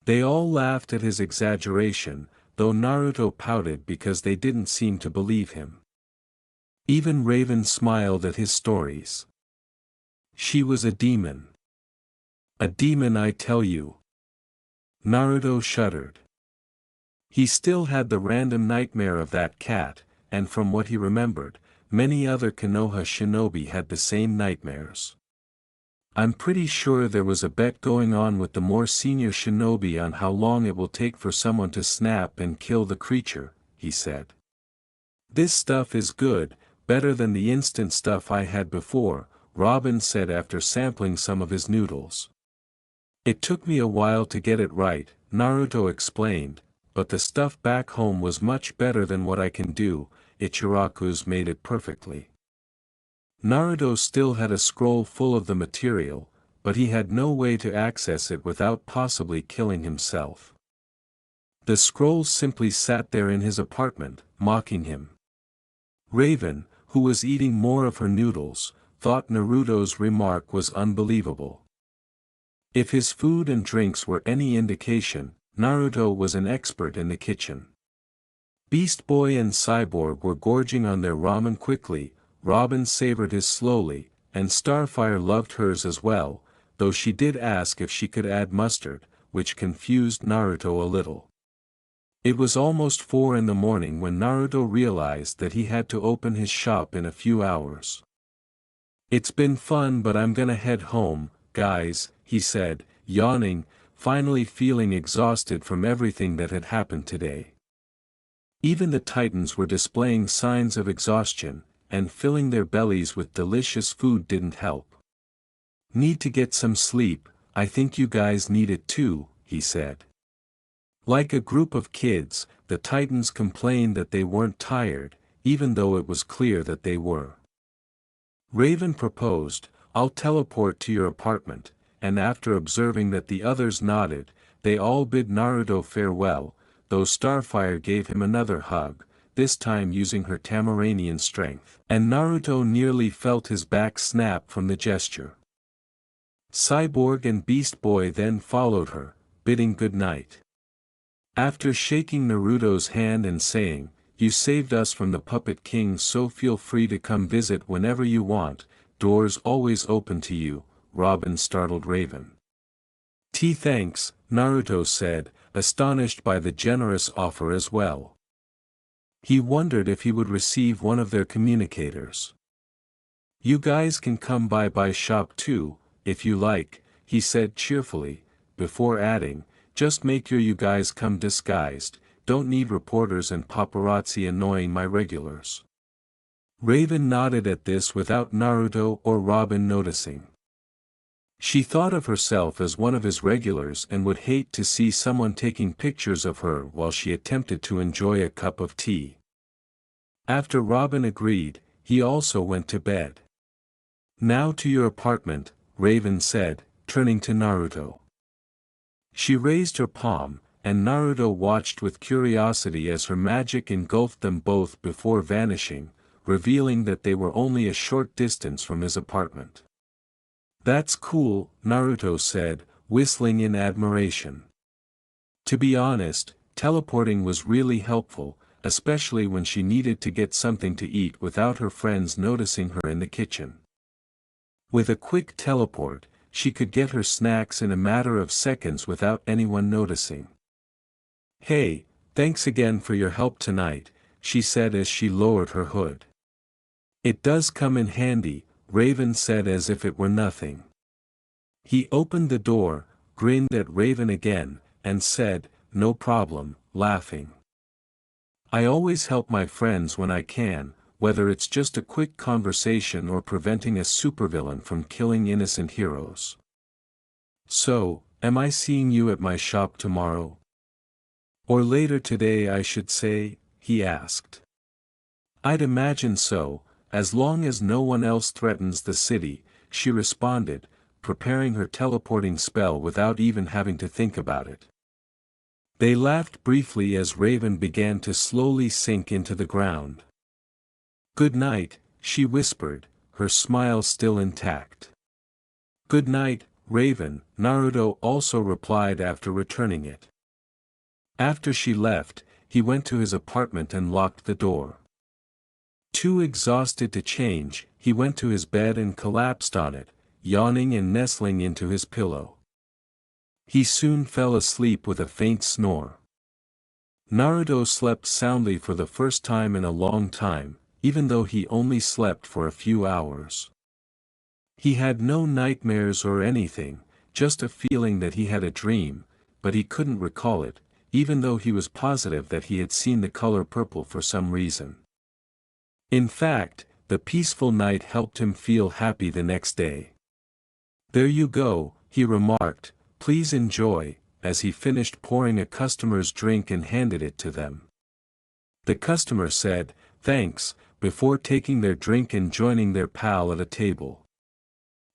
They all laughed at his exaggeration, though Naruto pouted because they didn't seem to believe him. Even Raven smiled at his stories. She was a demon. A demon, I tell you. Naruto shuddered. He still had the random nightmare of that cat, and from what he remembered, many other Konoha shinobi had the same nightmares. I'm pretty sure there was a bet going on with the more senior shinobi on how long it will take for someone to snap and kill the creature, he said. This stuff is good, better than the instant stuff I had before, Robin said after sampling some of his noodles. It took me a while to get it right, Naruto explained, but the stuff back home was much better than what I can do, Ichiraku's made it perfectly. Naruto still had a scroll full of the material, but he had no way to access it without possibly killing himself. The scroll simply sat there in his apartment, mocking him. Raven, who was eating more of her noodles, thought Naruto's remark was unbelievable. If his food and drinks were any indication, Naruto was an expert in the kitchen. Beast Boy and Cyborg were gorging on their ramen quickly, Robin savored his slowly, and Starfire loved hers as well, though she did ask if she could add mustard, which confused Naruto a little. It was almost 4 in the morning when Naruto realized that he had to open his shop in a few hours. "It's been fun, but I'm gonna head home, guys," he said, yawning, finally feeling exhausted from everything that had happened today. Even the Titans were displaying signs of exhaustion, and filling their bellies with delicious food didn't help. "Need to get some sleep, I think you guys need it too," he said. Like a group of kids, the Titans complained that they weren't tired, even though it was clear that they were. Raven proposed, "I'll teleport to your apartment," and after observing that the others nodded, they all bid Naruto farewell, though Starfire gave him another hug, this time using her Tamaranian strength, and Naruto nearly felt his back snap from the gesture. Cyborg and Beast Boy then followed her, bidding good night. After shaking Naruto's hand and saying, "You saved us from the Puppet King, so feel free to come visit whenever you want, doors always open to you," Robin startled Raven. Thanks," Naruto said, astonished by the generous offer as well. He wondered if he would receive one of their communicators. "You guys can come by my shop too, if you like," he said cheerfully, before adding, "Just make sure you guys come disguised, don't need reporters and paparazzi annoying my regulars." Raven nodded at this without Naruto or Robin noticing. She thought of herself as one of his regulars and would hate to see someone taking pictures of her while she attempted to enjoy a cup of tea. After Robin agreed, he also went to bed. "Now to your apartment," Raven said, turning to Naruto. She raised her palm, and Naruto watched with curiosity as her magic engulfed them both before vanishing, revealing that they were only a short distance from his apartment. "That's cool," Naruto said, whistling in admiration. To be honest, teleporting was really helpful, especially when she needed to get something to eat without her friends noticing her in the kitchen. With a quick teleport, she could get her snacks in a matter of seconds without anyone noticing. "Hey, thanks again for your help tonight," she said as she lowered her hood. "It does come in handy," Raven said as if it were nothing. He opened the door, grinned at Raven again, and said, "No problem," laughing. "I always help my friends when I can, whether it's just a quick conversation or preventing a supervillain from killing innocent heroes. So, am I seeing you at my shop tomorrow? Or later today, I should say," he asked. "I'd imagine so, as long as no one else threatens the city," she responded, preparing her teleporting spell without even having to think about it. They laughed briefly as Raven began to slowly sink into the ground. "Good night," she whispered, her smile still intact. "Good night, Raven," Naruto also replied after returning it. After she left, he went to his apartment and locked the door. Too exhausted to change, he went to his bed and collapsed on it, yawning and nestling into his pillow. He soon fell asleep with a faint snore. Naruto slept soundly for the first time in a long time, even though he only slept for a few hours. He had no nightmares or anything, just a feeling that he had a dream, but he couldn't recall it, even though he was positive that he had seen the color purple for some reason. In fact, the peaceful night helped him feel happy the next day. "There you go," he remarked, "please enjoy," as he finished pouring a customer's drink and handed it to them. The customer said, "Thanks," before taking their drink and joining their pal at a table.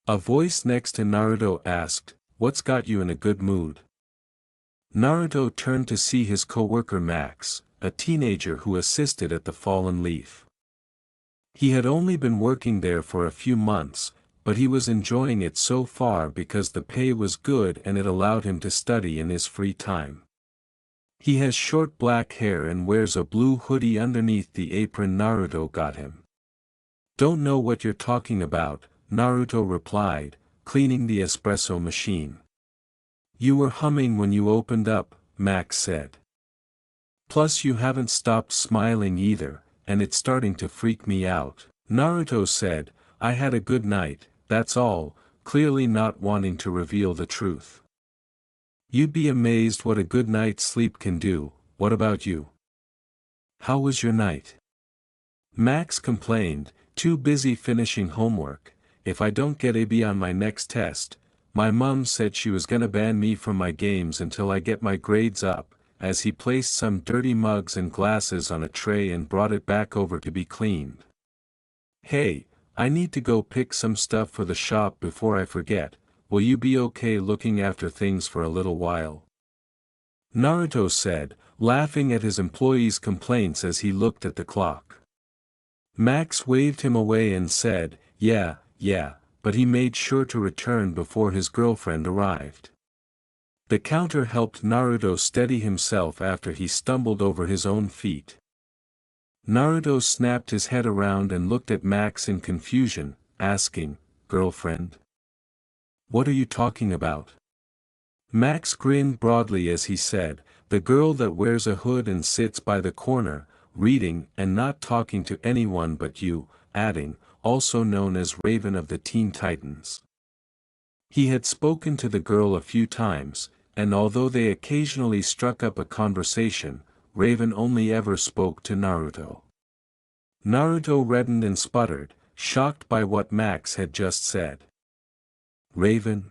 A voice next to Naruto asked, "What's got you in a good mood?" Naruto turned to see his co-worker Max, a teenager who assisted at the Fallen Leaf. He had only been working there for a few months, but he was enjoying it so far because the pay was good and it allowed him to study in his free time. He has short black hair and wears a blue hoodie underneath the apron Naruto got him. Don't know what you're talking about, Naruto replied, cleaning the espresso machine. You were humming when you opened up, Max said. Plus you haven't stopped smiling either, and it's starting to freak me out. Naruto said, I had a good night, that's all, clearly not wanting to reveal the truth. You'd be amazed what a good night's sleep can do. What about you? How was your night? Max complained, too busy finishing homework. If I don't get a B on my next test, my mom said she was gonna ban me from my games until I get my grades up, as he placed some dirty mugs and glasses on a tray and brought it back over to be cleaned. Hey, I need to go pick some stuff for the shop before I forget. Will you be okay looking after things for a little while? Naruto said, laughing at his employee's complaints as he looked at the clock. Max waved him away and said, yeah, but he made sure to return before his girlfriend arrived. The counter helped Naruto steady himself after he stumbled over his own feet. Naruto snapped his head around and looked at Max in confusion, asking, girlfriend? What are you talking about? Max grinned broadly as he said, the girl that wears a hood and sits by the corner, reading and not talking to anyone but you, adding, also known as Raven of the Teen Titans. He had spoken to the girl a few times, and although they occasionally struck up a conversation, Raven only ever spoke to Naruto. Naruto reddened and sputtered, shocked by what Max had just said. Raven?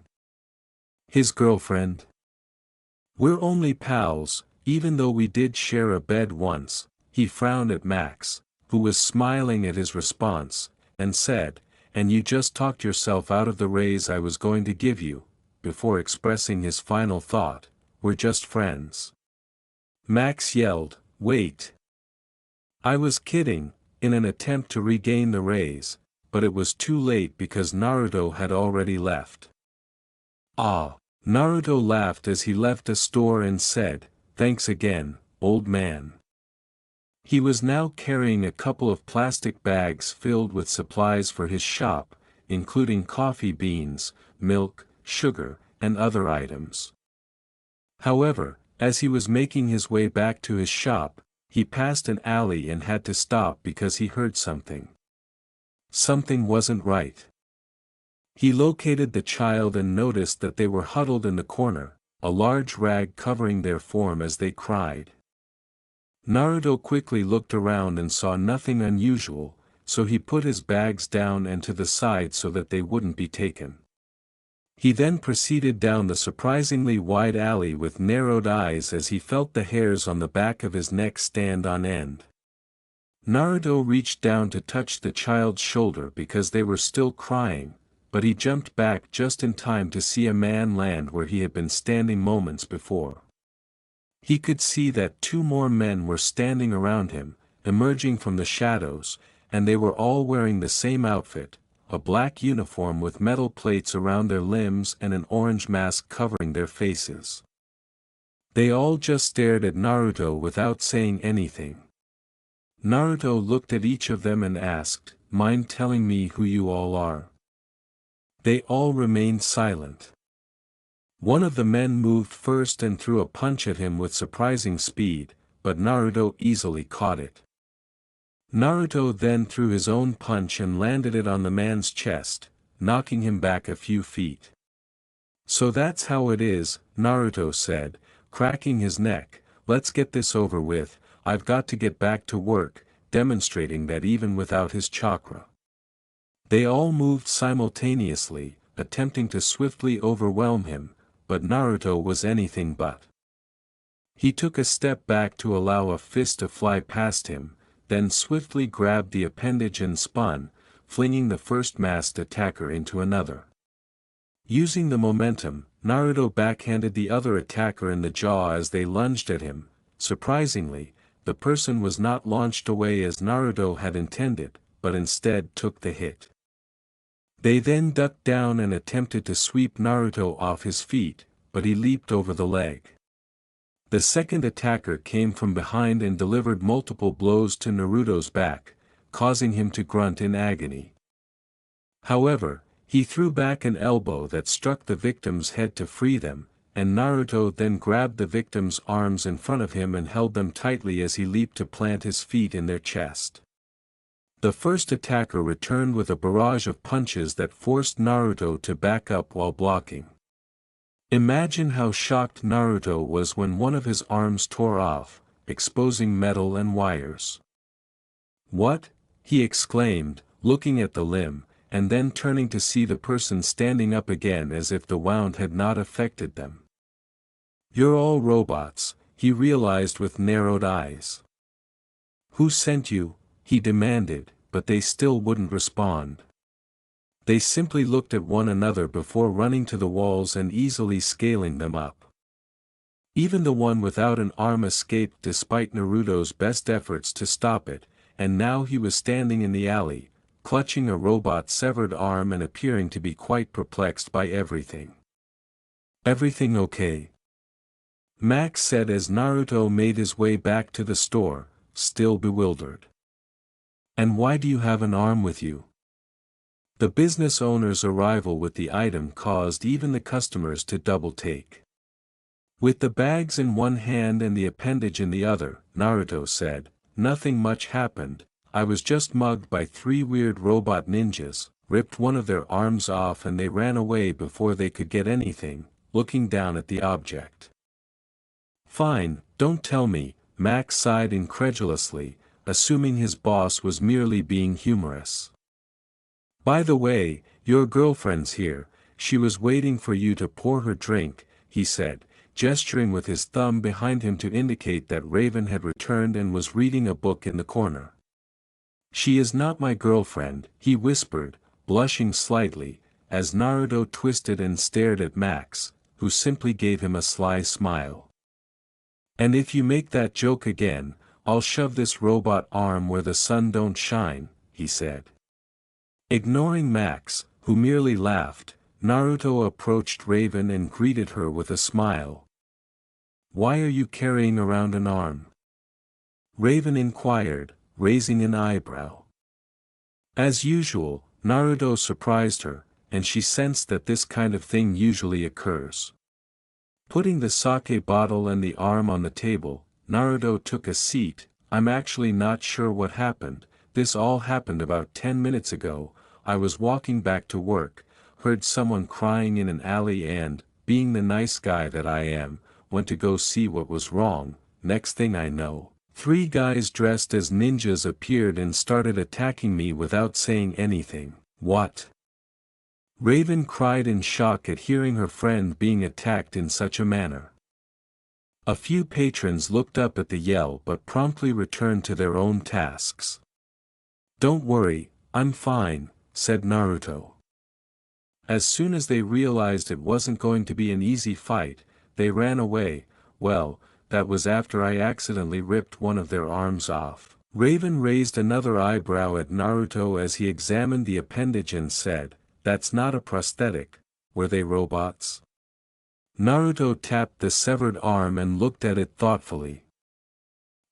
His girlfriend? We're only pals, even though we did share a bed once. He frowned at Max, who was smiling at his response, and said, and you just talked yourself out of the raise I was going to give you, before expressing his final thought, we're just friends. Max yelled, wait. I was kidding, in an attempt to regain the raise, but it was too late because Naruto had already left. Ah! Naruto laughed as he left the store and said, thanks again, old man. He was now carrying a couple of plastic bags filled with supplies for his shop, including coffee beans, milk, sugar, and other items. However, as he was making his way back to his shop, he passed an alley and had to stop because he heard something. Something wasn't right. He located the child and noticed that they were huddled in the corner, a large rag covering their form as they cried. Naruto quickly looked around and saw nothing unusual, so he put his bags down and to the side so that they wouldn't be taken. He then proceeded down the surprisingly wide alley with narrowed eyes as he felt the hairs on the back of his neck stand on end. Naruto reached down to touch the child's shoulder because they were still crying, but he jumped back just in time to see a man land where he had been standing moments before. He could see that two more men were standing around him, emerging from the shadows, and they were all wearing the same outfit, a black uniform with metal plates around their limbs and an orange mask covering their faces. They all just stared at Naruto without saying anything. Naruto looked at each of them and asked, mind telling me who you all are? They all remained silent. One of the men moved first and threw a punch at him with surprising speed, but Naruto easily caught it. Naruto then threw his own punch and landed it on the man's chest, knocking him back a few feet. So that's how it is, Naruto said, cracking his neck, let's get this over with, I've got to get back to work, demonstrating that even without his chakra. They all moved simultaneously, attempting to swiftly overwhelm him, but Naruto was anything but. He took a step back to allow a fist to fly past him, then swiftly grabbed the appendage and spun, flinging the first masked attacker into another. Using the momentum, Naruto backhanded the other attacker in the jaw as they lunged at him. Surprisingly, the person was not launched away as Naruto had intended, but instead took the hit. They then ducked down and attempted to sweep Naruto off his feet, but he leaped over the leg. The second attacker came from behind and delivered multiple blows to Naruto's back, causing him to grunt in agony. However, he threw back an elbow that struck the victim's head to free them, and Naruto then grabbed the victim's arms in front of him and held them tightly as he leaped to plant his feet in their chest. The first attacker returned with a barrage of punches that forced Naruto to back up while blocking. Imagine how shocked Naruto was when one of his arms tore off, exposing metal and wires. "What?" he exclaimed, looking at the limb, and then turning to see the person standing up again as if the wound had not affected them. "You're all robots," he realized with narrowed eyes. "Who sent you?" he demanded, but they still wouldn't respond. They simply looked at one another before running to the walls and easily scaling them up. Even the one without an arm escaped despite Naruto's best efforts to stop it, and now he was standing in the alley, clutching a robot's severed arm and appearing to be quite perplexed by everything. "Everything okay?" Max said as Naruto made his way back to the store, still bewildered. "And why do you have an arm with you?" The business owner's arrival with the item caused even the customers to double-take. With the bags in one hand and the appendage in the other, Naruto said, "Nothing much happened, I was just mugged by 3 weird robot ninjas, ripped one of their arms off and they ran away before they could get anything," looking down at the object. "Fine, don't tell me," Max sighed incredulously, assuming his boss was merely being humorous. "By the way, your girlfriend's here, she was waiting for you to pour her drink," he said, gesturing with his thumb behind him to indicate that Raven had returned and was reading a book in the corner. "She is not my girlfriend," he whispered, blushing slightly, as Naruto twisted and stared at Max, who simply gave him a sly smile. "And if you make that joke again, I'll shove this robot arm where the sun don't shine," he said. Ignoring Max, who merely laughed, Naruto approached Raven and greeted her with a smile. "Why are you carrying around an arm?" Raven inquired, raising an eyebrow. As usual, Naruto surprised her, and she sensed that this kind of thing usually occurs. Putting the sake bottle and the arm on the table, Naruto took a seat. "I'm actually not sure what happened. This all happened about 10 minutes ago. I was walking back to work, heard someone crying in an alley and, being the nice guy that I am, went to go see what was wrong. Next thing I know, 3 guys dressed as ninjas appeared and started attacking me without saying anything." "What?" Raven cried in shock at hearing her friend being attacked in such a manner. A few patrons looked up at the yell but promptly returned to their own tasks. "Don't worry, I'm fine," said Naruto. As soon as they realized it wasn't going to be an easy fight, they ran away. "Well, that was after I accidentally ripped one of their arms off." Raven raised another eyebrow at Naruto as he examined the appendage and said, "That's not a prosthetic, were they robots?" Naruto tapped the severed arm and looked at it thoughtfully.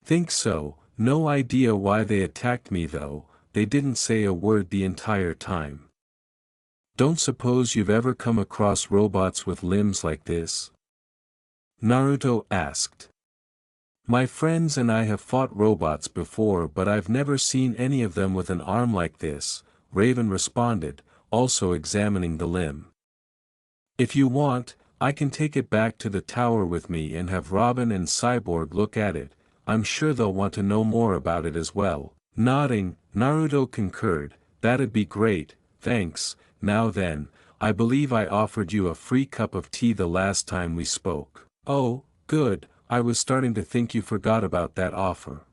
"Think so, no idea why they attacked me though, they didn't say a word the entire time." "Don't suppose you've ever come across robots with limbs like this?" Naruto asked. "My friends and I have fought robots before but I've never seen any of them with an arm like this," Raven responded, also examining the limb. "If you want, I can take it back to the tower with me and have Robin and Cyborg look at it, I'm sure they'll want to know more about it as well." Nodding, Naruto concurred, "That'd be great, thanks. Now then, I believe I offered you a free cup of tea the last time we spoke." "Oh, good, I was starting to think you forgot about that offer."